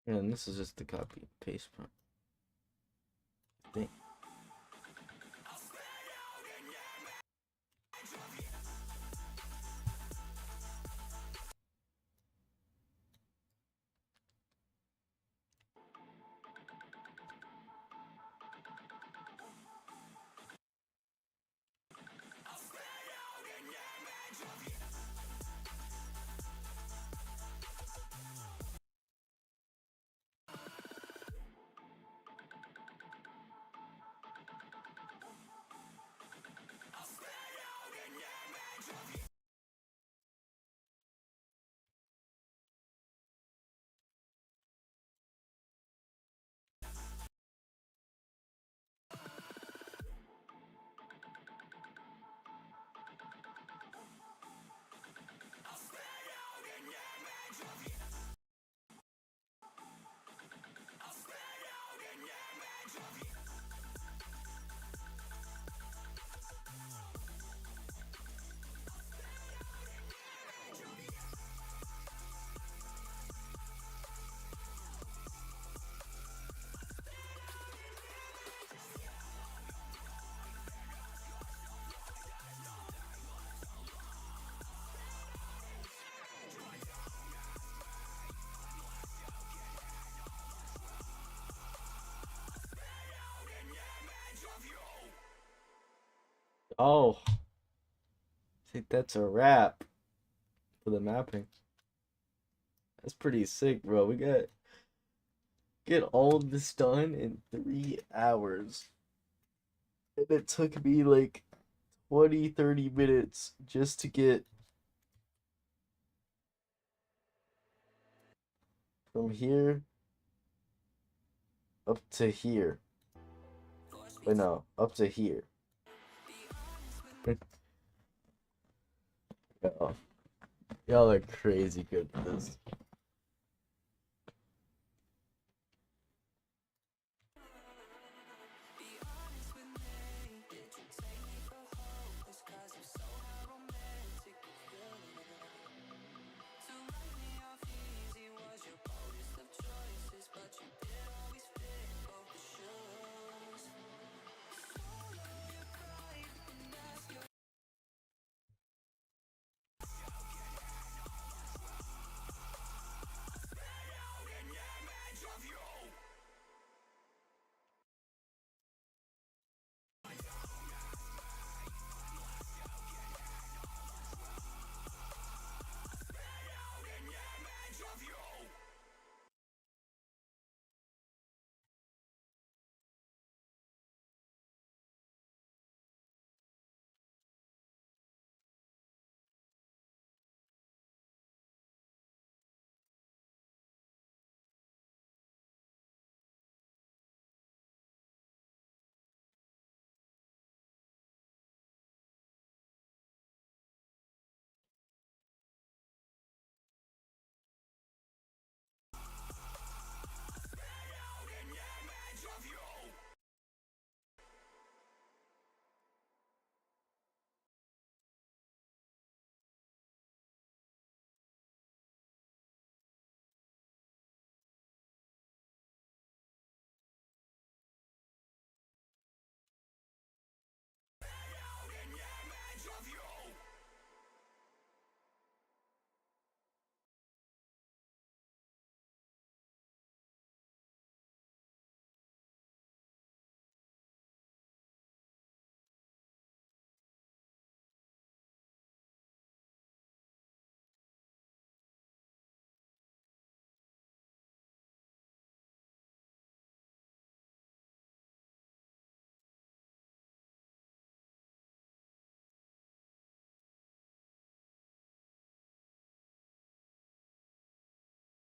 And this is just the copy paste part. I think. Oh, I think that's a wrap for the mapping. That's pretty sick, bro. We got get all this done in 3 hours. And it took me like 20, 30 minutes just to get from here up to here. Wait, no, up to here. Y'all, y'all are crazy good at this.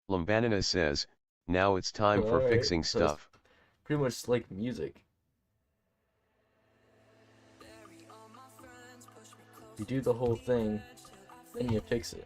Lumbanina says, now it's time for Alright, fixing so it's stuff. pretty much like music. You do the whole thing, then you fix it.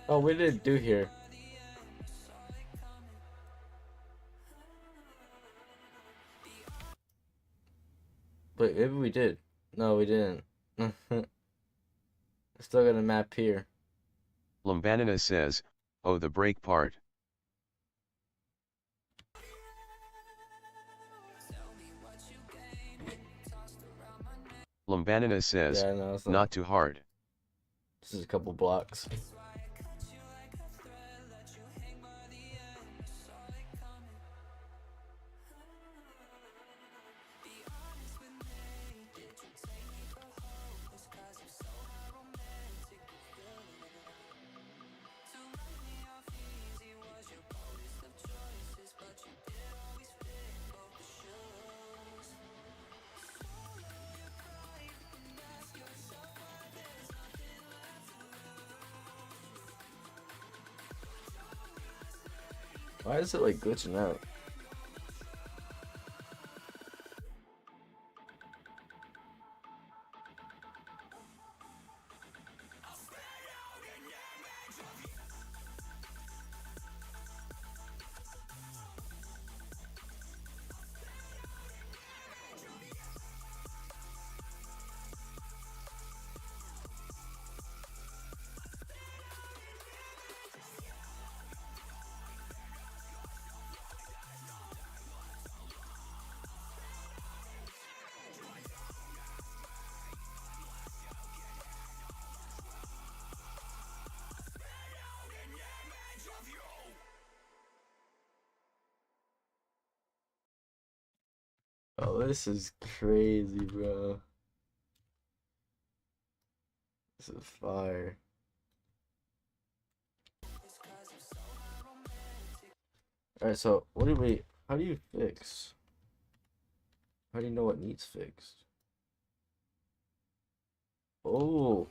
Oh, we didn't do here. Wait, maybe we did. No, we didn't. Still got a map here. Lumbanina says, oh the break part. Lumbanina says, Yeah, no, it's not. not too hard. This is a couple blocks. Why is it like glitching out? Oh, this is crazy, bro. This is fire. Alright, so what do we, how do you fix? How do you know what needs fixed? Oh,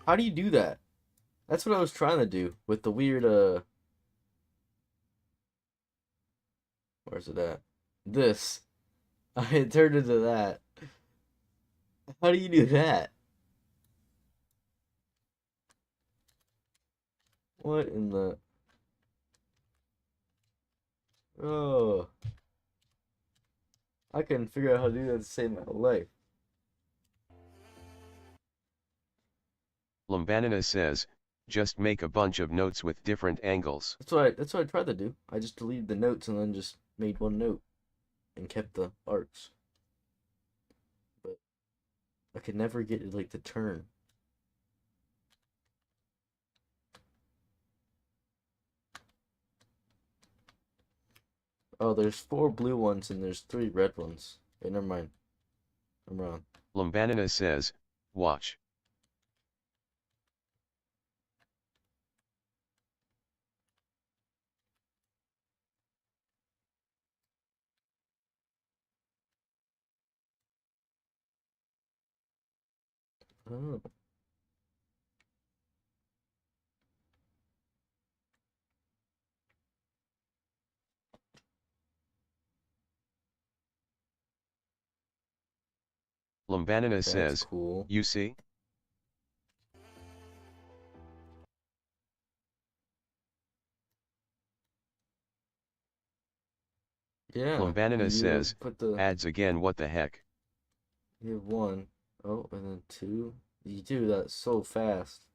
how do you do that? That's what I was trying to do with the weird, where's it at? This. I turned into that. How do you do that? What in the... Oh, I couldn't figure out how to do that to save my life. Lumbanina says, just make a bunch of notes with different angles. That's what I tried to do. I just deleted the notes and then just made one note and kept the arcs. But I could never get it like to turn. Oh, there's 4 blue ones and there's 3 red ones. Wait, never mind. I'm wrong. Lumbanina says, watch. Oh. Lumbanina That's says, cool. you see? Yeah, Lumbanina you says, put the... ads again, what the heck? You have 1. Oh, and then 2. You do that so fast.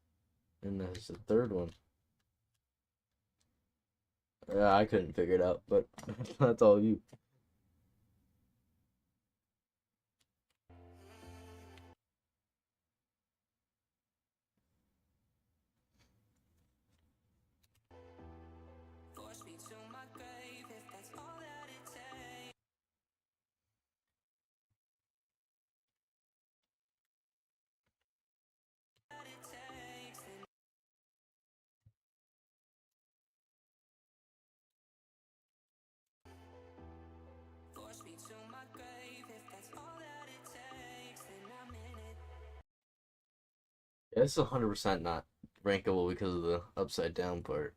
And there's the 3rd one. Yeah, I couldn't figure it out, but that's all you. Force me to my grave if that's all that it takes. Force me to my grave if that's all that it takes. Then I'm in it. Yeah, it's 100% not rankable because of the upside down part.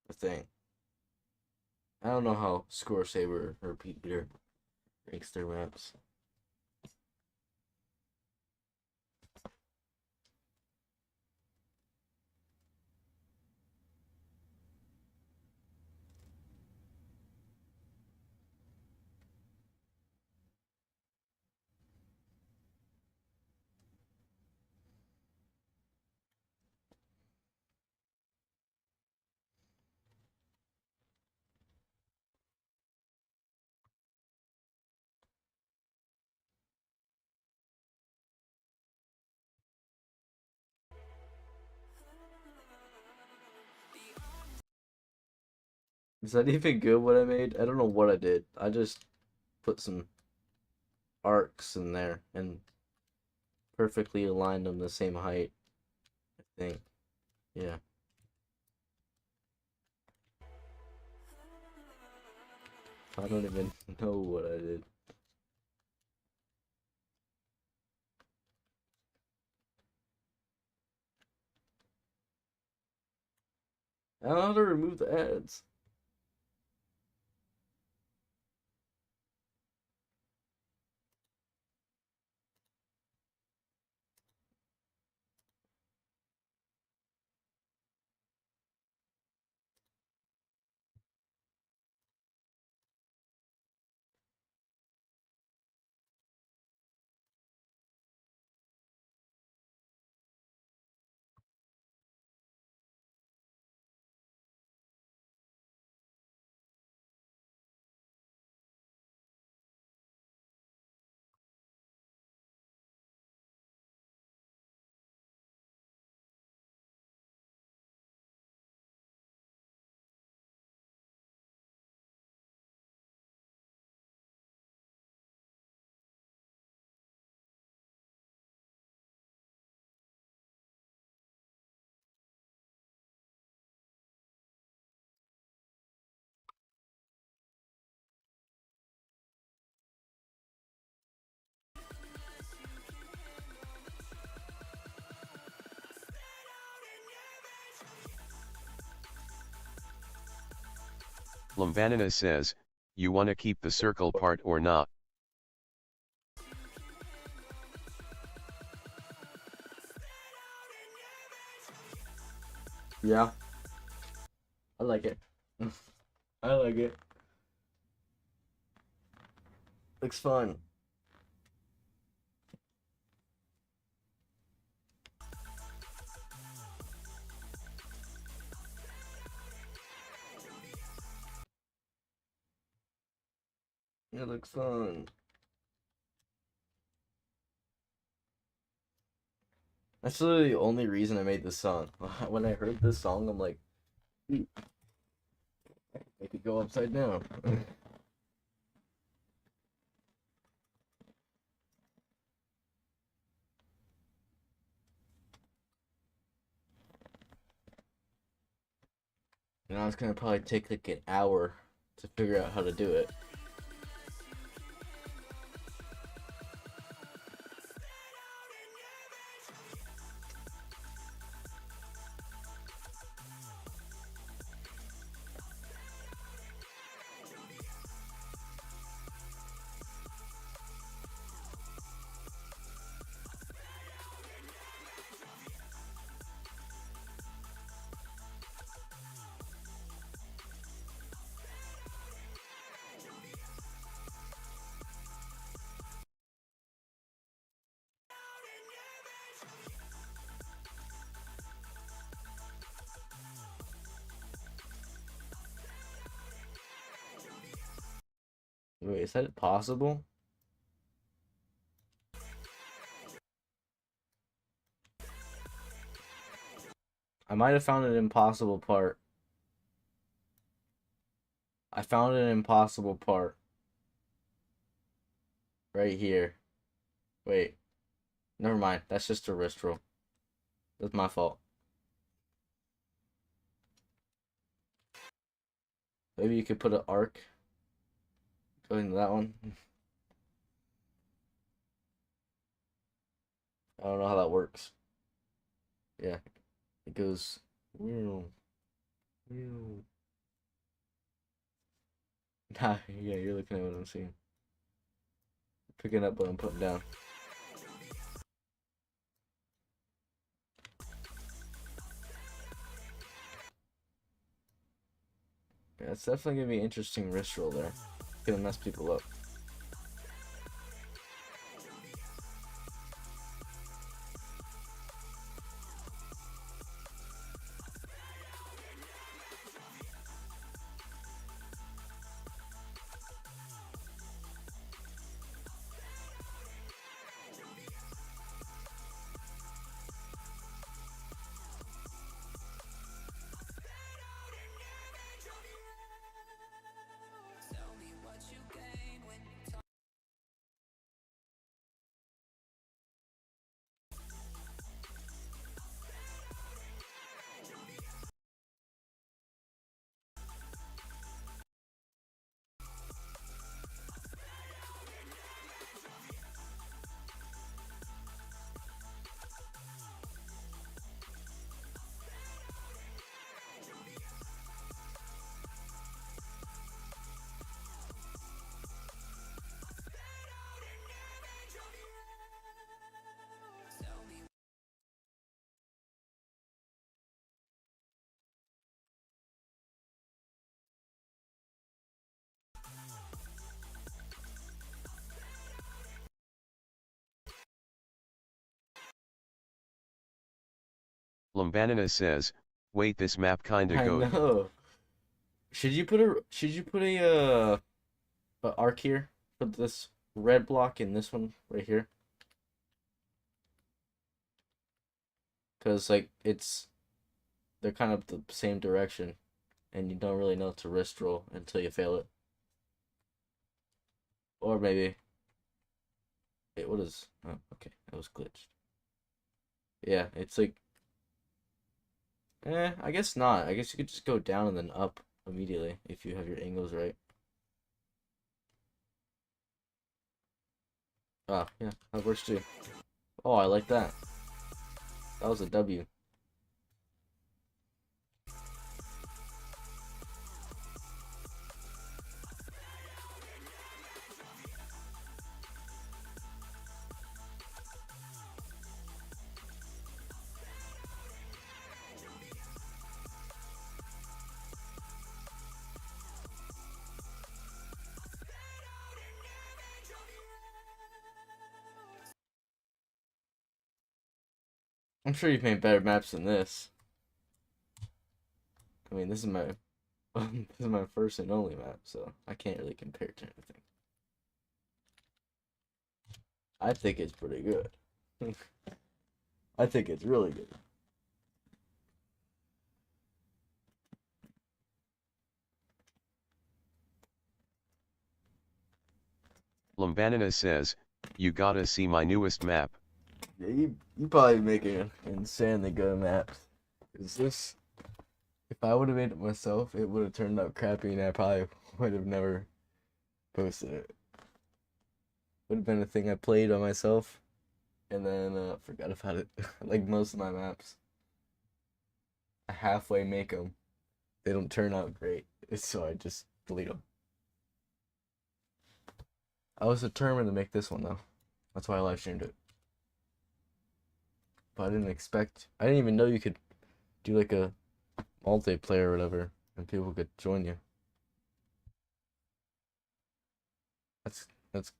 The thing. I don't know how Score Saber or Pete Beater ranks their maps. Is that even good what I made? I don't know what I did. I just put some arcs in there and perfectly aligned them the same height, I think. Yeah. I don't even know what I did. I don't know how to remove the ads. Lumbanina says, you wanna keep the circle part or not? Yeah. I like it. I like it. Looks fun. It looks fun. That's literally the only reason I made this song. When I heard this song, I'm like, "Hmm, I could go upside down." Now it's gonna probably take like an hour to figure out how to do it. Wait, is that possible? I might have found an impossible part. I found an impossible part. Right here. Wait. Never mind. That's just a wrist roll. That's my fault. Maybe you could put an arc going to that one. I don't know how that works. Yeah. It goes. Nah, yeah, you're looking at what I'm seeing. Picking up what I'm putting down. Yeah, it's definitely gonna be an interesting wrist roll there. Gonna mess people up. Tell me what you gain when Lumbanina says, wait, this map kinda I goat. know. Should you put a arc here for this red block and this one right here? Because like they're kind of the same direction, and you don't really know to wrist roll until you fail it. Or maybe what is? Oh, okay, that was glitched. Yeah, it's like, I guess not. I guess you could just go down and then up immediately if you have your angles right. Ah, yeah, that works too. Oh, I like that. That was a W. I'm sure you've made better maps than this. I mean, this is my this is my first and only map, so I can't really compare it to anything. I think it's pretty good. I think it's really good. Lumbanina says, you gotta see my newest map. Yeah, you probably making insanely good maps. Is this? If I would have made it myself, it would have turned out crappy, and I probably would have never posted it. Would have been a thing I played on myself, and then forgot about it. Like most of my maps, I halfway make them. They don't turn out great, so I just delete them. I was determined to make this one though. That's why I live streamed it. But I didn't even know you could do like a multiplayer or whatever, and people could join you. That's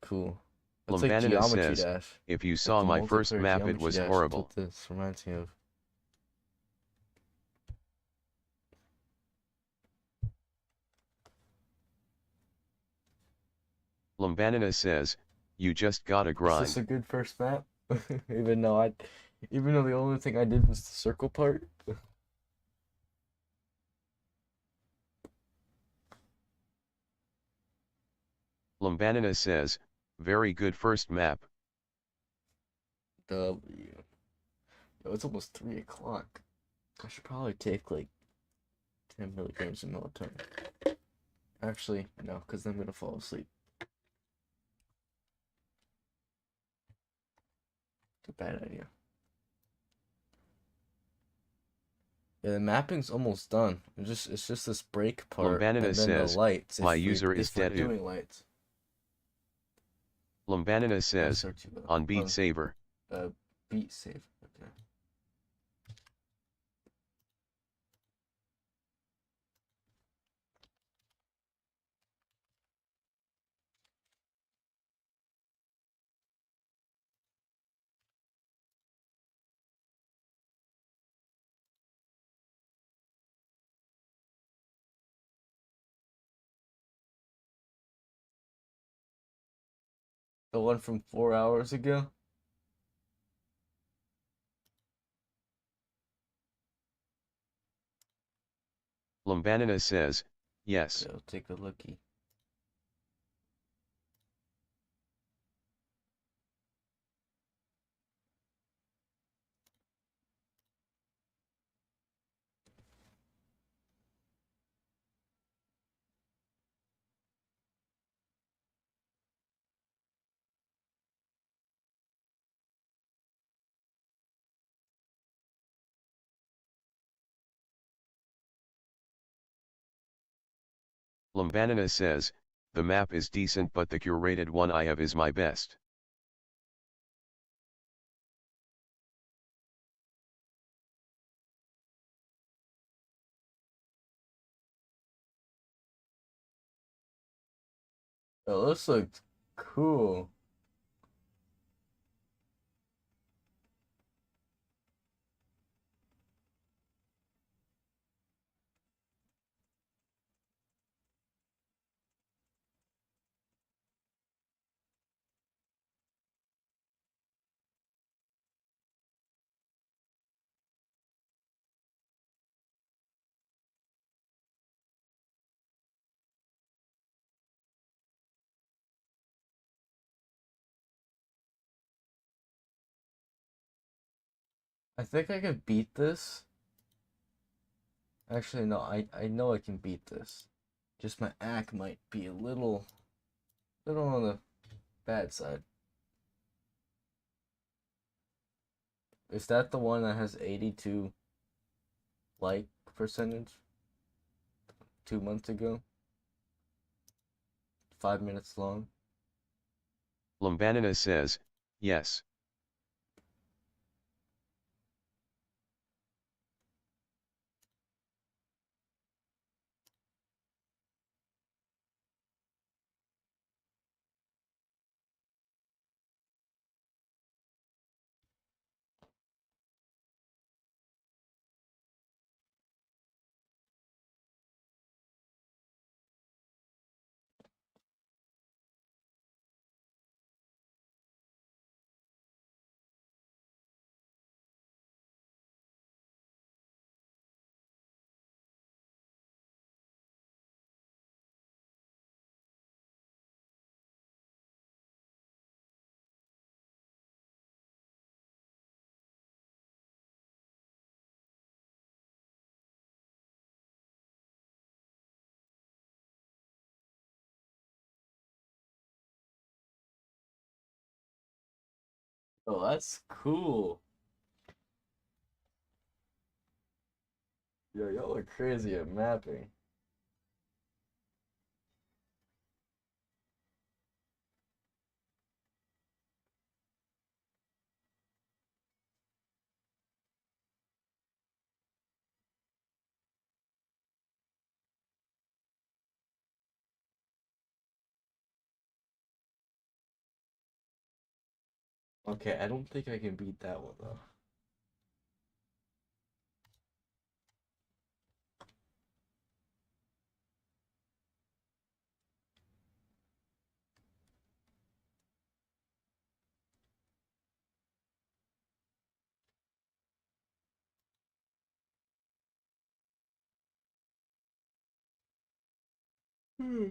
cool. That's like Lumbanina Geometry says, Dash. if you Like saw the my first multiplayer map, it Geometry was Dash. horrible. That's what this reminds me of. Lumbanina says, you just gotta Is grind. this a good first map? even though I, even though the only thing I did was the circle part. Lumbanina says, very good first map. W. Yo, it's almost 3 o'clock. I should probably take like 10 milligrams of melatonin. Actually, no, because I'm gonna fall asleep. It's a bad idea. Yeah, the mapping's almost done. It's just this break part, Lumbanina and then the says, lights. my user is if we're dead. doing lights. Lumbanina I says, search you on Beatsaber. Beatsaber. Okay. The one from 4 hours ago. Lumbanina says, yes. So take a lookie. Lumbanina says, the map is decent but the curated one I have is my best. Oh, this looks cool. I think I could beat this. Actually, no, I know I can beat this. Just my act might be a little on the bad side. Is that the one that has 82 like percentage 2 months ago? 5 minutes long. Lumbanina says, yes. Oh, that's cool. Yo, y'all are crazy at mapping. Okay, I don't think I can beat that one though. Hmm.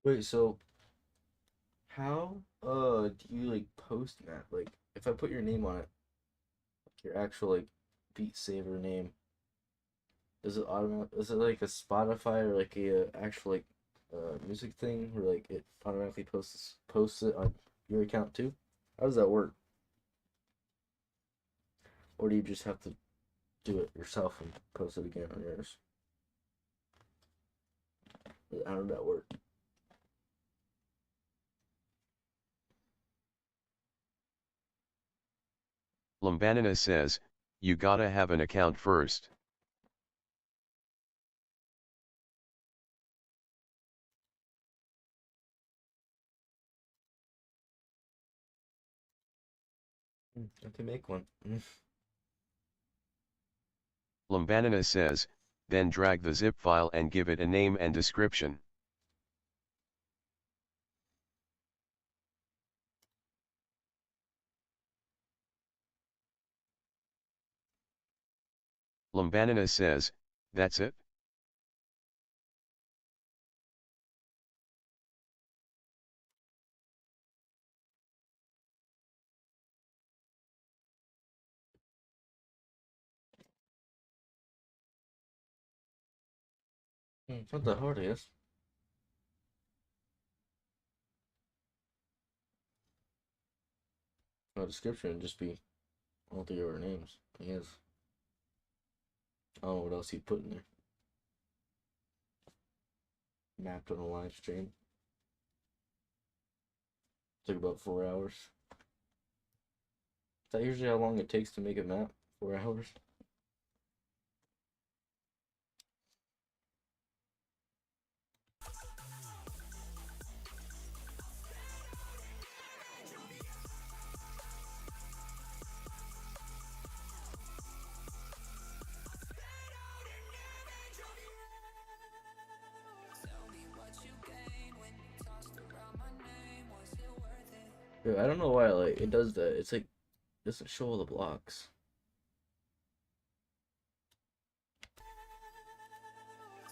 Wait, so how do you like post map? Like if I put your name on it, like your actual like Beatsaber name, does it automatic is it like a Spotify or like a actual like music thing where like it automatically posts it on your account too? How does that work? Or do you just have to do it yourself and post it again on yours? How did that work? Lumbanina says, you gotta have an account first. I can make one. Lumbanina says, then drag the zip file and give it a name and description. Lumbanina says, that's it? It's not that hard, I guess. No description would just be all three of our names, I guess. I don't know what else you put in there. Mapped on a live stream. Took about 4 hours. Is that usually how long it takes to make a map? 4 hours? I don't know why like it does that. It's like it doesn't show all the blocks.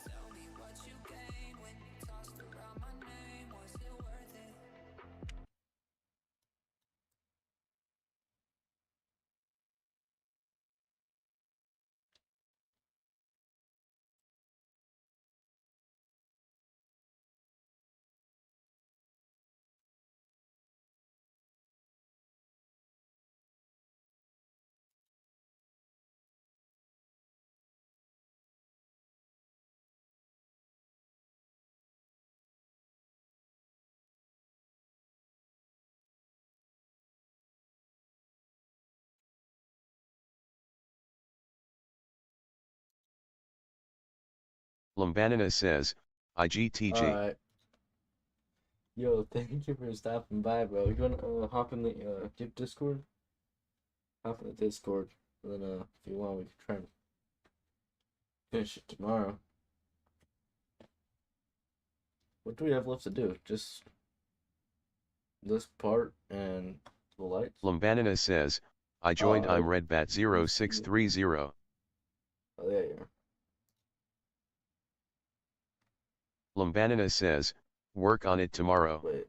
Tell me what you gained when you tossed around my name. Was it worth it? Lumbanina says, IGTG. Alright. Yo, thank you for stopping by, bro. You wanna hop in the Discord? Hop in the Discord. And then if you want we can try and finish it tomorrow. What do we have left to do? Just this part and the lights? Lumbanina says, I joined I'm Redbat0630. Oh, there you are. Lumbanina says, work on it tomorrow. Wait.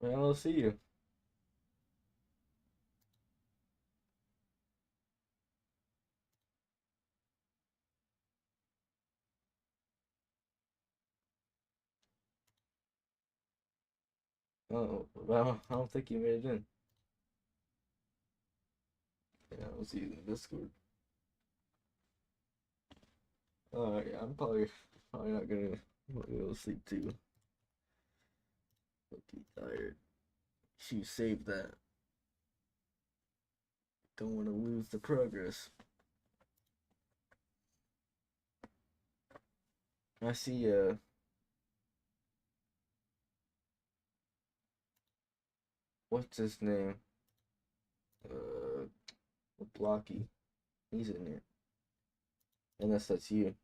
Well, I'll see you. Oh, well, I don't think you made it in. Yeah, I'll see you in the Discord. Yeah, I'm probably not gonna go to sleep too. Look, tired. She saved that. Don't want to lose the progress. I see what's his name? Uh Blocky. He's in there. Unless that's you.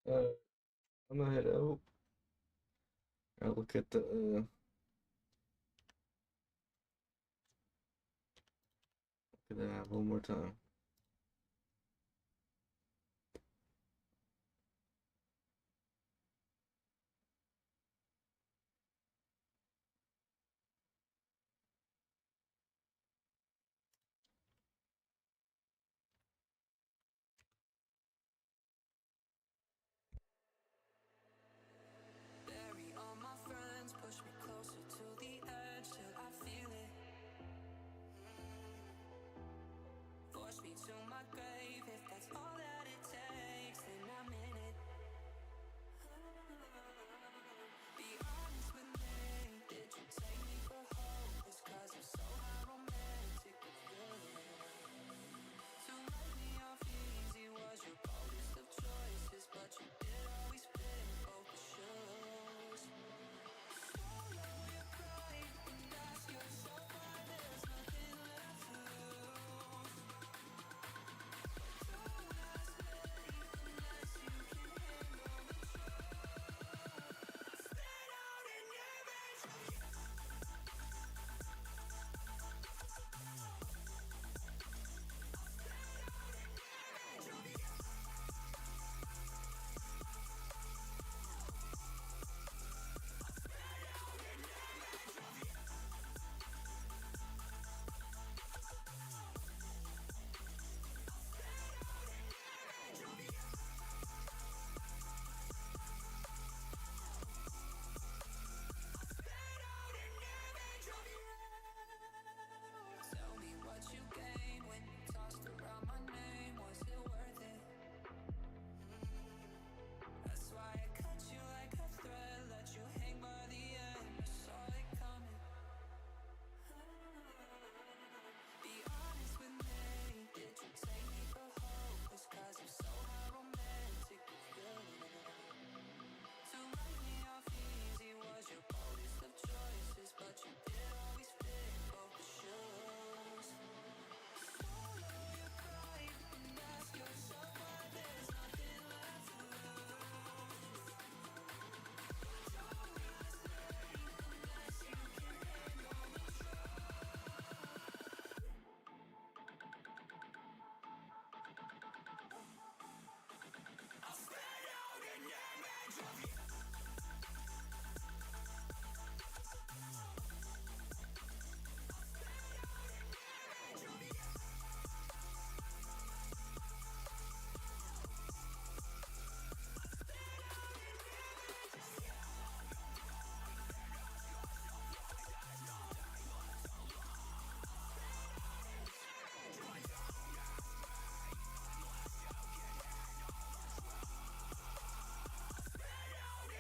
Uh I'm gonna head out. I'll look at the look at that one more time. Bury all my friends, push me closer to the edge till I feel it. Force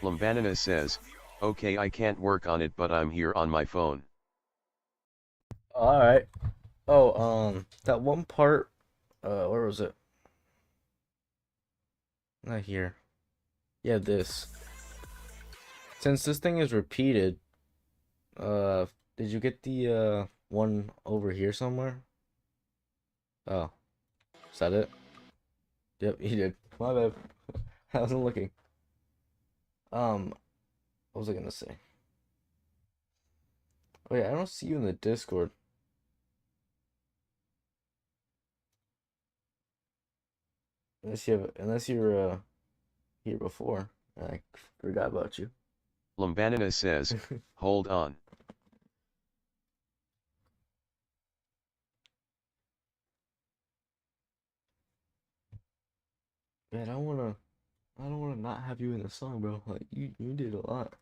Lumbanina says, okay, I can't work on it, but I'm here on my phone. All right. Oh, that one part. Where was it? Not here. Yeah, this. Since this thing is repeated, uh, did you get the one over here somewhere? Oh, is that it? Yep, he did. My bad. I wasn't looking. What was I gonna say? Oh yeah, I don't see you in the Discord. Unless you're here before. I forgot about you. Lumbanina says, hold on. Man, I don't wanna not have you in the song, bro. Like you did a lot.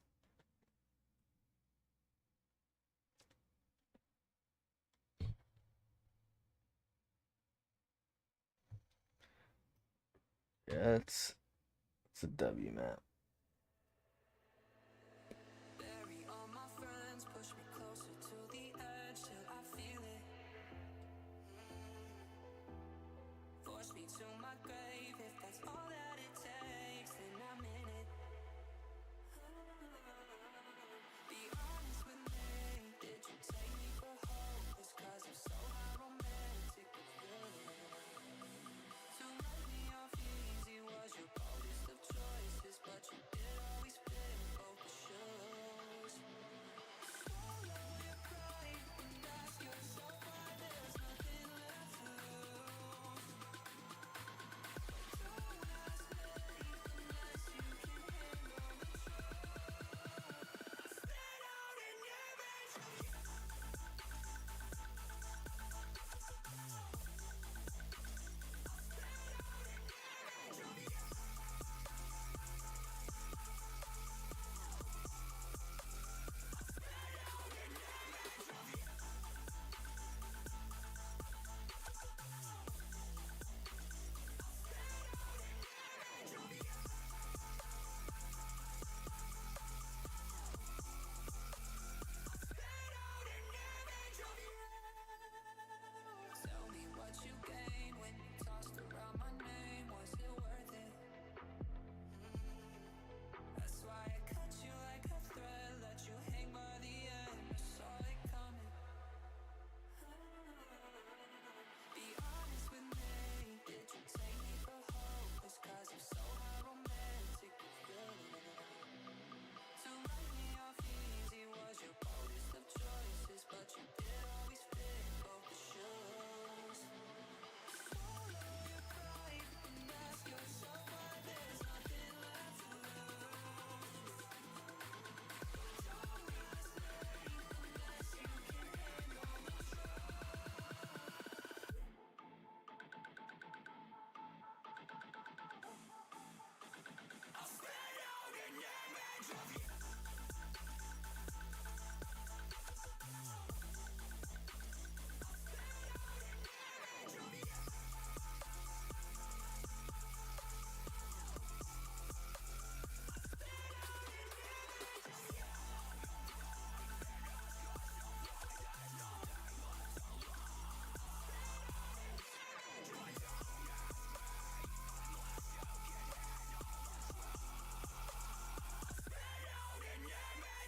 Yeah, it's a W, man. Bury all my friends, push me closer to the edge till I feel it. Force me to my grave, if that's all that it takes, then I'm in it. Be honest with me, did you take me for hopeless? Cause if so, how romantic of you. To write me off easy was your boldest of choices, but you did always fit both the shoes. Swallow your pride and ask yourself why there's nothing left to lose. Don't ask me unless you can handle the truth. Spit out an image of you. Tell me what you gained when you tossed around my name. Was it worth it? That's why I cut you like a thread, let you hang by the end. I saw it coming. Be honest with me, did you take me for hopeless? Cause if so, how romantic of you. To write me off easy was your boldest of choices, but you did always fit both the shoes. Swallow your pride and ask yourself why there's nothing left to lose. Don't ask me unless you can handle the truth. I'll spit out an image of you.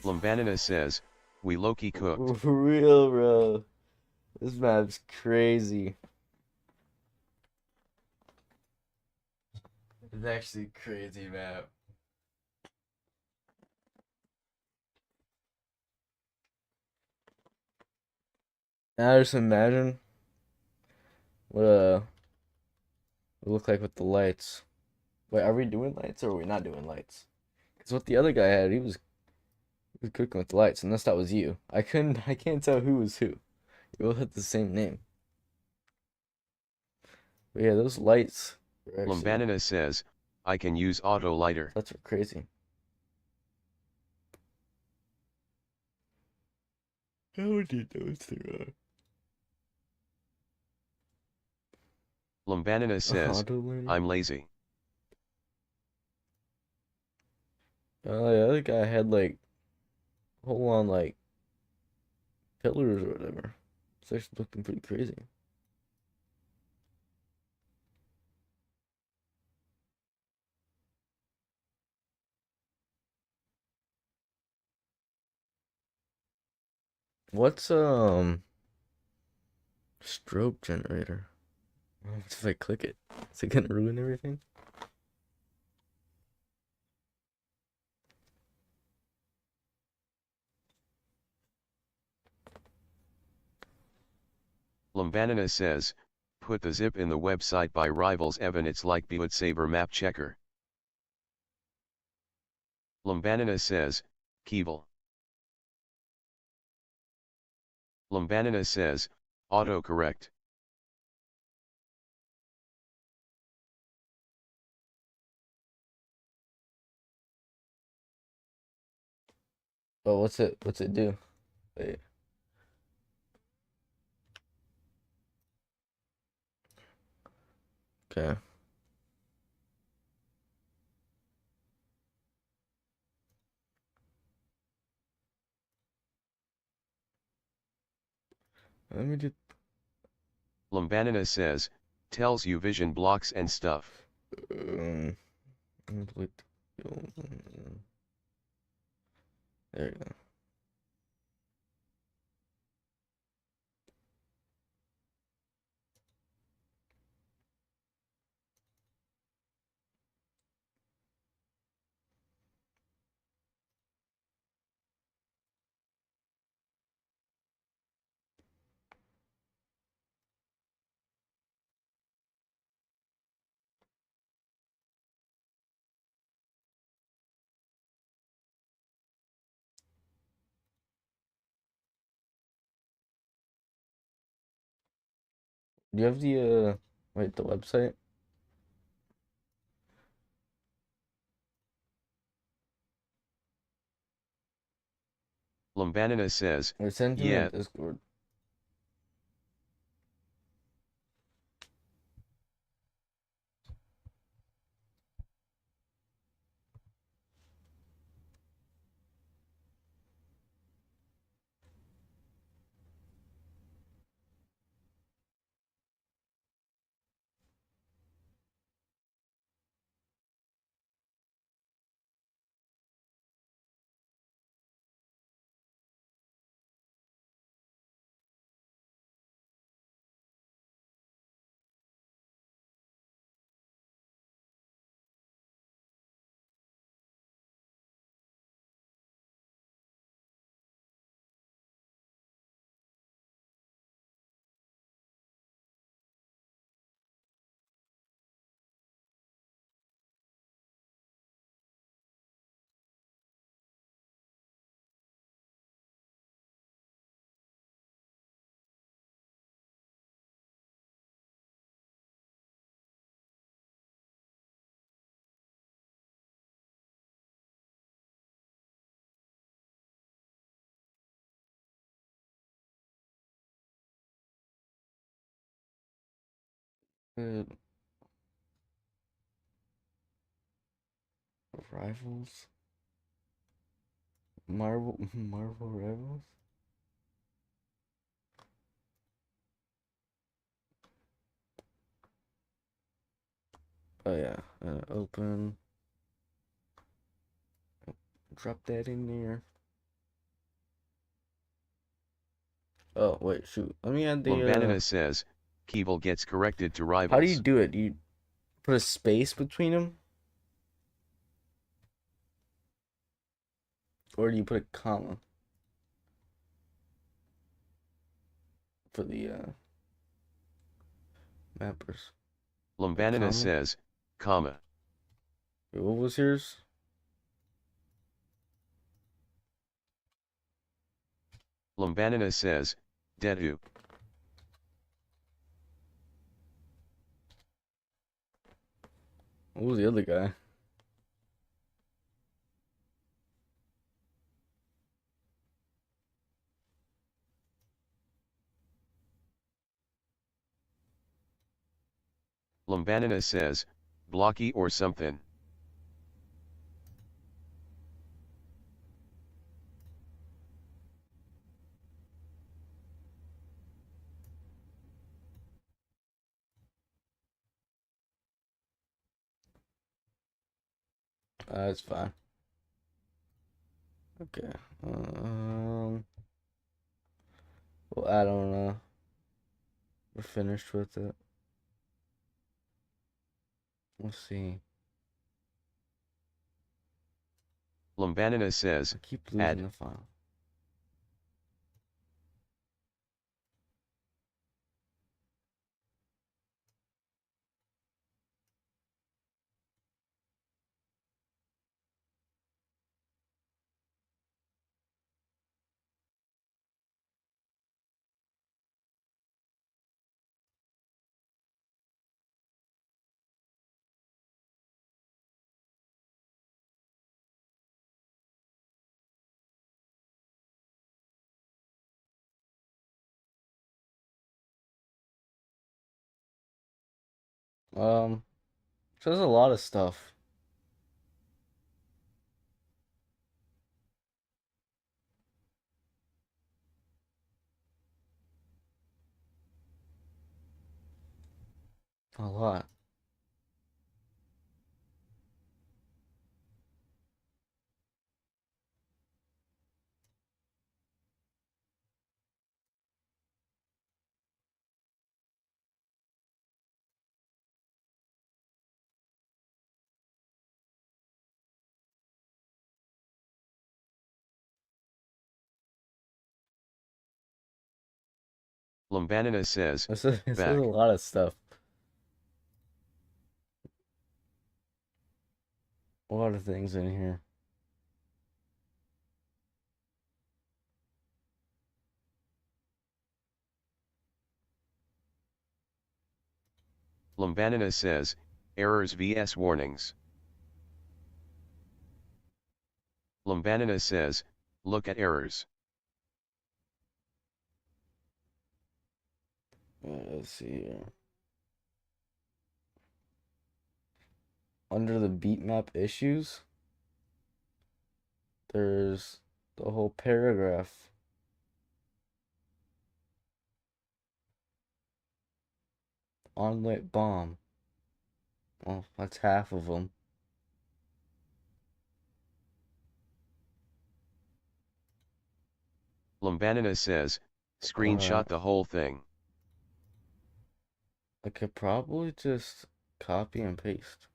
Lumbanina says, we low-key cooked. For real, bro. This map's crazy. It's actually a crazy map. Now just imagine what it look like with the lights. Wait, are we doing lights or are we not doing lights? Because what the other guy had, he was cooking with the lights, unless that was you. I can't tell who was who. You all had the same name. But yeah, those lights were actually, Lumbanina says, I can use auto lighter. that's crazy. How did those through? Lumbanina says, Auto lighter? I'm lazy. The other guy had like whole on like pillars or whatever. It's actually looking pretty crazy. What's strobe generator? What if I click it? Is it gonna ruin everything? Lambanina says, put the zip in the website by rivals Evan, it's like Beatsaber map checker. Lambanina says, Keeble. Lambanina says, autocorrect. Oh, what's it do? Wait. Okay. Let me do. Lambanina says, tells you vision blocks and stuff. Um, there you go. Do you have the wait, the website? Lambanina says, Or send to me on yeah, Discord. Uh, Rivals. Marvel Rivals. Oh yeah. Open. Drop that in there. Oh wait, shoot. Let me add the. Lambanina says, Keeble gets corrected to How do you rivals. do it? Do you put a space between them, or do you put a comma for the mappers? A Lambanina comma. says, comma. Wait, what was yours? Lambanina says, Dedu. What was the other guy? Lambanina says, blocky or something. It's fine. Okay. Well, I don't know. We're finished with it. Let's see. Lumbanina says, I keep losing add. the file. Um, says a lot of stuff. A lot. Lumbanina says, It says a back. lot of stuff. A lot of things in here. Lumbanina says, errors vs warnings. Lumbanina says, look at errors. Let's see here. Under the beat map issues, there's the whole paragraph. On-lit bomb. Well, that's half of them. Lumbanina says, Alright. screenshot the whole thing. I could probably just copy and paste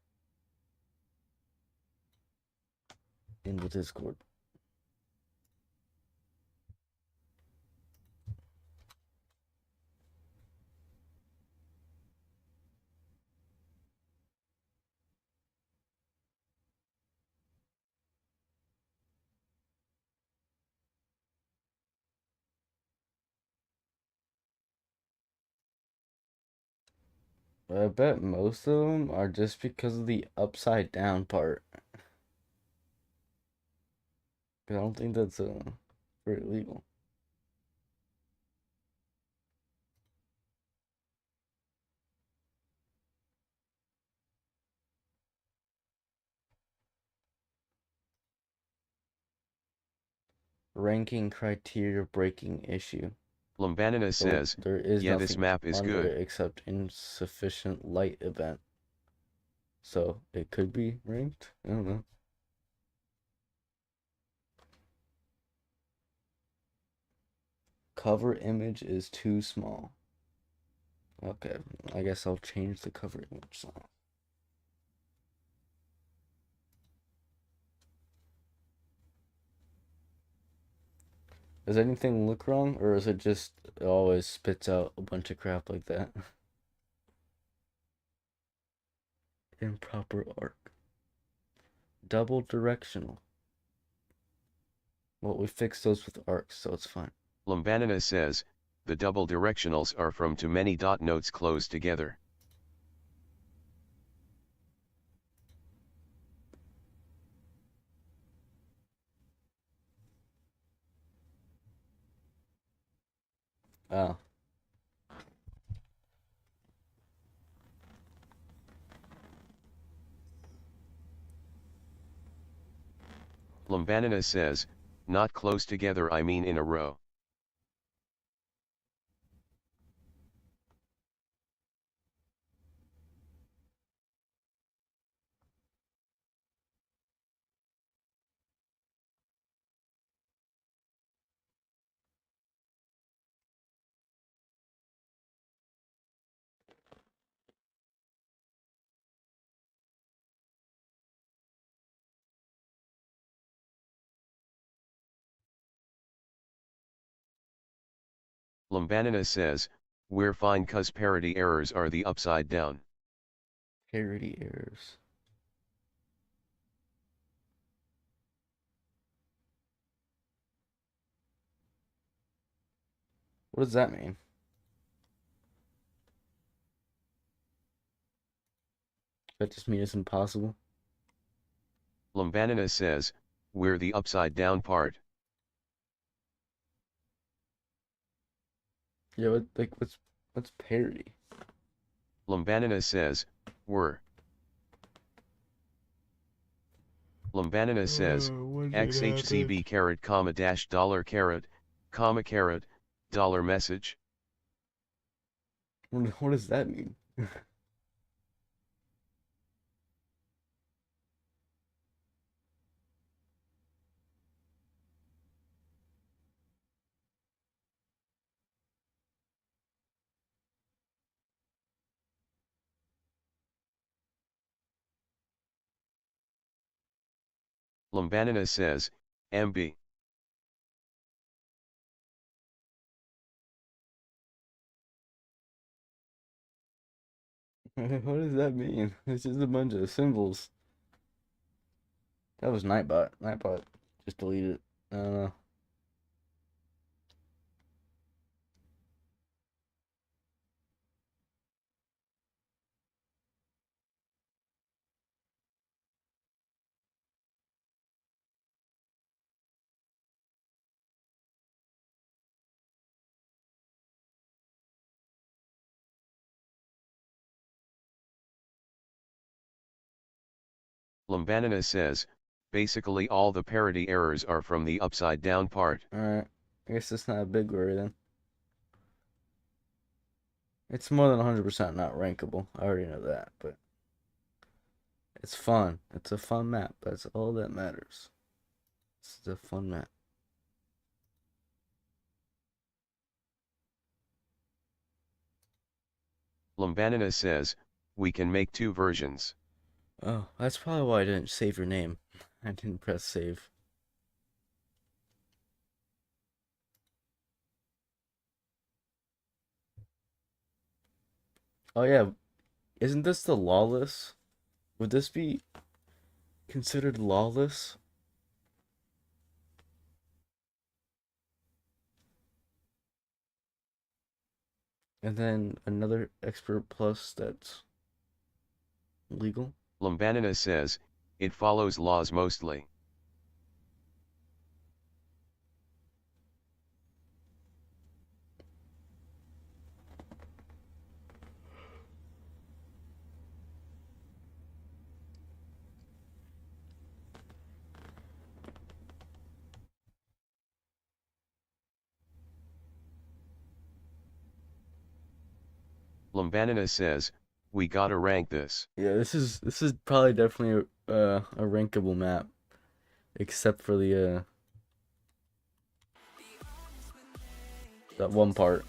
in the Discord. I bet most of them are just because of the upside down part. I don't think that's very legal. Ranking criteria breaking issue. Lumbanina So says, there is yeah, this nothing map is under good. it except insufficient light event. So it could be ranked. I don't know. Cover image is too small. Okay, I guess I'll change the cover image size. Does anything look wrong, or is it just it always spits out a bunch of crap like that? Improper arc. Double directional. Well, we fixed those with arcs, so it's fine. Lumbanina says, the double directionals are from too many dot notes closed together. Oh. Lumbanina says, not close together, I mean in a row. Lumbanina says, we're fine cuz parity errors are the upside down. Parity errors. What does that mean? That just mean it's impossible? Lumbanina says, we're the upside down part. Yeah, what's parity? Lumbanina says, we're. Lumbanina says, XHCB carat comma dash dollar carat, comma carat, dollar message. What does that mean? Lumbanina says, MB. What does that mean? It's just a bunch of symbols. That was Nightbot. Nightbot just deleted it. I don't know. Lumbanina says, basically all the parity errors are from the upside down part. Alright. I guess that's not a big worry then. It's more than 100% not rankable. I already know that, but it's fun. It's a fun map. That's all that matters. It's a fun map. Lumbanina says, we can make 2 versions. Oh, that's probably why I didn't save your name. I didn't press save. Oh yeah, isn't this the lawless? Would this be considered lawless? And then another expert plus that's legal? Lumbanina says, it follows laws mostly. Lumbanina says, we gotta rank this. Yeah, this is probably definitely a rankable map, except for the that one part.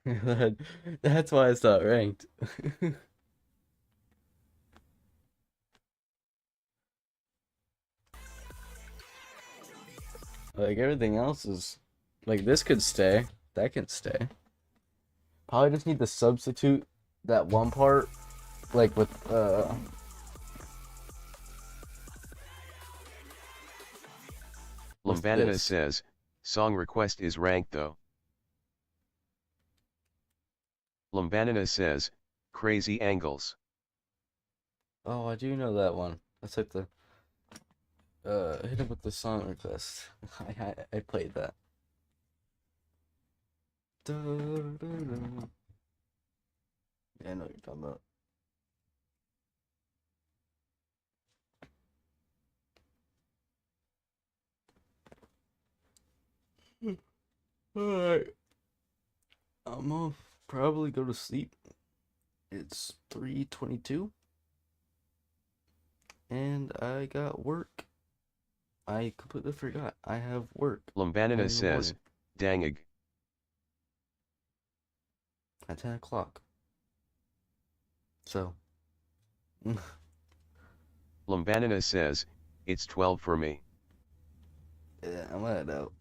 That, that's why it's not ranked. Like everything else is like this could stay. That can stay. Probably just need to substitute that one part like with Lumbanina this. says, song request is ranked though. Lumbanina says, crazy angles. Oh, I do know that one. That's like the hit him with the song request. I played that. Yeah, I know what you're talking about. Alright. I'm gonna probably go to sleep. It's 3:22 and I got work. I completely forgot. I have work Lumbanina in the says, morning dangig. at 10 o'clock. So, Lumbanina says, it's 12 for me. yeah, I'm gonna head out.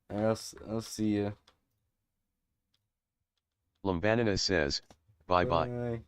I'll see ya. Lumbanina says, bye bye. Bye.